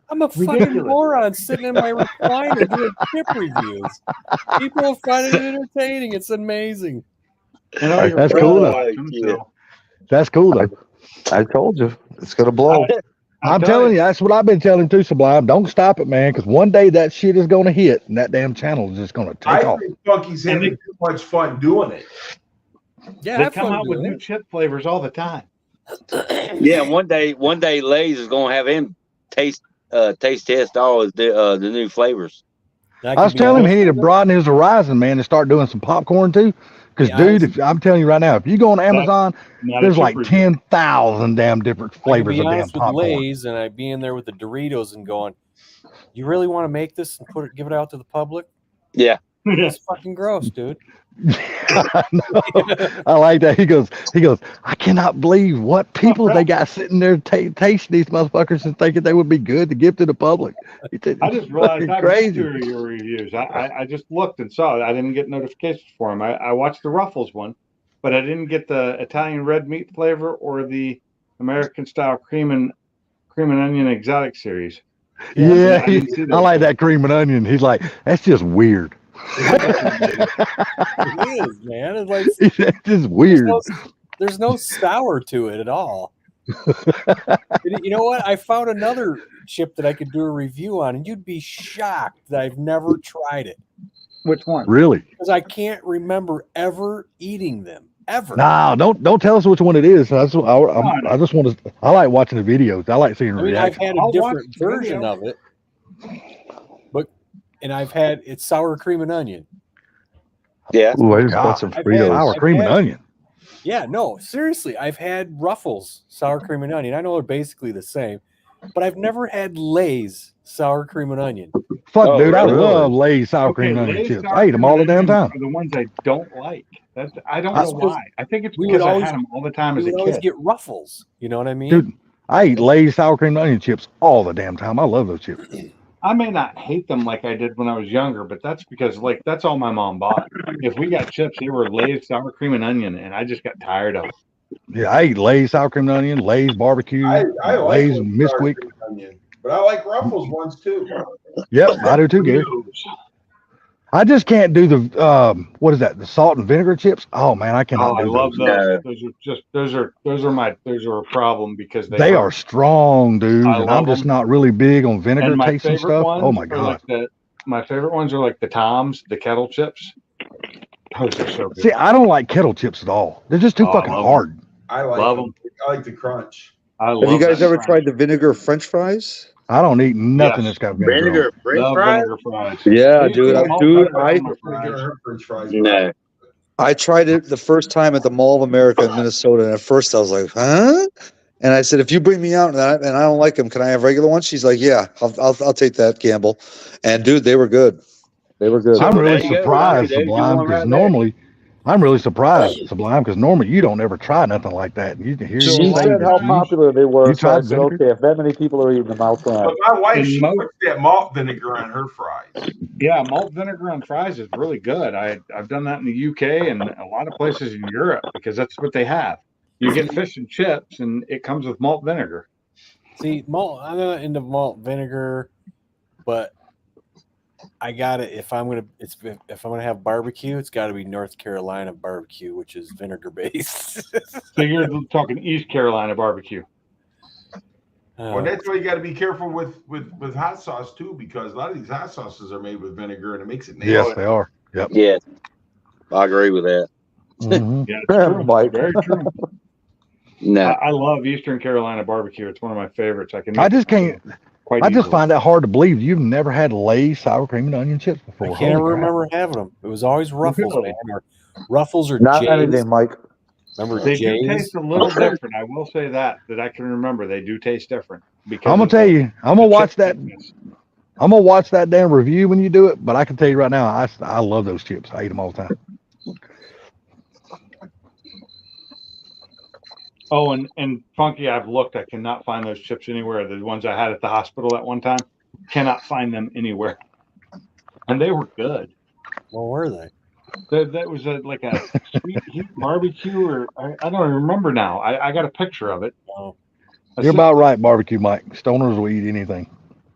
I'm a fucking Ridiculous. moron sitting in my recliner doing chip reviews. People find it entertaining. It's amazing. And all your That's friends cool, watch though. them, Yeah. so That's cool though. I told you it's gonna blow. I'm telling you, that's what I've been telling too, Sublime. Don't stop it, man, because one day that shit is going to hit, and that damn channel is just going to take I off. think Funky's having too much fun doing it. Yeah, they have come fun out with doing new it. chip flavors all the time. Yeah, one day Lay's is gonna have him taste test all of the new flavors. That I was could be telling him he awesome. need to broaden his horizon, man, and start doing some popcorn too. Because, Yeah, dude, if I'm telling you right now, if you go on Amazon, Not a there's chip like review. 10,000 damn different I could flavors be of damn honest with popcorn. Lay's, and I'd be in there with the Doritos and going, "You really want to make this and give it out to the public? Yeah. It's fucking gross, dude." I know. I like that. He goes, I cannot believe what people they got sitting there tasting these motherfuckers and thinking they would be good to give to the public. He said, I just realized fucking I crazy. missed your reviews. I just looked and saw it. I didn't get notifications for them. I watched the Ruffles one, but I didn't get the Italian red meat flavor or the American style cream and onion exotic series. Yeah, I didn't see I those like two. that cream and onion. He's like, that's just weird. It is, man. It's like It's just weird. there's no sour to it at all. You know what? I found another chip that I could do a review on, and you'd be shocked that I've never tried it Which one? Really? because I can't remember ever eating them ever. No, don't tell us which one it is. I just want to. I like watching the videos. I like seeing the I mean, I've reaction. had a I'll watch different the version video. of it, and I've had it's sour cream and onion. Yeah. Ooh, I just God. bought some I've Fritos. had- Sour I've cream and had- onion. Yeah, no, seriously, I've had Ruffles sour cream and onion. I know they're basically the same, but I've never had Lay's sour cream and onion. Fuck, Oh, dude, I really? love Lay's sour cream and onion Lay's chips. sour I eat them cream all the and damn onions time. are the ones I don't like. I don't That's know because why. I think it's we because would I always- had them all the time We as a would always kid. get Ruffles. You know what I mean? Dude, I eat Lay's sour cream and onion chips all the damn time. I love those chips. I may not hate them like I did when I was younger, but that's because that's all my mom bought. If we got chips, they were Lay's sour cream and onion, and I just got tired of it. Yeah, I eat Lay's sour cream and onion, Lay's barbecue, I like Lay's sour Bisquick. cream and onion, but I like Ruffles ones too. Yep, I do too, Gary. I just can't do the what is that? The salt and vinegar chips? Oh man, I Oh, cannot I do love those. those. Those are a problem because They are strong, dude, I and I'm love just them. not really big on vinegar And my taste and favorite stuff. ones Oh my are god. my favorite ones are like the Toms, the kettle chips. Those are so good. See, I don't like kettle chips at all. They're just too Oh, I fucking love hard. I like Love them. I like the crunch. I Have you love guys that ever crunch. tried the vinegar French fries? I don't eat nothing Yes. that's got vinegar. on it. Vinegar French Love fries? vinegar fries. Yeah, used to dude. put malt Dude, pepper on my fries. French fries. No. I tried it the first time at the Mall of America in Minnesota, and at first I was like, "Huh?" And I said, "If you bring me out and I don't like them, can I have regular ones?" She's like, "Yeah, I'll take that, Campbell." And dude, they were good. They were good. I'm There really you go. surprised, There's Sublime, one because right there. normally I'm really surprised, Sublime, because normally you don't ever try nothing like that. You can hear So you She a lot say said of how that you popular they were, you so I tried said, vinegar? "Okay, if that many people are eating them, I'll try." But my wife, And she most- puts that malt vinegar on her fries. Yeah, malt vinegar on fries is really good. I've done that in the UK and a lot of places in Europe because that's what they have. You get fish and chips, and it comes with malt vinegar. See, malt. I'm not into malt vinegar, but I got it. If I'm gonna have barbecue, it's got to be North Carolina barbecue, which is vinegar based. So you're talking East Carolina barbecue. Well, that's why you got to be careful with hot sauce too, because a lot of these hot sauces are made with vinegar, and it makes it nasty. Yes, they are. Yep. Yeah. I agree with that. Mhm. Yeah, it's true. Mike. Very true. No. I love Eastern Carolina barbecue. It's one of my favorites. I can. I eat just can't. quite I just easily. find that hard to believe. You've never had Lay's sour cream and onion chips before. I can't Holy crap. remember having them. It was always Ruffles, Really? man, or Ruffles or Not Jay's. anything, Mike. Remember They do Jay's? taste a little different. I will say that I can remember. They do taste different. Because I'm gonna tell you, I'm gonna watch that. I'm gonna watch that damn review when you do it. But I can tell you right now, I love those chips. I eat them all the time. Oh, and Funky, I've looked. I cannot find those chips anywhere. The ones I had at the hospital at one time, cannot find them anywhere. And they were good. What were they? That was like a sweet heat barbecue, or I don't remember now. I got a picture of it. Oh. You're about right, barbecue Mike. Stoners will eat anything.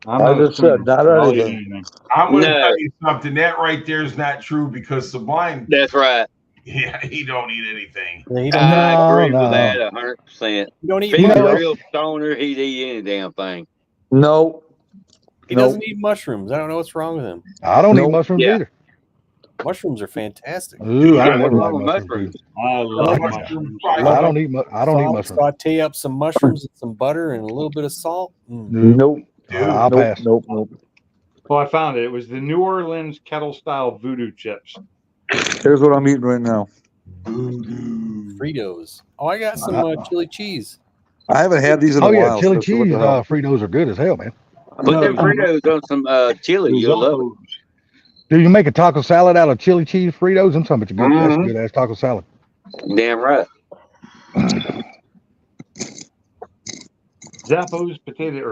I just said not anything. I'm going to tell you something. That right there is not true because Sublime. That's right. Yeah, he don't eat anything. I agree with that 100%. You don't eat if he's a mushrooms? real stoner, he'd eat any damn thing. No. He doesn't eat mushrooms. I don't know what's wrong with him. I don't eat mushrooms either. Mushrooms are fantastic. Ooh, I never like mushrooms. I love mushrooms. I don't eat mushrooms. Saute up some mushrooms and some butter and a little bit of salt. Nope. I'll pass. Nope. Well, I found it. It was the New Orleans kettle style voodoo chips. Here's what I'm eating right now. Fritos. Oh, I got some chili cheese. I haven't had these in a while. Oh yeah, chili cheese Fritos are good as hell, man. Put them Fritos on some chili. You'll love it. Do you make a taco salad out of chili cheese Fritos? I'm talking about good. That's good ass taco salad. Damn right. Zappos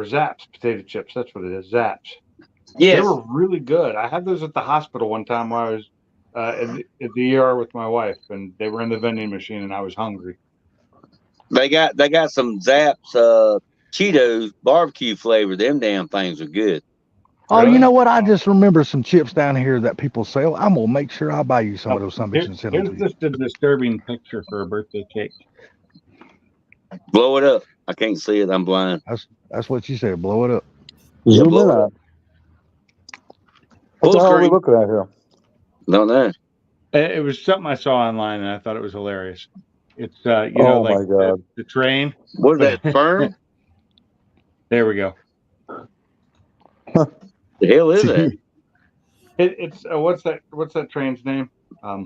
Zapp's potato chips. That's what it is. Zapp's. Yes. They were really good. I had those at the hospital one time while I was at the ER with my wife, and they were in the vending machine, and I was hungry. They got some Zapp's Cheetos barbecue flavor. Them damn things are good. Oh, you know what? I just remember some chips down here that people sell. I'm gonna make sure I buy you some of those. Here's just a disturbing picture for a birthday cake. Blow it up. I can't see it. I'm blind. That's what you said. Blow it up. Yeah, Zoom in blow it on up. What the hell are we looking at here? Don't know. It was something I saw online, and I thought it was hilarious. It's my God. The train. What is that? Fern? There we go. The hell is that? It's what's that train's name? I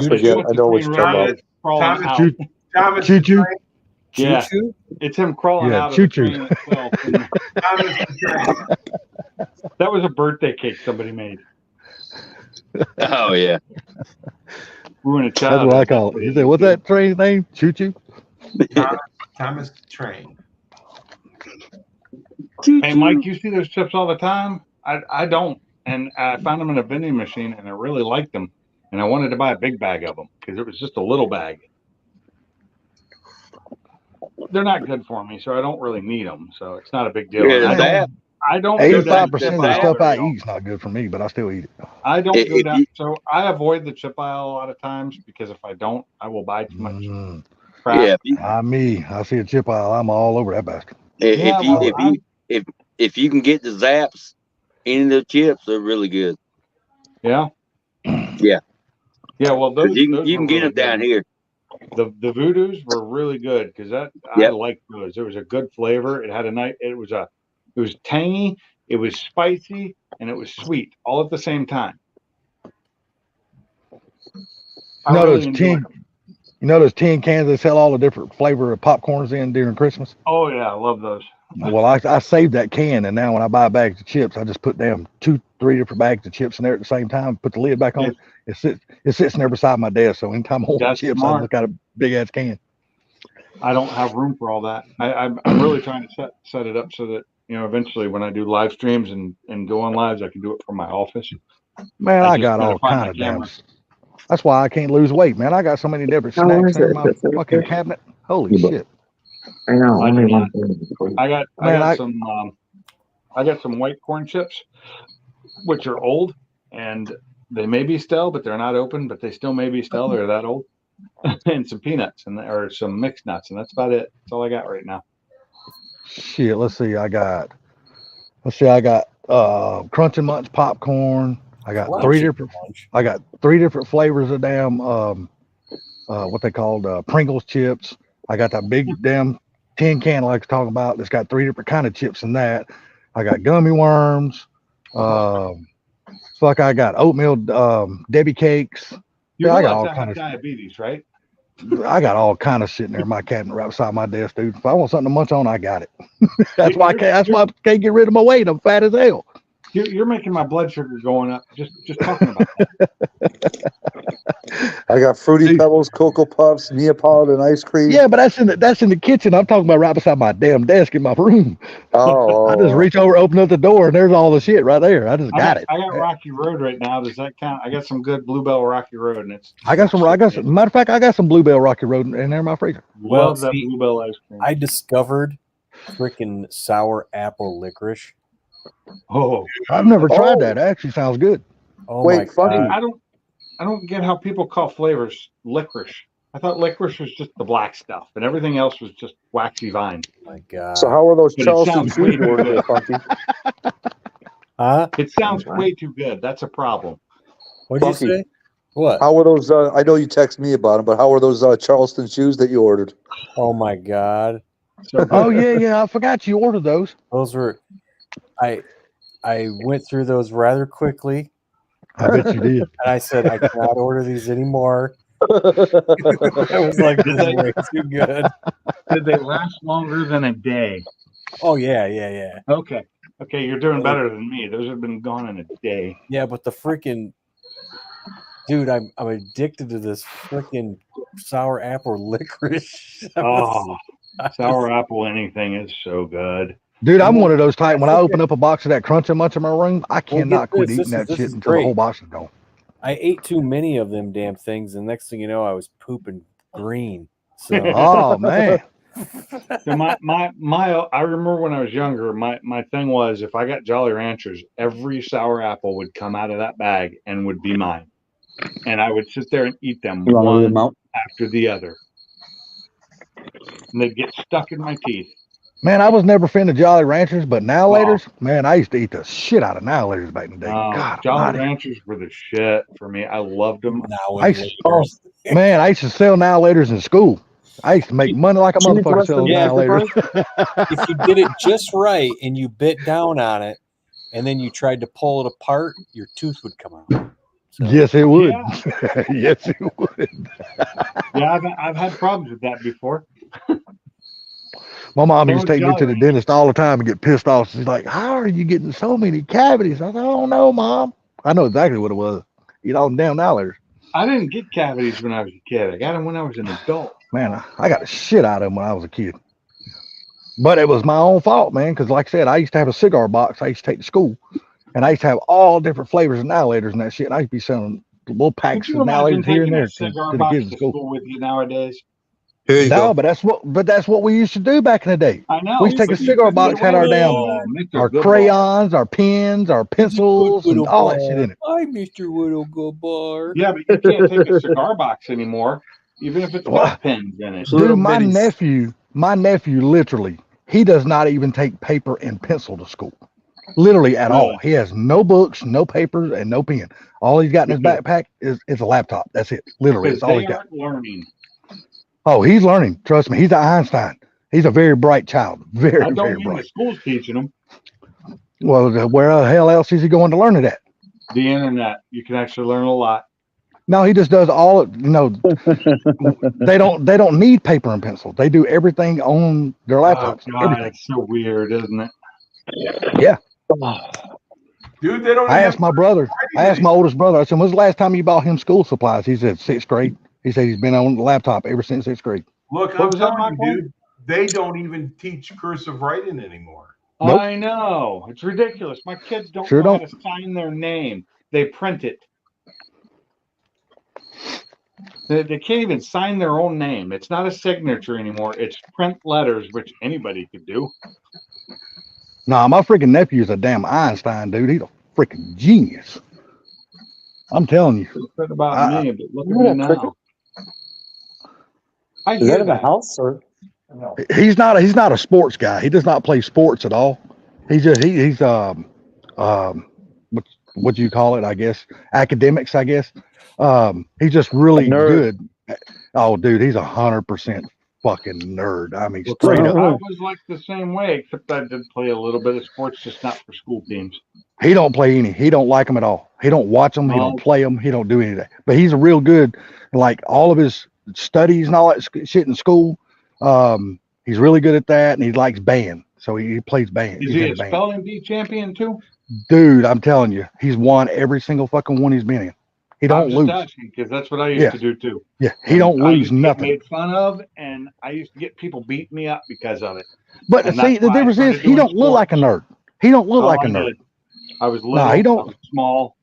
forget. I know what you're talking about. Thomas Choo choo. Yeah, it's him crawling out of the train itself. That was a birthday cake somebody made. Oh yeah. Ruin a child. That's what I call it. You said, what's that train's name? Choo choo. Thomas the Train. Hey Mike, you see those chips all the time? I don't, and I found them in a vending machine, and I really liked them, and I wanted to buy a big bag of them because it was just a little bag. They're not good for me, so I don't really need them. So it's not a big deal. Yeah, I don't. 85% of the stuff I eat is not good for me, but I still eat it. I don't go down. So I avoid the chip aisle a lot of times because if I don't, I will buy too much crap. Yeah. I see a chip aisle, I'm all over that bastard. If you can get the Zapp's in the chips, they're really good. Yeah. Yeah. Yeah. Well, those you can get them down here. The Voodoos were really good because I liked those. There was a good flavor. It had it was tangy, it was spicy, and it was sweet all at the same time. You know those tin cans they sell all the different flavor of popcorns in during Christmas? Oh yeah, I love those. Well, I saved that can, and now when I buy bags of chips, I just put down 2-3 different bags of chips in there at the same time. Put the lid back on. It sits in there beside my desk. So anytime I want chips, I look at a big ass can. I don't have room for all that. I'm really trying to set it up so that eventually when I do live streams and go on lives, I can do it from my office. Man, I got all kind of damn. That's why I can't lose weight, man. I got so many different snacks in my fucking cabinet. Holy shit! I know. I got some white corn chips, which are old, and they may be stale, but they're not open. But they still may be stale. They're that old, and some peanuts or some mixed nuts, and that's about it. That's all I got right now. Shit. Let's see. I got Crunch and Munch popcorn. I got three different flavors of damn what they called Pringles chips. I got that big damn tin can like I was talking about. That's got 3 different kind of chips in that. I got gummy worms. I got oatmeal Debbie cakes. You I got realize all I kind have of diabetes, right? I got all kind of sitting there in my cabinet right beside my desk, dude. If I want something to munch on, I got it. That's why I can't. That's why I can't get rid of my weight. I'm fat as hell. You're making my blood sugar going up just talking about that. I got Fruity Dude. Pebbles, Cocoa Puffs, Neapolitan ice cream. Yeah, but that's in the kitchen. I'm talking about right beside my damn desk in my room. Oh, I just reach over, open up the door, and there's all the shit right there. I just got it. I got Rocky Road right now. Does that count? I got some good Bluebell Rocky Road, and it's. I got some. Matter of fact, I got some Bluebell Rocky Road in there in my freezer. Love that Bluebell ice cream. I discovered freaking sour apple licorice. Oh, I've never tried that. It actually sounds good. Oh wait, my funny. God. I don't get how people call flavors licorice. I thought licorice was just the black stuff, and everything else was just waxy vine. Oh my God. So how are those But it Charleston sounds shoes way ordered, good. Funky? Huh? It sounds way too good. That's a problem. What did you Funky. say? What? How were those? I know you text me about them, but how were those Charleston shoes that you ordered? Oh my God. So Oh yeah, I forgot you ordered those. Those were, I went through those rather quickly, I bet you did. and I said I cannot order these anymore. I was like, this is way too good. did they last longer than a day? Oh yeah. Okay, you're doing better than me. Those have been gone in a day. Yeah, but the freaking dude, I'm addicted to this freaking sour apple licorice. Oh, sour apple anything is so good. Dude, I'm one of those type. When I open up a box of that Crunch and Munch in my room, I cannot quit this. eating that This shit is until the great. whole box is gone. I ate too many of them damn things, and next thing you know, I was pooping green. So Oh man, So I remember when I was younger, my thing was if I got Jolly Ranchers, every sour apple would come out of that bag and would be mine. And I would sit there and eat them one after the other. And they'd get stuck in my teeth. man, I was never a fan of Jolly Ranchers, but now laters, man, I used to eat the shit out of now laters back in the day. God, Jolly almighty. Ranchers were the shit for me. I loved them. Man, I used to sell now laters in school. I used to make money like a motherfucker selling now laters. If you did it just right and you bit down on it, and then you tried to pull it apart, your tooth would come out. So. Yes, it would. Yeah. Yes, it would. Yeah, I've had problems with that before. My mom used to take me to the dentist all the time and get pissed off. She's like, "How are you getting so many cavities?" I said, "I don't know, Mom." I know exactly what it was. Eat all them damn dollars. I didn't get cavities when I was a kid. I got them when I was an adult. Man, I got the shit out of them when I was a kid. But it was my own fault, man, because like I said, I used to have a cigar box I used to take to school. And I used to have all different flavors of annihilators and that shit. And I used to be selling little packs of annihilators here and there to the kids in school. With you nowadays. No, but that's what we used to do back in the day. I know. We used to take a cigar box, had our damn our crayons, our pens, our pencils, and all that shit in it. Hi, Mr. Widow Goodbar. Yeah, but you can't take a cigar box anymore, even if it's got pens in it. Dude, my nephew literally, he does not even take paper and pencil to school. Literally at all. He has no books, no papers, and no pen. All he's got in his backpack is a laptop. That's it. Literally, that's all he's got. Learning. Oh, he's learning. Trust me, he's an Einstein. He's a very bright child. Very, very bright. The school's teaching him. Well, where the hell else is he going to learn it at? The internet. You can actually learn a lot. No, he just does all. They don't need paper and pencil. They do everything on their laptops. Oh, God, it's so weird, isn't it? Yeah. Dude, they don't. I asked my brother. I asked my oldest brother. I said, "When's the last time you bought him school supplies?" He said, "6th grade." He said he's been on the laptop ever since 6th grade. Look, I'm telling you, dude, they don't even teach cursive writing anymore. Nope. I know. It's ridiculous. My kids don't know how to sign their name. They print it. They can't even sign their own name. It's not a signature anymore. It's print letters, which anybody could do. Nah, my freaking nephew's a damn Einstein, dude. He's a freaking genius. I'm telling you. It's about me, but look at me now. Is that in the house or? No. He's not a sports guy. He does not play sports at all. He's what do you call it? I guess academics. I guess he's just really good. Oh, dude, he's 100% fucking nerd. I mean, straight up. I was like the same way, except I did play a little bit of sports, just not for school teams. He don't play any. He don't like them at all. He don't watch them. He don't play them. He don't do any of that. But he's a real good, like all of his studies and all that shit in school. He's really good at that, and he likes band. So he plays band. Is he a spelling bee champion too? Dude, I'm telling you, he's won every single fucking one he's been in. He don't lose. Because that's what I used to do too. Yeah, he don't lose nothing. Made fun of, and I used to get people beat me up because of it. But see, the difference is he don't look like a nerd. He don't look like a nerd. I was little. He don't. I was small.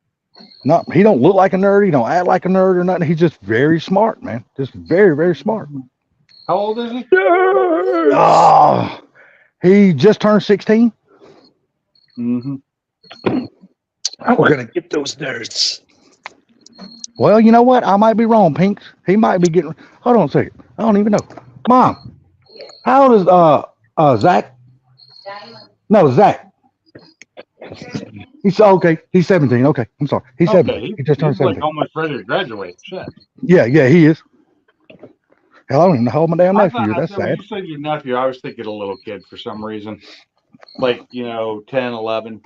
No, he don't look like a nerd. He don't act like a nerd or nothing. He's just very smart, man. Just very, very smart. How old is he? Oh, he just turned 16. Mm-hmm. We're gonna get those nerds. Well, you know what? I might be wrong, Pinks. He might be getting. Hold on a second. I don't even know. Mom, how old is Zach? No, Zach. He's okay. He's 17. Okay, I'm sorry. He's 17. He just turned 17. Like almost ready to graduate. Shit. Yeah, he is. Hell, I don't even know how old my damn nephew is. That's sad. When you said your nephew, I was thinking a little kid for some reason. Like, 10, 11.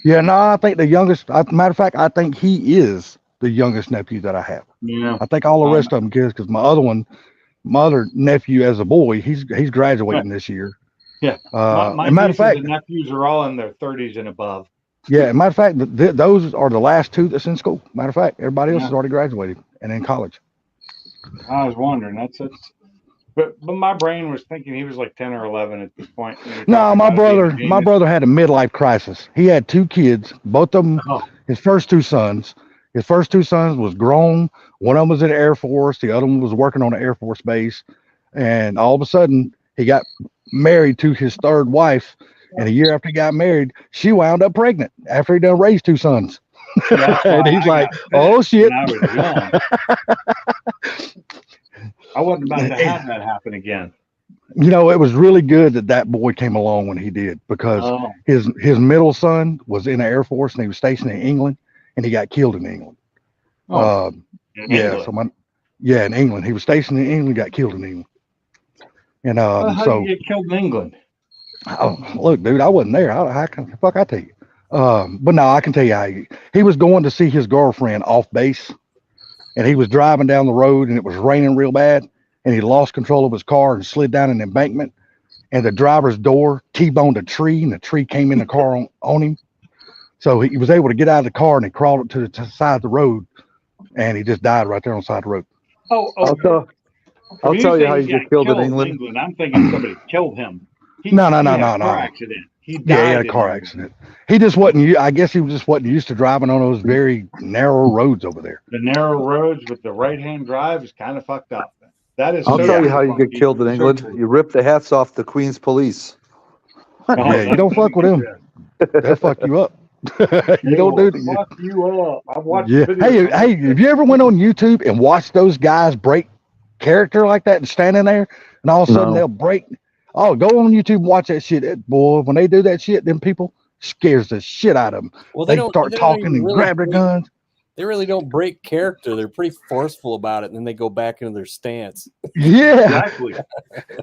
Yeah, no, I think the youngest, matter of fact, I think he is the youngest nephew that I have. Yeah. I think all the rest of them kids, because my other nephew as a boy, he's graduating this year. Yeah. My matter of fact, and nephews are all in their 30s and above. Yeah, matter of fact, those are the last two that's in school. Matter of fact, everybody else has already graduated and in college. I was wondering. But my brain was thinking he was like 10 or 11 at this point. No, my brother had a midlife crisis. He had two kids, both of them, his first two sons. His first two sons was grown. One of them was in the Air Force. The other one was working on an Air Force base. And all of a sudden, he got married to his third wife. And a year after he got married, she wound up pregnant after he done raised two sons. And he's like, oh, shit. I was young. I wasn't about to have that happen again. It was really good that boy came along when he did, because his middle son was in the Air Force and he was stationed in England, and he got killed in England. In England. He was stationed in England, got killed in England. And how did you get killed in England? Oh, look, dude, I wasn't there. How can the fuck I tell you? But no, I can tell you how he was going to see his girlfriend off base, and he was driving down the road, and it was raining real bad, and he lost control of his car and slid down an embankment, and the driver's door T-boned a tree, and the tree came in the car on him. So he was able to get out of the car, and he crawled up to the side of the road, and he just died right there on the side of the road. I'll tell you how you get killed in England. I'm thinking somebody killed him. No. Car accident. He died. Yeah, he had a car accident. He just wasn't. I guess he just wasn't used to driving on those very narrow roads over there. The narrow roads with the right-hand drive is kind of fucked up. That is. I'll tell you how you get killed in England. You rip the hats off the Queen's police. Yeah, you don't fuck with them. They'll fuck you up. You don't do that. Fuck you up. I've watched. Yeah. Hey, have you ever went on YouTube and watched those guys break character like that and standing there, and all of a sudden they'll break? Oh, go on YouTube and watch that shit. Boy, when they do that shit, them people scares the shit out of them. Well, they start talking and really grab their guns. They really don't break character. They're pretty forceful about it, and then they go back into their stance. Yeah. Exactly.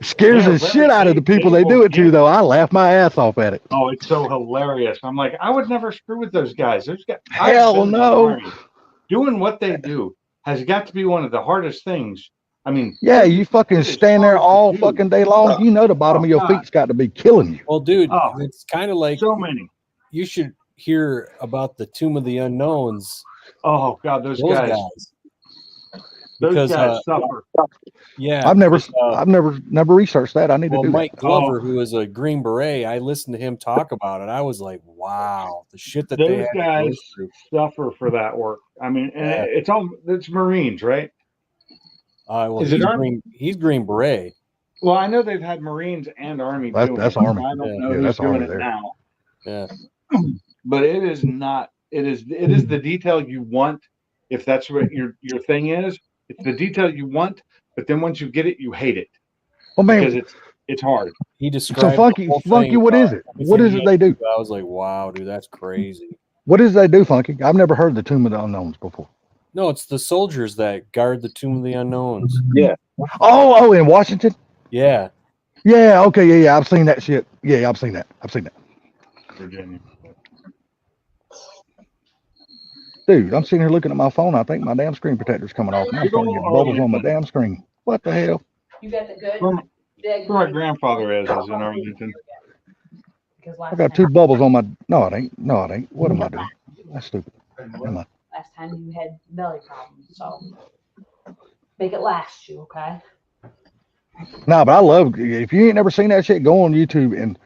Scares the shit out of the people they do it to, though. I laugh my ass off at it. Oh, it's so hilarious. I'm like, I would never screw with those guys. Those guys, hell no. Doing what they do has got to be one of the hardest things. I mean, yeah, you fucking stand there all fucking day long. You know the bottom of your feet's got to be killing you. Well, dude, it's kind of like so many. You should hear about the Tomb of the Unknowns. Oh God, those guys. Those guys suffer. Yeah, I've never researched that. I need to do Mike that. Glover, who is a Green Beret, I listened to him talk about it. I was like, wow, the shit that those guys suffer for that work. I mean, it's Marines, right? Well, he's Green Beret. Well, I know they've had Marines and Army. That's Army. I don't know who's doing it now. Yeah, but it is not. It is the detail you want. If that's what your thing is, it's the detail you want. But then once you get it, you hate it. Well, man, because it's hard. He described. So Funky, what is it? What is it they do? I was like, wow, dude, that's crazy. What is it they do, Funky? I've never heard of the Tomb of the Unknowns before. No, it's the soldiers that guard the Tomb of the Unknowns. Yeah. Oh, in Washington? Yeah. Yeah, okay, yeah. I've seen that shit. Yeah, I've seen that. Virginia. Dude, I'm sitting here looking at my phone. I think my damn screen protector's coming off. And I'm starting to get bubbles on my damn screen. What the hell? You got the good. Where my grandfather is in Arlington. I got 2 bubbles on my. No, it ain't. No, it ain't. What am I doing? That's stupid. Am I? Last time you had belly problems, so make it last you, okay? No, but I love. If you ain't never seen that shit, go on YouTube and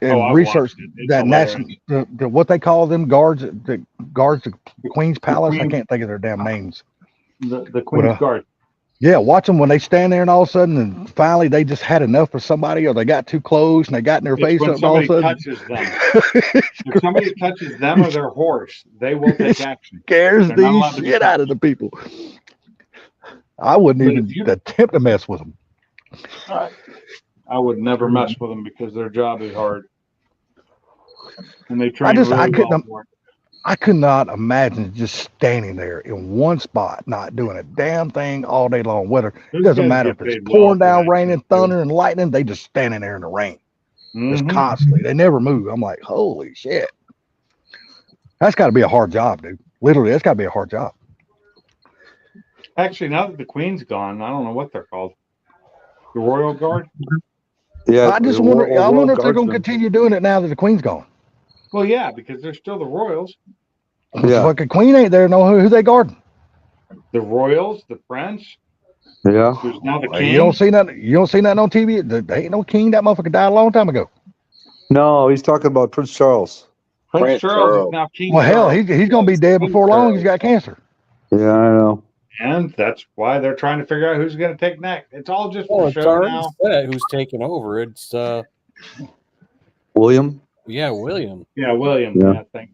I've research watched it. It's that hilarious. national. The what they call them guards. The guards, the Queen's Palace. I can't think of their damn names. The Queen's Guard. Yeah, watch them when they stand there and all of a sudden, and finally they just had enough for somebody, or they got too close and they got in their face When up all of a somebody sudden. touches them. If somebody touches them or their horse, they will take action. Scares They're not the allowed to be shit out of the people. I wouldn't But even if you- attempt to mess with them. I would never mess with them because their job is hard. And they train I could not imagine just standing there in one spot, not doing a damn thing all day long. Whether it doesn't matter if it's pouring down, raining, thunder, and lightning, they just standing there in the rain. Just constantly. They never move. I'm like, holy shit. That's got to be a hard job, dude. Literally, that's got to be a hard job. Actually, now that the Queen's gone, I don't know what they're called. The Royal Guard? Yeah. I just wonder. I wonder if they're going to continue doing it now that the Queen's gone. Well, yeah, because they're still the Royals. Yeah. Fucking Queen ain't there. No, who they guarding? The Royals, the French. Yeah. There's now the King. You don't see nothing. You don't see nothing on TV. There ain't no king. That motherfucker died a long time ago. No, he's talking about Prince Charles. Prince Charles is now King. Well, hell, he's going to be dead before long. He's got cancer. Yeah, I know. And that's why they're trying to figure out who's going to take next. It's all just for show now. Who's taking over? It's William. Yeah, William. Yeah, William. Yeah. I think.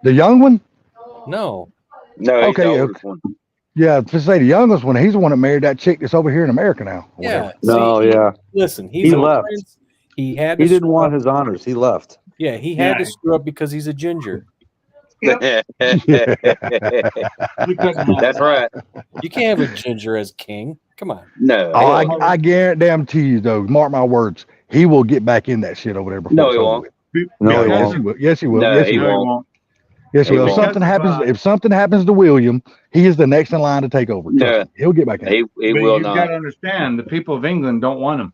The young one? No. No, he's Okay, the okay. oldest one. Yeah, to say the youngest one, he's the one that married that chick that's over here in America now. or Yeah. whatever. No, yeah. Listen, He left. Prince. He had. He to didn't screw want up. his honors. He left. Yeah, he had Yeah. to screw up because he's a ginger. Yeah. That's right. You can't have a ginger as king. Come on. No. Oh, I guarantee you, though, mark my words, he will get back in that shit over there before No, it's he over won't. with. No, he yes, won't. he will. Yes, he will. No, yes, he he will. won't. Yes, he He will. If won't. something happens, if something happens to William, he is the next in line to take over. No. He'll get back in. He But will you've got not. to understand, the people of England don't want him.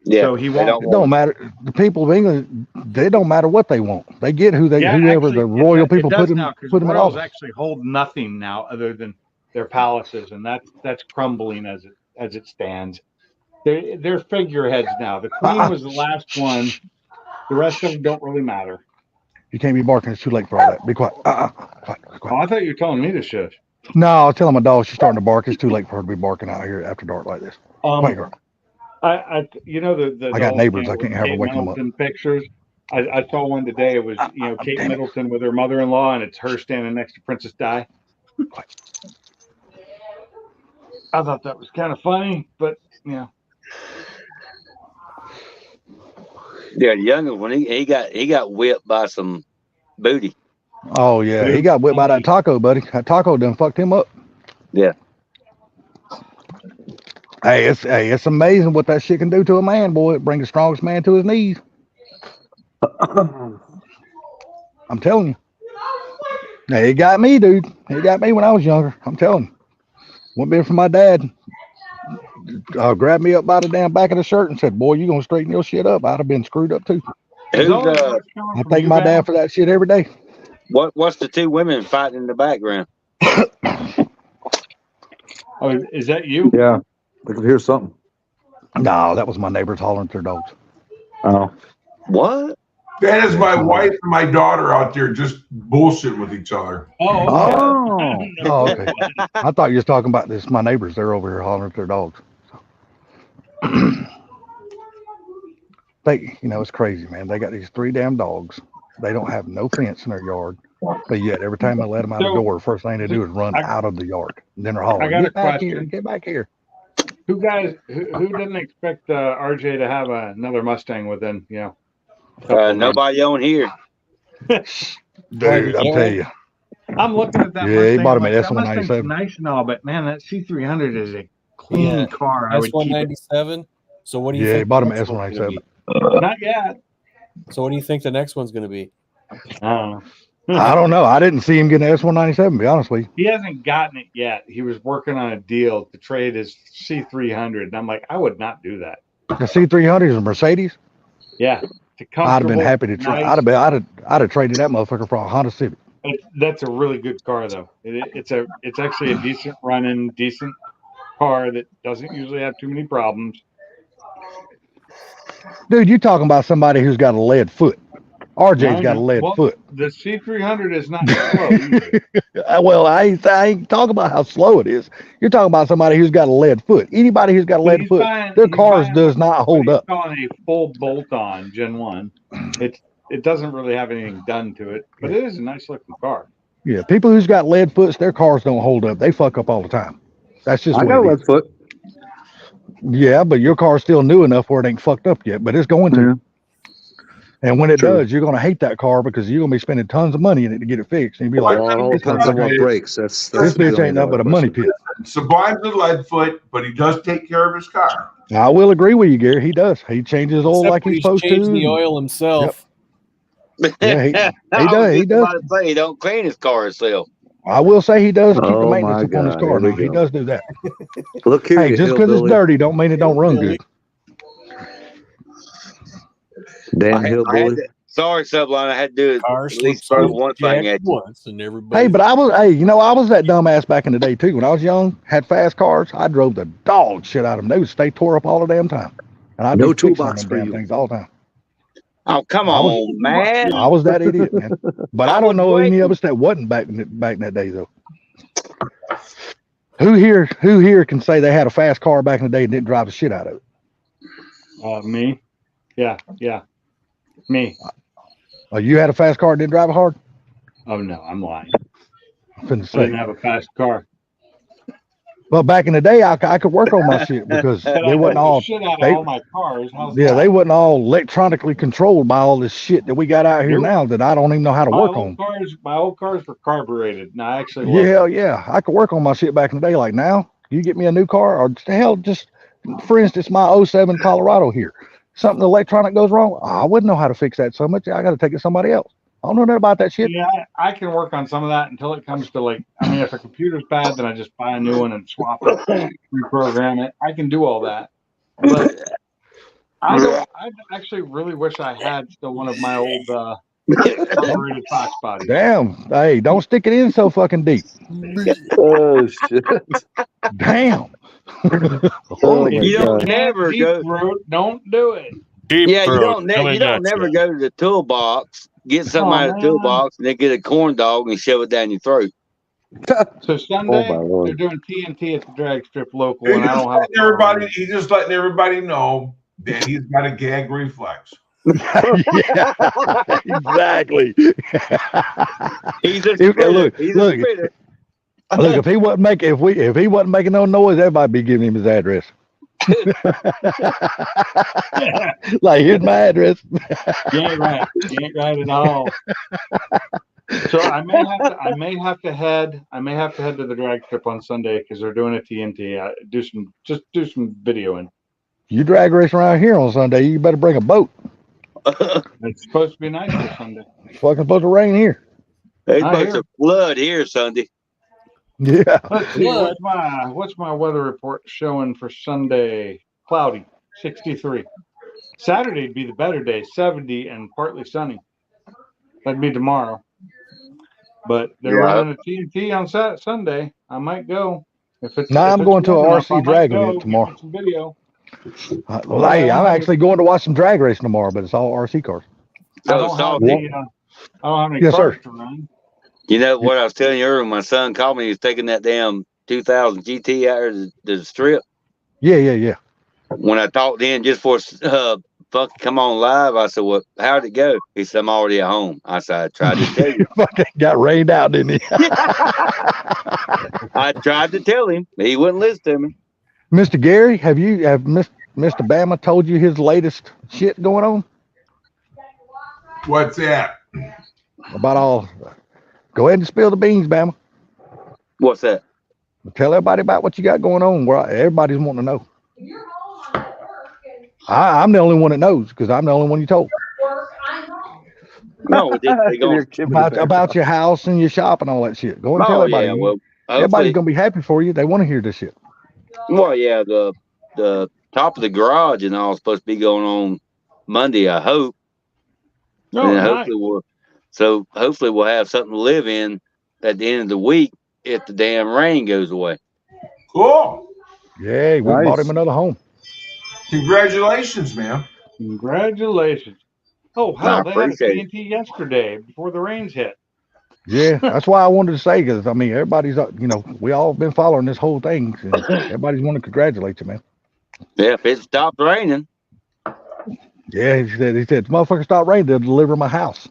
Yeah, So he they won't. don't It want don't matter. The people of England, they don't matter what they want. They get whoever actually, the royal people it put does them now, 'cause in royals office. actually hold nothing now other than their palaces, and that's crumbling as it stands. They're figureheads now. The Queen was the last one. The rest of them don't really matter. You can't be barking. It's too late for all that. Be quiet. Quiet. Oh, I thought you were telling me to shush. No, I was telling my dog she's starting to bark. It's too late for her to be barking out here after dark like this. Quiet, girl. You know the I got old, neighbors. I with can't have her Kate waking them up. Middleton pictures. I saw one today. It was Kate damn it. Middleton with her mother-in-law, and it's her standing next to Princess Di. I thought that was kind of funny, but Yeah, the younger one, he got whipped by some booty. Oh yeah, he got whipped by that taco, buddy. That taco done fucked him up. Yeah. Hey, it's amazing what that shit can do to a man, boy. It brings the strongest man to his knees. I'm telling you. Hey, it got me, dude. It got me when I was younger. I'm telling you. Wouldn't be for my dad. Grabbed me up by the damn back of the shirt and said, "Boy, you gonna straighten your shit up." I'd have been screwed up too. Who's I thank my dad for that shit every day. what's the two women fighting in the background? Oh, is that you? Yeah. I could hear something. No, that was my neighbors hollering at their dogs. Oh. What? That is my wife and my daughter out there just bullshitting with each other. Oh, Oh, okay. I thought you was talking about this. My neighbors, they're over here hollering at their dogs. It's crazy, man. They got these 3 damn dogs. They don't have no fence in their yard. But yet, every time I let them out the door, first thing they do is run out of the yard. And then they're hollering, got a "Get back question. here, get back here." who didn't expect RJ to have another Mustang within Nobody on here. Dude, I'm telling you. I'm looking at that. Yeah, he Mustang, bought I'm him like, an that Mustang's S197. nice and all, but man, that C300 is a clean car. I would keep it. S197. So what do you Yeah, think? he bought him the an next one's gonna S197. Not yet. be? So what do you think the next one's going to be? I don't know. I don't know. I didn't see him get an S197, to be honest with you. He hasn't gotten it yet. He was working on a deal to trade his C300, and I'm like, I would not do that. The C300 is a Mercedes. Yeah, I'd have been happy to trade. Nice. I'd have traded that motherfucker for a Honda Civic. That's a really good car, though. It's actually a decent running, decent car that doesn't usually have too many problems. Dude, you talking about somebody who's got a lead foot. RJ's got a lead foot. The C300 is not slow either. Well, I ain't talking about how slow it is. You're talking about somebody who's got a lead foot. Anybody who's got a lead foot, their cars does not hold up. Calling a full bolt-on Gen 1. It doesn't really have anything done to it, but it is a nice looking car. Yeah, people who's got lead foots, their cars don't hold up. They fuck up all the time. That's just I got a lead foot. Yeah, but your car's still new enough where it ain't fucked up yet, but it's going to. Yeah. And when it does, you're going to hate that car because you're going to be spending tons of money in it to get it fixed. And you'll be like, Well, it all depends on what breaks. This bitch ain't nothing but a money pit. Sublime's a lead foot, but he does take care of his car. I will agree with you, Gary. He does. He changes oil like he's supposed to. Changing the oil himself. Yep. Yeah, he does. He does. About to say he don't clean his car himself. I will say he does keep the maintenance upon his car. Now. He does do that. Look here, hey, just because it's dirty don't mean it don't run good. Damn hillbilly. Sorry, Sublime. I had to do it. Car At least throw one thing at you. once, and everybody. Hey, but I was that dumbass back in the day too. When I was young, had fast cars, I drove the dog shit out of them. They would stay tore up all the damn time. And I'd No be fixing toolbox them for damn you. things all the time. Oh, come on, man. I was that idiot, man. But I don't know any of us that wasn't back in that day though. Who here can say they had a fast car back in the day and didn't drive the shit out of it? Me. Yeah. Me. Oh, you had a fast car and didn't drive it hard? Oh no, I'm lying. I I didn't have a fast car. Well, back in the day, I could work on my shit because they wasn't all. Shit out of all my cars. They wasn't all electronically controlled by all this shit that we got out here now that I don't even know how to work on. My old cars were carbureted. And I actually yeah, I could work on my shit back in the day. Like now, you get me a new car, or hell, just for instance, my 07 Colorado here. Something electronic goes wrong, I wouldn't know how to fix that so much. I got to take it to somebody else. I don't know nothing about that shit. Yeah, I can work on some of that until it comes to if a computer's bad, then I just buy a new one and swap it, reprogram it. I can do all that. But I actually really wish I had still one of my old carbureted Fox bodies. Damn. Hey, don't stick it in so fucking deep. Oh, shit. Damn. You don't never go. Don't do it. You don't never go to the toolbox, get something out of the toolbox, and then get a corn dog and shove it down your throat. So Sunday they're doing TNT at the drag strip local, and I don't have he's just letting everybody know that he's got a gag reflex. Yeah, exactly. He's a spitter. Look, if he wasn't making no noise, everybody be giving him his address. Like, here's my address. You ain't right. You ain't right at all. So I may have to head to the drag strip on Sunday because they're doing a TNT. Do some videoing. You drag race around here on Sunday, you better bring a boat. It's supposed to be nice this Sunday. It's fucking supposed to rain here. It's supposed to flood here Sunday. Yeah. Let's see, what's my weather report showing for Sunday? Cloudy, 63. Saturday'd be the better day, 70 and partly sunny. That'd be tomorrow. But they're running a TNT on Sunday. I might go. I'm going to an RC drag event tomorrow. Some video. I'm actually going to watch some drag racing tomorrow, but it's all RC cars. I don't have any cars to run. You know what I was telling you earlier? My son called me. He was taking that damn 2000 GT out of the strip. Yeah. When I talked in just for come on live, I said, "Well, how'd it go?" He said, "I'm already at home." I said, "I tried to tell you." Fucking got rained out, didn't he? I tried to tell him. He wouldn't listen to me. Mr. Gary, have Mr. Bama told you his latest shit going on? What's that? About all. Go ahead and spill the beans, Bama. What's that? Tell everybody about what you got going on. Where everybody's wanting to know. I'm the only one that knows because I'm the only one you told. No, they going. about your house and your shop and all that shit. Go and tell Oh everybody. yeah, well, Everybody's hopefully, gonna be happy for you. They want to hear this shit. well, yeah, the top of the garage and all is supposed to be going on Monday. I hope, Oh, and nice. hopefully we'll have something to live in at the end of the week if the damn rain goes away. Cool. Yeah, we bought him another home. Congratulations, man. Congratulations. Oh, hell, I they had a appreciate it. TNT yesterday before the rains hit. Yeah, that's why I wanted to say, because I mean, everybody's, we all been following this whole thing. And everybody's want to congratulate you, man. Yeah, if it stopped raining. Yeah, he said, motherfucker, stop raining, they'll deliver my house.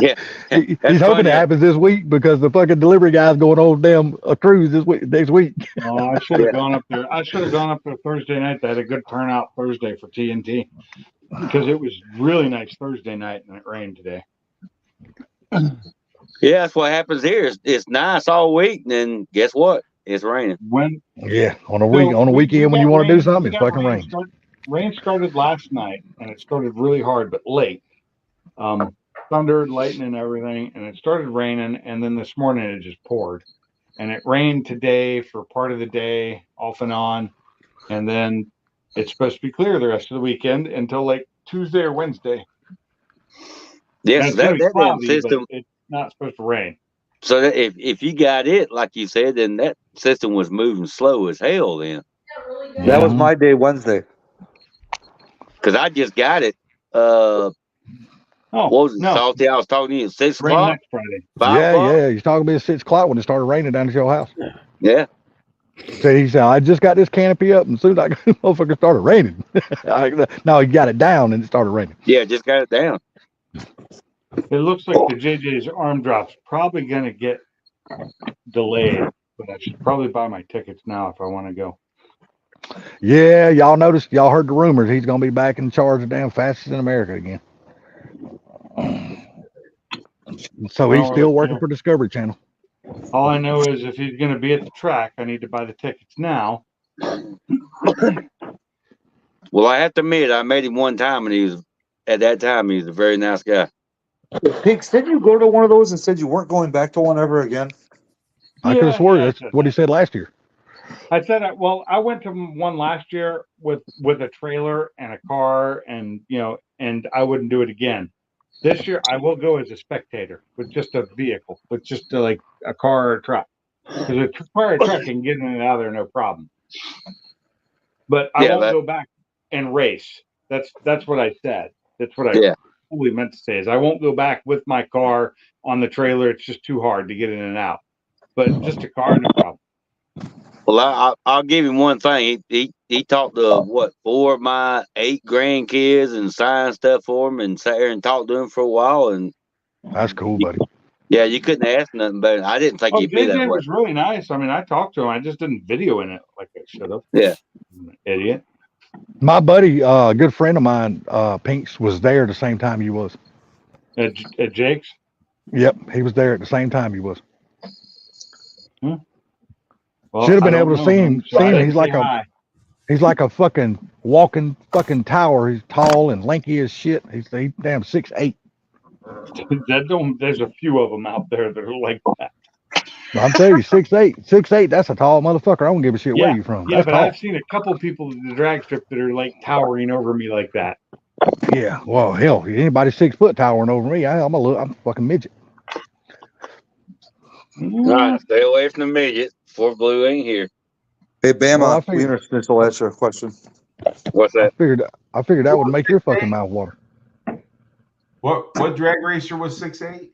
Yeah, he's hoping it happens this week because the fucking delivery guy's going on a cruise next week. Oh, I should have gone up there. I should have gone up there Thursday night. They had a good turnout Thursday for TNT because it was really nice Thursday night and it rained today. Yeah, that's what happens here. It's nice all week, and then guess what? It's raining. On a weekend when you want to do something, it's fucking rain. Rain started last night, and it started really hard, but late. Thunder, lightning, everything, and it started raining, and then this morning it just poured. And it rained today for part of the day, off and on, and then it's supposed to be clear the rest of the weekend until like Tuesday or Wednesday. Yes, that cloudy, system. It's not supposed to rain. So that if you got it, like you said, then that system was moving slow as hell. Then that was my day Wednesday. Because I just got it. What was it, Salty? I was talking to you at 6 o'clock. Next Friday. 5 o'clock? Yeah. You're talking about 6 o'clock when it started raining down at your house. Yeah. So he said, I just got this canopy up, and soon as the motherfucker started raining. No, he got it down, and it started raining. Yeah, just got it down. It looks like the JJ's arm drop's probably going to get delayed, but I should probably buy my tickets now if I want to go. Yeah, y'all heard the rumors. He's going to be back in charge of damn fastest in America again. So he's still working for Discovery Channel. All I know is if he's going to be at the track, I need to buy the tickets now. Well, I have to admit, I met him one time, and he was a very nice guy. Pinks, didn't you go to one of those and said you weren't going back to one ever again? I could have sworn that's what he said last year. I said, I went to one last year with a trailer and a car, and and I wouldn't do it again. This year, I will go as a spectator with just a vehicle, with just like a car or a truck. Because a car or a truck can get in and out of there no problem. But I won't go back and race. That's what I said. That's what I fully meant to say is I won't go back with my car on the trailer. It's just too hard to get in and out. But just a car, no problem. Well, I'll give him one thing. He talked to 4 of my 8 grandkids and signed stuff for them and sat there and talked to them for a while. And that's cool, buddy. Yeah, you couldn't ask nothing better. I didn't think he'd be that way. It was really nice. I mean, I talked to him. I just didn't video in it like I should have. Yeah, idiot. My buddy, a good friend of mine, Pinks, was there at the same time he was. At Jake's? Yep, he was there at the same time he was. Well, should have been able to see him. He's like a fucking walking fucking tower. He's tall and lanky as shit. He's damn 6'8". There's a few of them out there that are like that. I'm telling you, 6'8", 6'8". That's a tall motherfucker. I don't give a shit where you from. Yeah, that's but tall. I've seen a couple people at the drag strip that are like towering over me like that. Yeah, well, hell, anybody 6 foot towering over me, I'm a fucking midget. All right, stay away from the midget. Before Blue ain't here. Hey, Bama, Wiener Schnitzel, ask you a question. What's that? I figured that would make your fucking mouth water. What drag racer was 6'8"?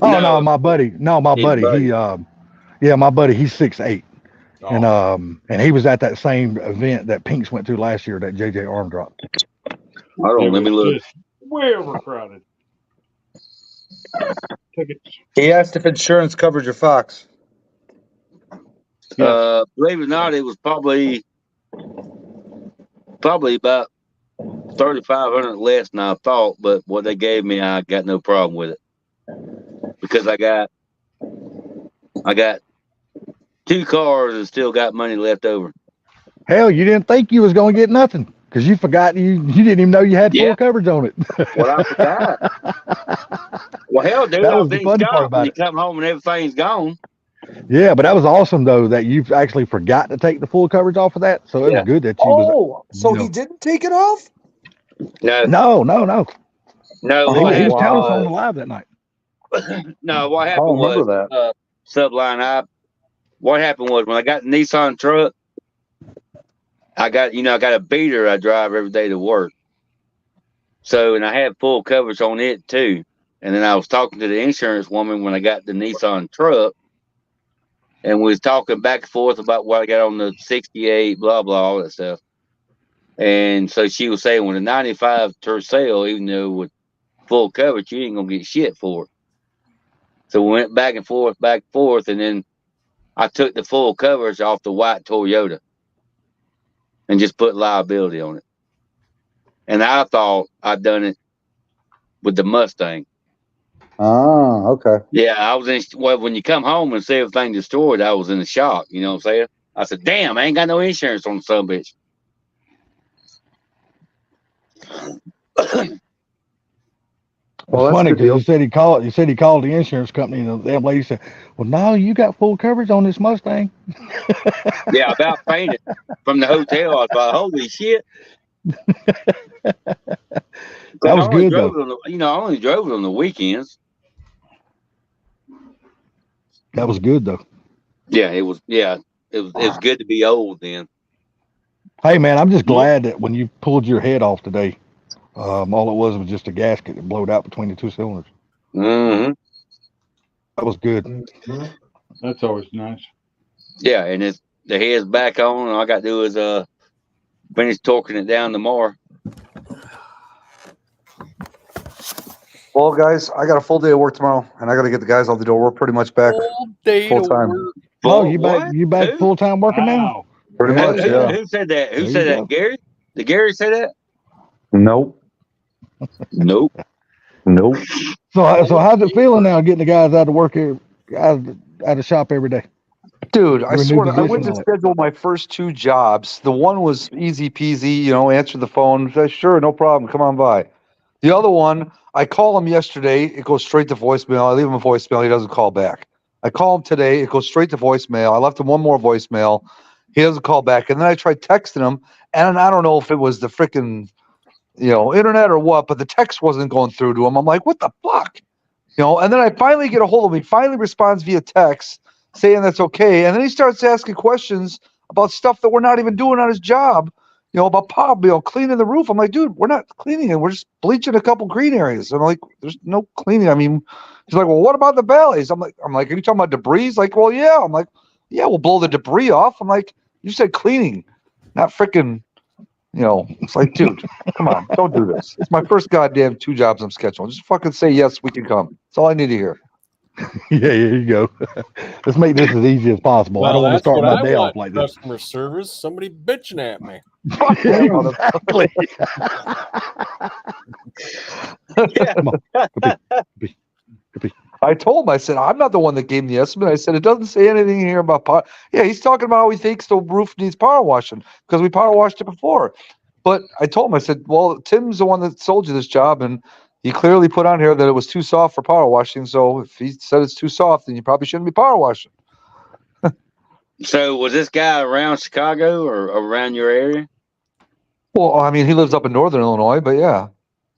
Oh no, my buddy. No, my buddy. My buddy. He's 6'8", and he was at that same event that Pinks went to last year. That JJ arm drop. Hold on, let me look. Way overcrowded. Tickets. He asked if insurance covered your Fox. Believe it or not, it was probably about 3,500 less than I thought. But what they gave me, I got no problem with it because I got 2 cars and still got money left over. Hell, you didn't think you was gonna get nothing. Because you forgot you didn't even know you had full Yeah. coverage on it. Well, I forgot. Well, hell, dude, That I was the was in funny part shock when about you it. come home and everything's gone. Yeah, but that was awesome though that you actually forgot to take the full coverage off of that. So it Yeah. was good that you was. Oh, so he didn't take it off? No, No. no. What He was telling us on happened the live that night. was, no, what I happened don't remember was, that. Subline, what happened was when I got the Nissan truck, I got a beater I drive every day to work. So, and I had full coverage on it too. And then I was talking to the insurance woman when I got the Nissan truck, and we was talking back and forth about what I got on the 68, blah, blah, all that stuff. And so she was saying with a 95 Tercel, even though with full coverage, you ain't going to get shit for it. So we went back and forth, and then I took the full coverage off the white Toyota and just put liability on it. And I thought I'd done it with the Mustang. Ah, okay. Yeah, I was in. Well, when you come home and see everything destroyed, I was in a shock. You know what I'm saying? I said, "Damn, I ain't got no insurance on the son of a bitch." Well, It's that's funny a good because deal. he said he called the insurance company and the damn lady said, "Well, no, you got full coverage on this Mustang." Yeah, about fainted from the hotel. I was like, "Holy shit!" That I was only good drove though. it on I only drove it on the weekends. That was good though. Yeah, it was. Yeah, it was good to be old then. Hey man, I'm just glad that when you pulled your head off today, all it was just a gasket that blowed out between the two cylinders. Mm-hmm. That was good. That's always nice. Yeah, and the head's back on, and all I got to do is finish torquing it down tomorrow. Well, guys, I got a full day of work tomorrow, and I got to get the guys out the door. We're pretty much back All day full to time. work. Oh, What? you back Who? full time working now? Wow. Pretty Yeah, much, Who, yeah. who said that? Who There said you that? go. Gary? Did Gary say that? Nope. Nope. Nope. So how's it feeling now getting the guys out of work here, out of the shop every day? Dude, I Your new swear, I position went to on it. schedule my first two jobs. The one was easy peasy, answer the phone. Said, sure, no problem. Come on by. The other one, I call him yesterday. It goes straight to voicemail. I leave him a voicemail. He doesn't call back. I call him today. It goes straight to voicemail. I left him one more voicemail. He doesn't call back. And then I tried texting him, and I don't know if it was the freaking, internet or what, but the text wasn't going through to him. I'm like, what the fuck? And then I finally get a hold of him. He finally responds via text saying that's okay. And then he starts asking questions about stuff that we're not even doing on his job, about cleaning the roof. I'm like, dude, we're not cleaning it. We're just bleaching a couple green areas. I'm like, there's no cleaning. I mean, he's like, well, what about the valleys? I'm like, are you talking about debris? He's like, well, yeah. I'm like, yeah, we'll blow the debris off. I'm like, you said cleaning, not freaking, it's like, dude, come on, don't do this. It's my first goddamn 2 jobs I'm scheduling. Just fucking say yes, we can come. That's all I need to hear. Yeah, here you go. Let's make this as easy as possible. I don't want to that's start what my I day want. off like this. Customer service. Somebody bitching at me. Yeah, exactly. Come on. I told him, I said, I'm not the one that gave him the estimate. I said, it doesn't say anything here about power. Yeah, he's talking about how he thinks the roof needs power washing because we power washed it before. But I told him, I said, well, Tim's the one that sold you this job, and he clearly put on here that it was too soft for power washing. So if he said it's too soft, then you probably shouldn't be power washing. So was this guy around Chicago or around your area? Well, I mean, he lives up in northern Illinois, but yeah.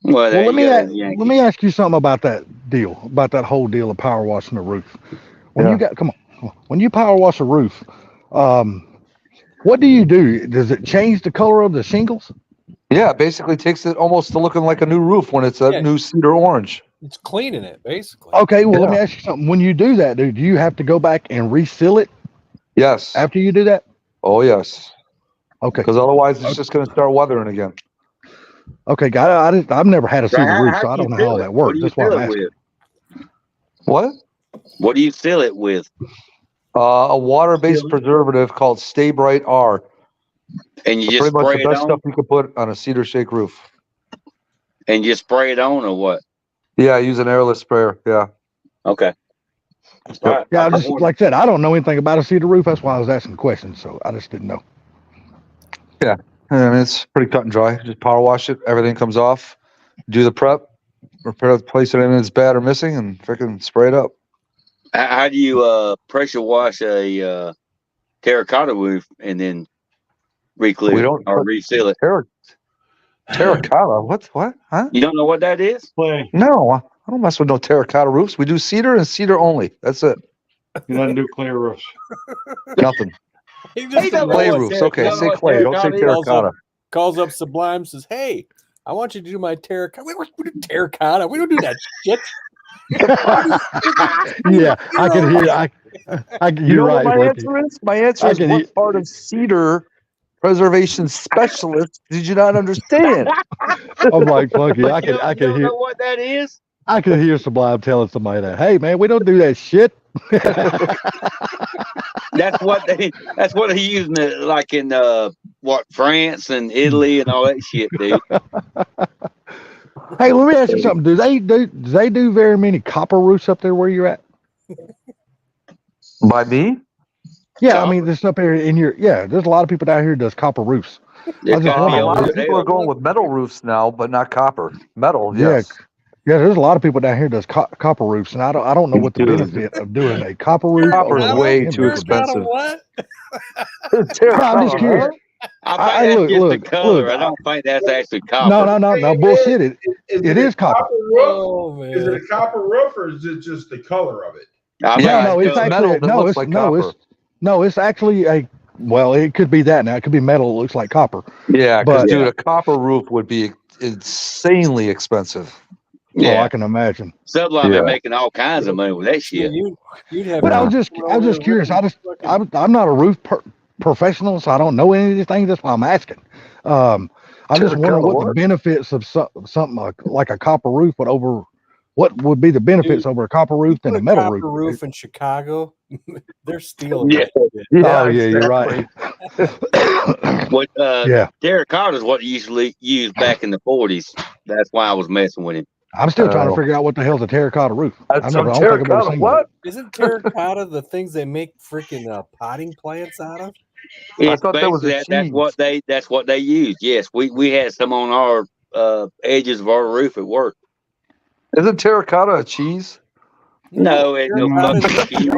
Well, there Well, you let me ask you something about that deal, about that whole deal of power washing the roof. When you come on, when you power wash a roof, what do you do? Does it change the color of the shingles? Yeah, it basically takes it almost to looking like a new roof when it's a new cedar orange. It's cleaning it, basically. Okay, well, let me ask you something. When you do that, dude, do you have to go back and reseal it? Yes. After you do that? Oh, yes. Okay. Because otherwise it's just going to start weathering again. Okay, I've never had a cedar roof, so I don't know how that works. That's why I'm asking. What? What do you fill it with? A water-based preservative called Stay Bright R. And you just pretty much spray the it best on? stuff you could put on a cedar shake roof. And you spray it on or what? Yeah, I use an airless sprayer. Yeah. Okay. Yeah, I just like I said, I don't know anything about a cedar roof. That's why I was asking questions. So I just didn't know. Yeah. I mean, it's pretty cut and dry. Just power wash it. Everything comes off. Do the prep. Repair the place that anything that's bad or missing, and freaking spray it up. How do you pressure wash a terracotta roof and then re-clear We don't or reseal it? Terracotta? What? Huh? You don't know what that is? Clay. No, I don't mess with no terracotta roofs. We do cedar and cedar only. That's it. You doesn't do clay roofs. Nothing. He just doesn't Clay know what roofs. ter- Okay, doesn't say know what clay. Don't say terracotta is. terracotta. calls up Sublime, says, "Hey, I want you to do my terracotta." We do terracotta. We don't do that shit. Yeah, I can hear. You You're know right. what my Funky. answer is? My answer I is can what hear- part of cedar preservation specialist did you not understand? I'm like Funky. But I you can don't hear. know what that is? I can hear Sublime telling somebody that. Hey, man, we don't do that shit. That's what they use like in France and Italy and all that shit, dude. Hey, let me ask you something. Do they do very many copper roofs up there where you're at? By me? Yeah, I mean, there's up there in your there's a lot of people down here who does copper roofs. There I was just could be wondering. A lot over of people there. are going with metal roofs now, but not copper. Metal, Yeah, yes. yeah, there's a lot of people down here does copper roofs, and I don't know what the Dude. benefit of doing a copper roof. Copper's over way a too timber roof. expensive. What? I'm just curious. I think that's just the look, color. I look, don't think that's actually copper. No, bullshit. It is copper. Roof? Oh man. Is it a copper roof or is it just the color of it? I Yeah, think No, it's it's color. metal actually that looks like copper. it's actually a it could be that now. It could be metal that looks like copper. Yeah, because But- dude, a copper roof would be insanely expensive. Oh, Yeah, I can imagine. Sublime Yeah. been making all kinds of money with that Yeah, shit. you'd have. But I was just curious. I'm not a roof professional, so I don't know any of these things. That's why I'm asking. I just wonder what the benefits of something like a copper roof what would be the benefits Dude, over a copper roof than a metal roof? roof in Chicago. They're stealing. Yeah. that shit. Oh yeah, you're right. What Yeah, terracotta is what they usually used back in the 40s. That's why I was messing with him. I'm still trying to Oh. figure out what the hell's a terracotta roof. I That's don't a think I've ever terracotta. seen one. What? Isn't terracotta the things they make freaking potting plants out of? It's thought that was a basically cheese. that's what they use. Yes, we had some on our edges of our roof at work. Isn't terracotta a cheese? No, it's no terracotta fucking cheese.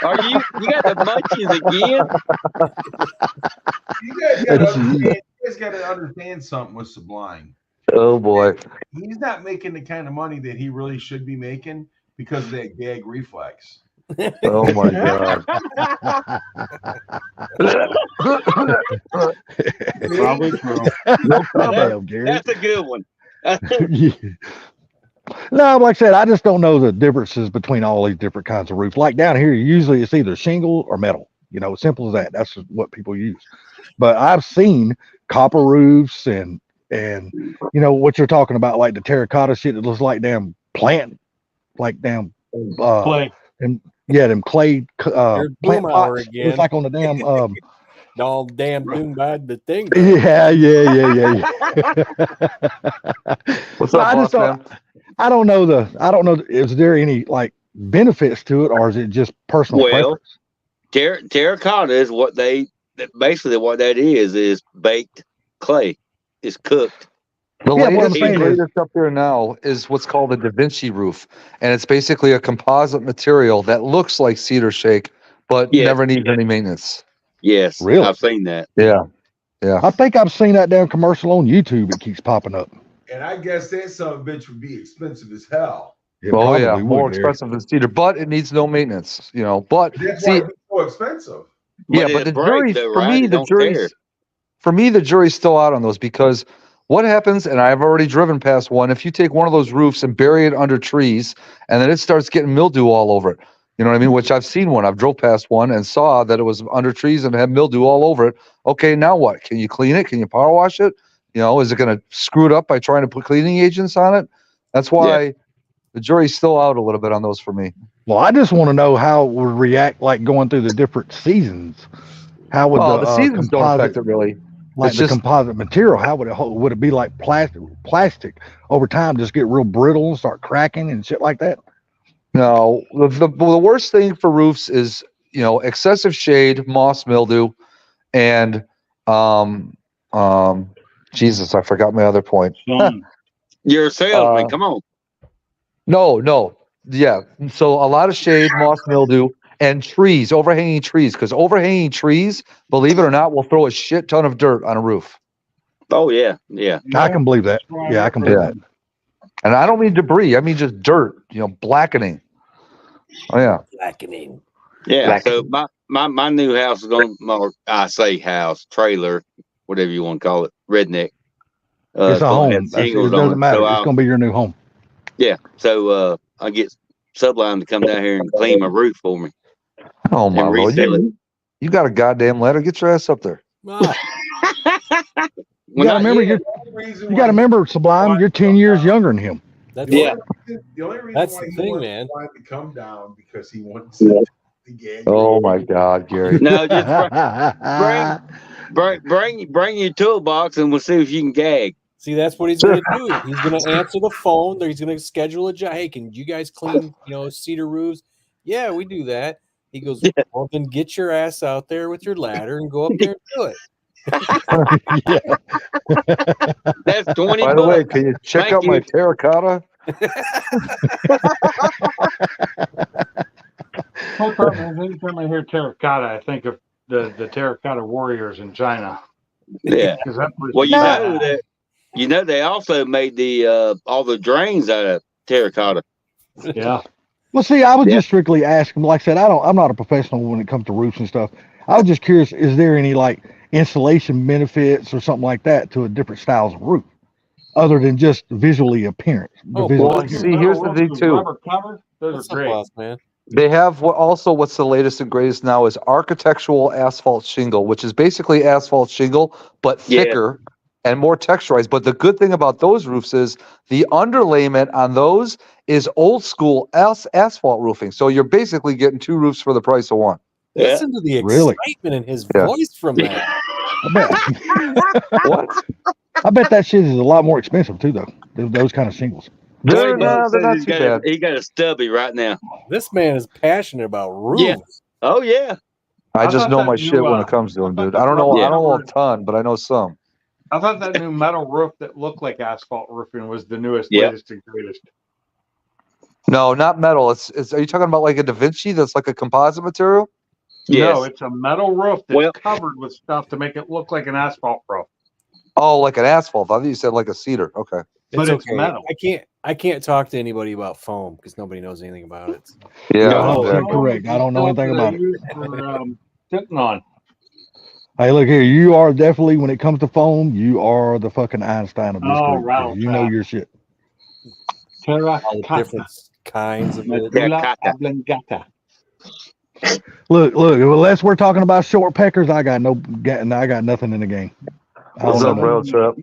Are you got the munchies again? You guys got to understand something with Sublime. Oh boy. He's not making the kind of money that he really should be making because of that gag reflex. Oh my god. Probably true. Damn, Gary. That's a good one. Yeah. No, like I said, I just don't know the differences between all these different kinds of roofs. Like down here, usually it's either shingle or metal. Simple as that. That's just what people use. But I've seen copper roofs and what you're talking about, like the terracotta shit that looks like damn plant, like damn Clay. and yeah, them clay There's plant Boomhauer pots. again. It's like on the damn All damn doomed by the thing. yeah. What's Well, up, I just boss man? I don't know. Is there any like benefits to it, or is it just personal Well, preference? terracotta is basically what that is baked clay. It's cooked. The Yeah, what I'm latest saying and is- greatest up there now is what's called a Da Vinci roof, and it's basically a composite material that looks like cedar shake, but Yeah. never needs any maintenance. Yes, Really? I've seen that. Yeah. I think I've seen that damn commercial on YouTube. It keeps popping up. And I guess that son of a bitch would be expensive as hell. It Oh yeah, probably more would, Gary. expensive than cedar, but it needs no maintenance. But That's see, why it's so expensive. yeah, But but the it breaks jury, though, for right? me, It the don't tear. jury's for me, the jury's still out on those because what happens, and I've already driven past one, if you take one of those roofs and bury it under trees and then it starts getting mildew all over it, you know what I mean? Which I've seen one. I've drove past one and saw that it was under trees and had mildew all over it. Okay, now what? Can you clean it? Can you power wash it? Is it going to screw it up by trying to put cleaning agents on it? That's why the jury's still out a little bit on those for me. Well, I just want to know how it would react, like going through the different seasons. How would The seasons don't affect it really. like It's the just- composite material? How would it be like plastic over time? Just get real brittle and start cracking and shit like that. No, the worst thing for roofs is excessive shade, moss, mildew, and Jesus, I forgot my other point. You're a salesman. Come on. No. Yeah. So a lot of shade, moss, mildew, and trees, overhanging trees, because overhanging trees, believe it or not, will throw a shit ton of dirt on a roof. Oh yeah, yeah. I can believe that. Yeah, I can believe that. And I don't mean debris. I mean just dirt. Blackening. Oh yeah. Blackening. Yeah. Blackening. So my new house is going. Or I say house, trailer, whatever you want to call it, redneck. It's a home. It doesn't matter. It's going to be your new home. Yeah. So I get Sublime to come down here and clean my roof for me. Oh my Lord! It. You got a goddamn ladder. Get your ass up there. You got to remember, Sublime. You're 10 years younger than him. The only reason That's why the he thing, wanted man. to come down because he wants to gag. Oh my God, Gary! No, just bring your toolbox and we'll see if you can gag. See, that's what he's going to do. He's going to answer the phone. He's going to schedule a job. Hey, can you guys clean, cedar roofs? Yeah, we do that. He goes, well, then get your ass out there with your ladder and go up there and do it. That's $20. By the way, can you check out my terracotta? Anytime I hear terracotta, I think of the terracotta warriors in China. Yeah. Well, you know they also made the all the drains out of terracotta. Yeah. Well, see, I was just strictly asking. Like I said, I'm not a professional when it comes to roofs and stuff. I was just curious: is there any insulation benefits or something like that to a different styles of roof, other than just visually appearance? See, here's the thing too. Rubber cover, those are great, man. They have what's the latest and greatest now is architectural asphalt shingle, which is basically asphalt shingle but thicker and more texturized. But the good thing about those roofs is the underlayment on those is old school asphalt roofing. So you're basically getting two roofs for the price of one. Listen to the excitement in his voice from that. What? I bet that shit is a lot more expensive too, though. Those kind of shingles. They're not too bad. He got a stubby right now. This man is passionate about roofs. Yeah. Oh yeah. I just know my shit when it comes to them, dude. I don't know. I don't know a ton, but I know some. I thought that new metal roof that looked like asphalt roofing was the newest, latest, and greatest. No, not metal. It's. Are you talking about like a Da Vinci that's like a composite material? Yes. No, it's a metal roof that's covered with stuff to make it look like an asphalt roof. Oh, like an asphalt. I thought you said like a cedar. Okay. But it's metal. I can't talk to anybody about foam because nobody knows anything about it. Yeah, correct. I don't know anything about it. Sitting on. Hey, look here. You are definitely, when it comes to foam, you are the fucking Einstein of this group. Right. You know your shit. All the different kinds of it. Look. Unless we're talking about short peckers, I got nothing in the game. What's up, Rail Trap?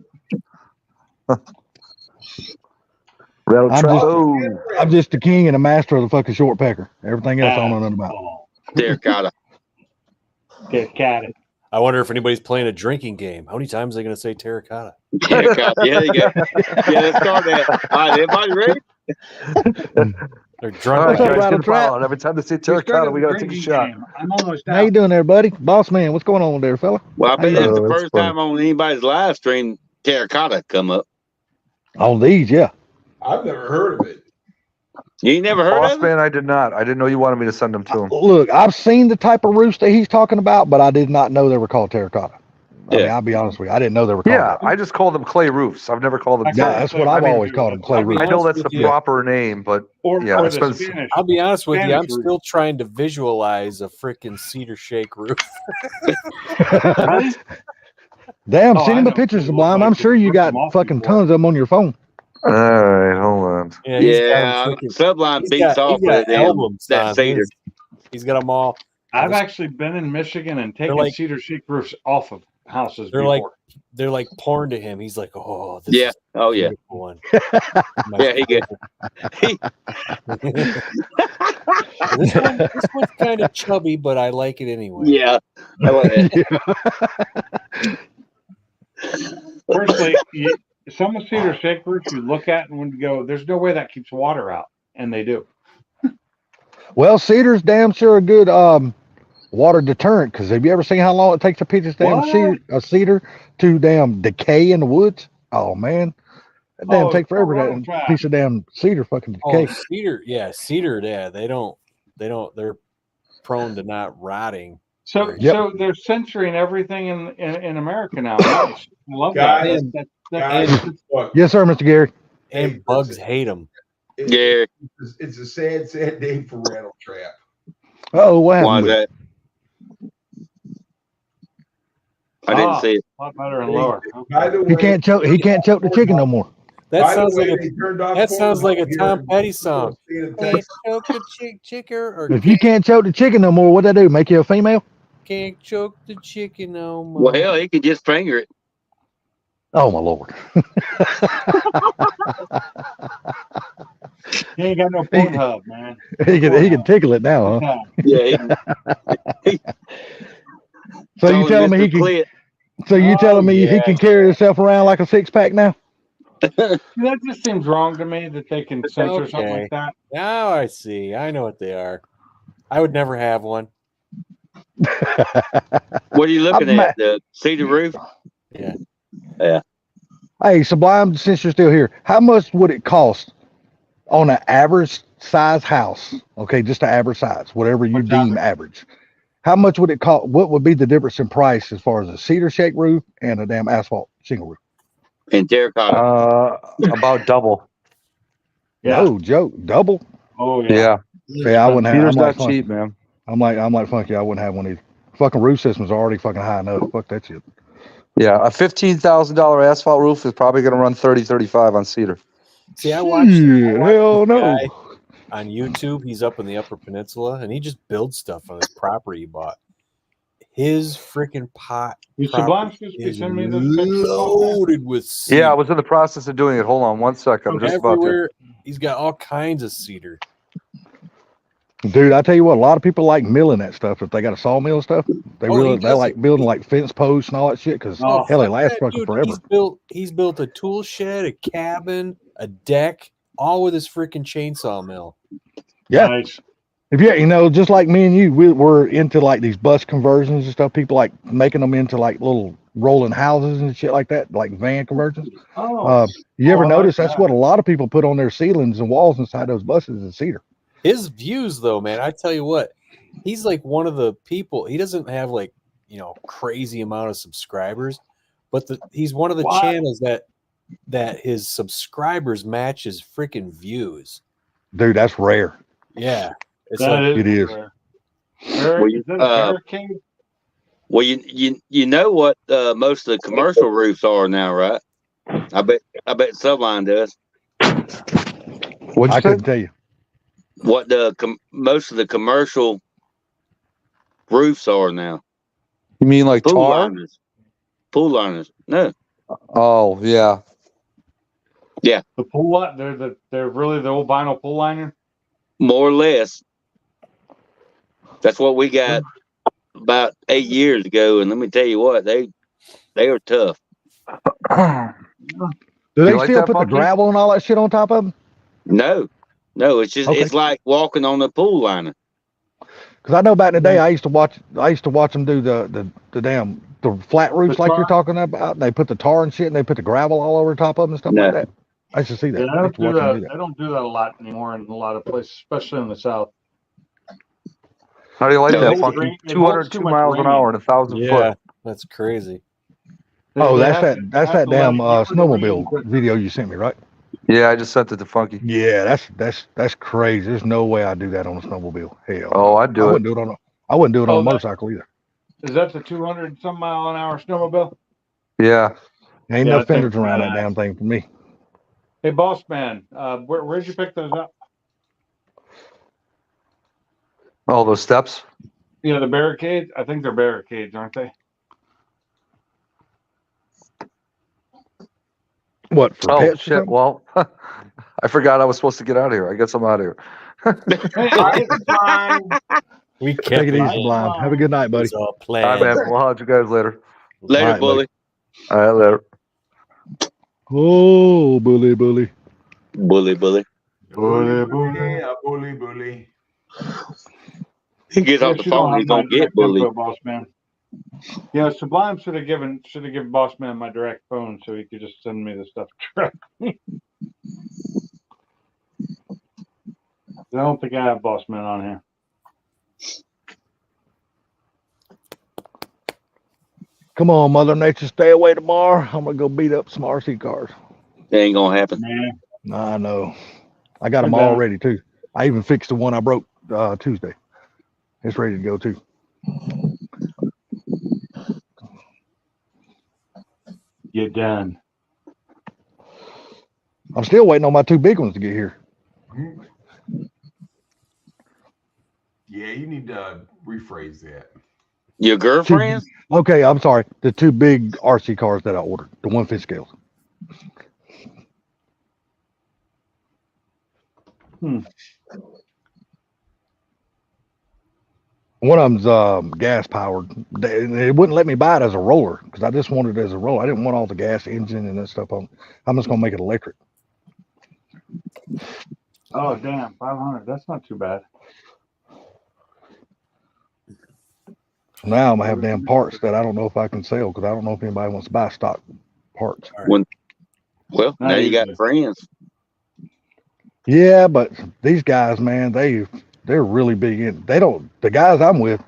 Rail Trap. I'm just the king and the master of the fucking short pecker. Everything else I don't know nothing about. Terracotta. I wonder if anybody's playing a drinking game. How many times are they going to say terracotta? Terracotta. Yeah, they go. Yeah, let's start that. All right, everybody ready? They're drunk. Every time they say terracotta, we got to take a shot. I'm almost How you doing there, buddy? Boss man, what's going on there, fella? Well, I bet that's the first time on anybody's live stream terracotta come up. On these, yeah. I've never heard of it. You ain't never heard of it? Man, I did not. I didn't know you wanted me to send them to him. Look, I've seen the type of roofs that he's talking about, but I did not know they were called terracotta. I mean, I'll be honest with you. I didn't know they were called that. I just call them clay roofs. I've never called them. Yeah, that's what I've always called them, clay roofs. I know that's the proper name, but I'll be honest with you. I'm still trying to visualize a freaking cedar shake roof. Damn, send him a picture, Sublime. I'm sure you got fucking tons of them on your phone. All right, hold on. Yeah, Sublime beats off with that cedar. He's got them all. I've actually been in Michigan and taken cedar shake roofs off of houses before. They're like porn to him. He's like, oh, this is a beautiful one. Yeah, he good. This one's kind of chubby, but I like it anyway. Yeah, I like it. Personally, some of cedar shake roofs you look at and when you go, there's no way that keeps water out, and they do. Well, cedar's damn sure a good water deterrent. Because have you ever seen how long it takes to pitch this damn cedar to damn decay in the woods? Oh man, that damn take forever. That piece of damn cedar fucking decay. Oh, cedar, yeah, they're prone to not rotting. So they're censoring everything in America now. Nice. I love that. Yes, sir, Mr. Gary. And bugs hate them. Yeah. It's a sad, sad day for Rattle Trap. Oh, what happened? Why is that? I didn't see it. A lot better and lower. By the way, He can't choke the chicken no more. That sounds like a Tom Petty song. If you can't choke the chicken no more, what that do? Make you a female? Can't choke the chicken no more. Well, hell, he could just finger it. Oh my Lord. He ain't got no Pornhub, man. He can tickle it now, huh? Yeah. So you telling me he can? So you telling me he can carry himself around like a 6-pack now? That just seems wrong to me that they can censor something like that. Now I see. I know what they are. I would never have one. What are you looking at? The cedar roof? Yeah. Yeah. Hey, Sublime, since you're still here, how much would it cost on an average size house? Okay, just an average size, whatever you deem average. How much would it cost? What would be the difference in price as far as a cedar shake roof and a damn asphalt shingle roof? And terracotta. About double. Yeah. No joke, double. Oh yeah. Yeah, I wouldn't have. Cedar's I'm not cheap, man. I'm like funky. I wouldn't have one either. Fucking roof system's already fucking high enough. Fuck that shit. Yeah, a $15,000 asphalt roof is probably going to run 35 on cedar. See, I watched hell no. On YouTube. He's up in the Upper Peninsula, and he just builds stuff on his property he bought. His freaking pot is loaded with cedar. Yeah, I was in the process of doing it. Hold on one second. I'm just about to. He's got all kinds of cedar. Dude, I tell you what, a lot of people like milling that stuff. If they got a sawmill and stuff, they like building like fence posts and all that shit because hell, they last fucking forever. He's built a tool shed, a cabin, a deck, all with his freaking chainsaw mill. Yeah. Nice. If just like me and you, we're into like these bus conversions and stuff. People like making them into like little rolling houses and shit like that, like van conversions. You ever notice that's what a lot of people put on their ceilings and walls inside those buses is cedar. His views, though, man, I tell you what, he's like one of the people. He doesn't have like crazy amount of subscribers, but he's one of the channels that his subscribers match his freaking views. Dude, that's rare. Yeah, it is. Well, you know what most of the commercial roofs are now, right? I bet Subline does. I couldn't tell you. What most of the commercial roofs are now. You mean like pool tar? liners? Pool liners? No. Oh yeah. Yeah. The pool they're really the old vinyl pool liner? More or less. That's what we got about 8 years ago, and let me tell you what, they are tough. Do they still put the gravel and all that shit on top of them? No, it's just it's like walking on a pool liner. Because I know back in the day, I used to watch them do the flat roofs like you're talking about. They put the tar and shit, and they put the gravel all over the top of them and stuff like that. I used to see that. Yeah, I don't do that a lot anymore in a lot of places, especially in the South. How do you like that? Fucking 202 miles an hour and 1,000 foot. That's crazy. Oh, that's that damn snowmobile video you sent me, right? Yeah, I just sent it to Funky. Yeah, that's crazy. There's no way I'd do that on a snowmobile. Hell. Oh, I'd do it. I wouldn't do it on a motorcycle either. Is that the 200-some mile an hour snowmobile? Yeah. Ain't no fenders around that damn thing for me. Hey, boss man, where'd you pick those up? Oh, those steps? Yeah, the barricades. I think they're barricades, aren't they? What for pets? Shit. Well, I forgot I was supposed to get out of here. I guess I'm out of here. We can't take it easy, Blind. Have a good night, buddy. All right, man. We'll holler at you guys later. Later, bully. All right, later. Oh, bully. Bully. Bully. He gets off the you don't phone, have he's my gonna get direct bullied. info, boss man. Yeah, Sublime should have given boss man my direct phone so he could just send me the stuff directly. I don't think I have boss man on here. Come on, Mother Nature, stay away tomorrow. I'm gonna go beat up some RC cars. That ain't gonna happen. Nah. I know. I got them Good all down. ready too. I even fixed the one I broke Tuesday. It's ready to go too. You're done. I'm still waiting on my 2 big ones to get here. Yeah, you need to rephrase that. Your girlfriend? Okay, I'm sorry. The 2 big RC cars that I ordered, the 150 scales. One of them's gas powered. It wouldn't let me buy it as a roller because I just wanted it as a roller. I didn't want all the gas engine and that stuff on. I'm just gonna make it electric. Oh damn, 500. That's not too bad. Now I'm gonna have damn parts that I don't know if I can sell because I don't know if anybody wants to buy stock parts. Well, Not now you got easily. friends. Yeah, but these guys, man, they're really big in. They don't. The guys I'm with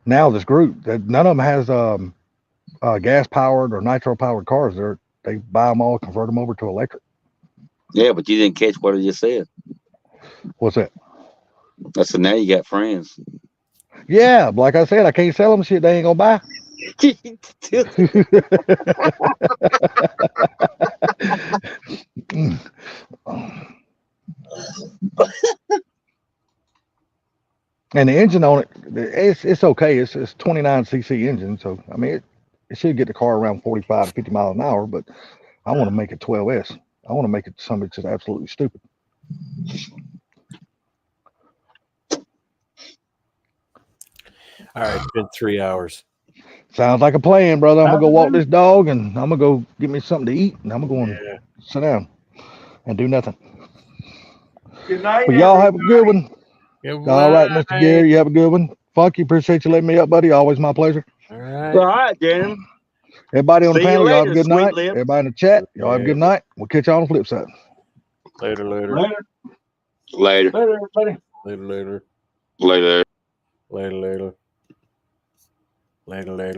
now, this group, that none of them has gas powered or nitro powered cars. They buy them all, convert them over to electric. Yeah, but you didn't catch what I just said. What's that? I said now you got friends. Yeah, like I said, I can't sell them shit they ain't gonna buy. And the engine on it, it's okay. It's 29cc engine, so I mean it should get the car around 45 to 50 miles an hour. But I want to make it 12S. I want to make it something just absolutely stupid. All right, it's been 3 hours. Sounds like a plan, brother. I'm gonna go walk this dog, and I'm gonna go get me something to eat, and I'm gonna go and sit down and do nothing. Good night. But y'all have a good one. Good All right, Mr. Gary, you have a good one. Funky, appreciate you letting me up, buddy. Always my pleasure. All right. All right, Dan. Everybody on the See you panel, y'all have a later, good sweet night. lips. Everybody in the chat, y'all have a good night. We'll catch y'all on the flip side. Later, later. Later. Later. Later, everybody. Later, later. Later. Later, later. Later, later.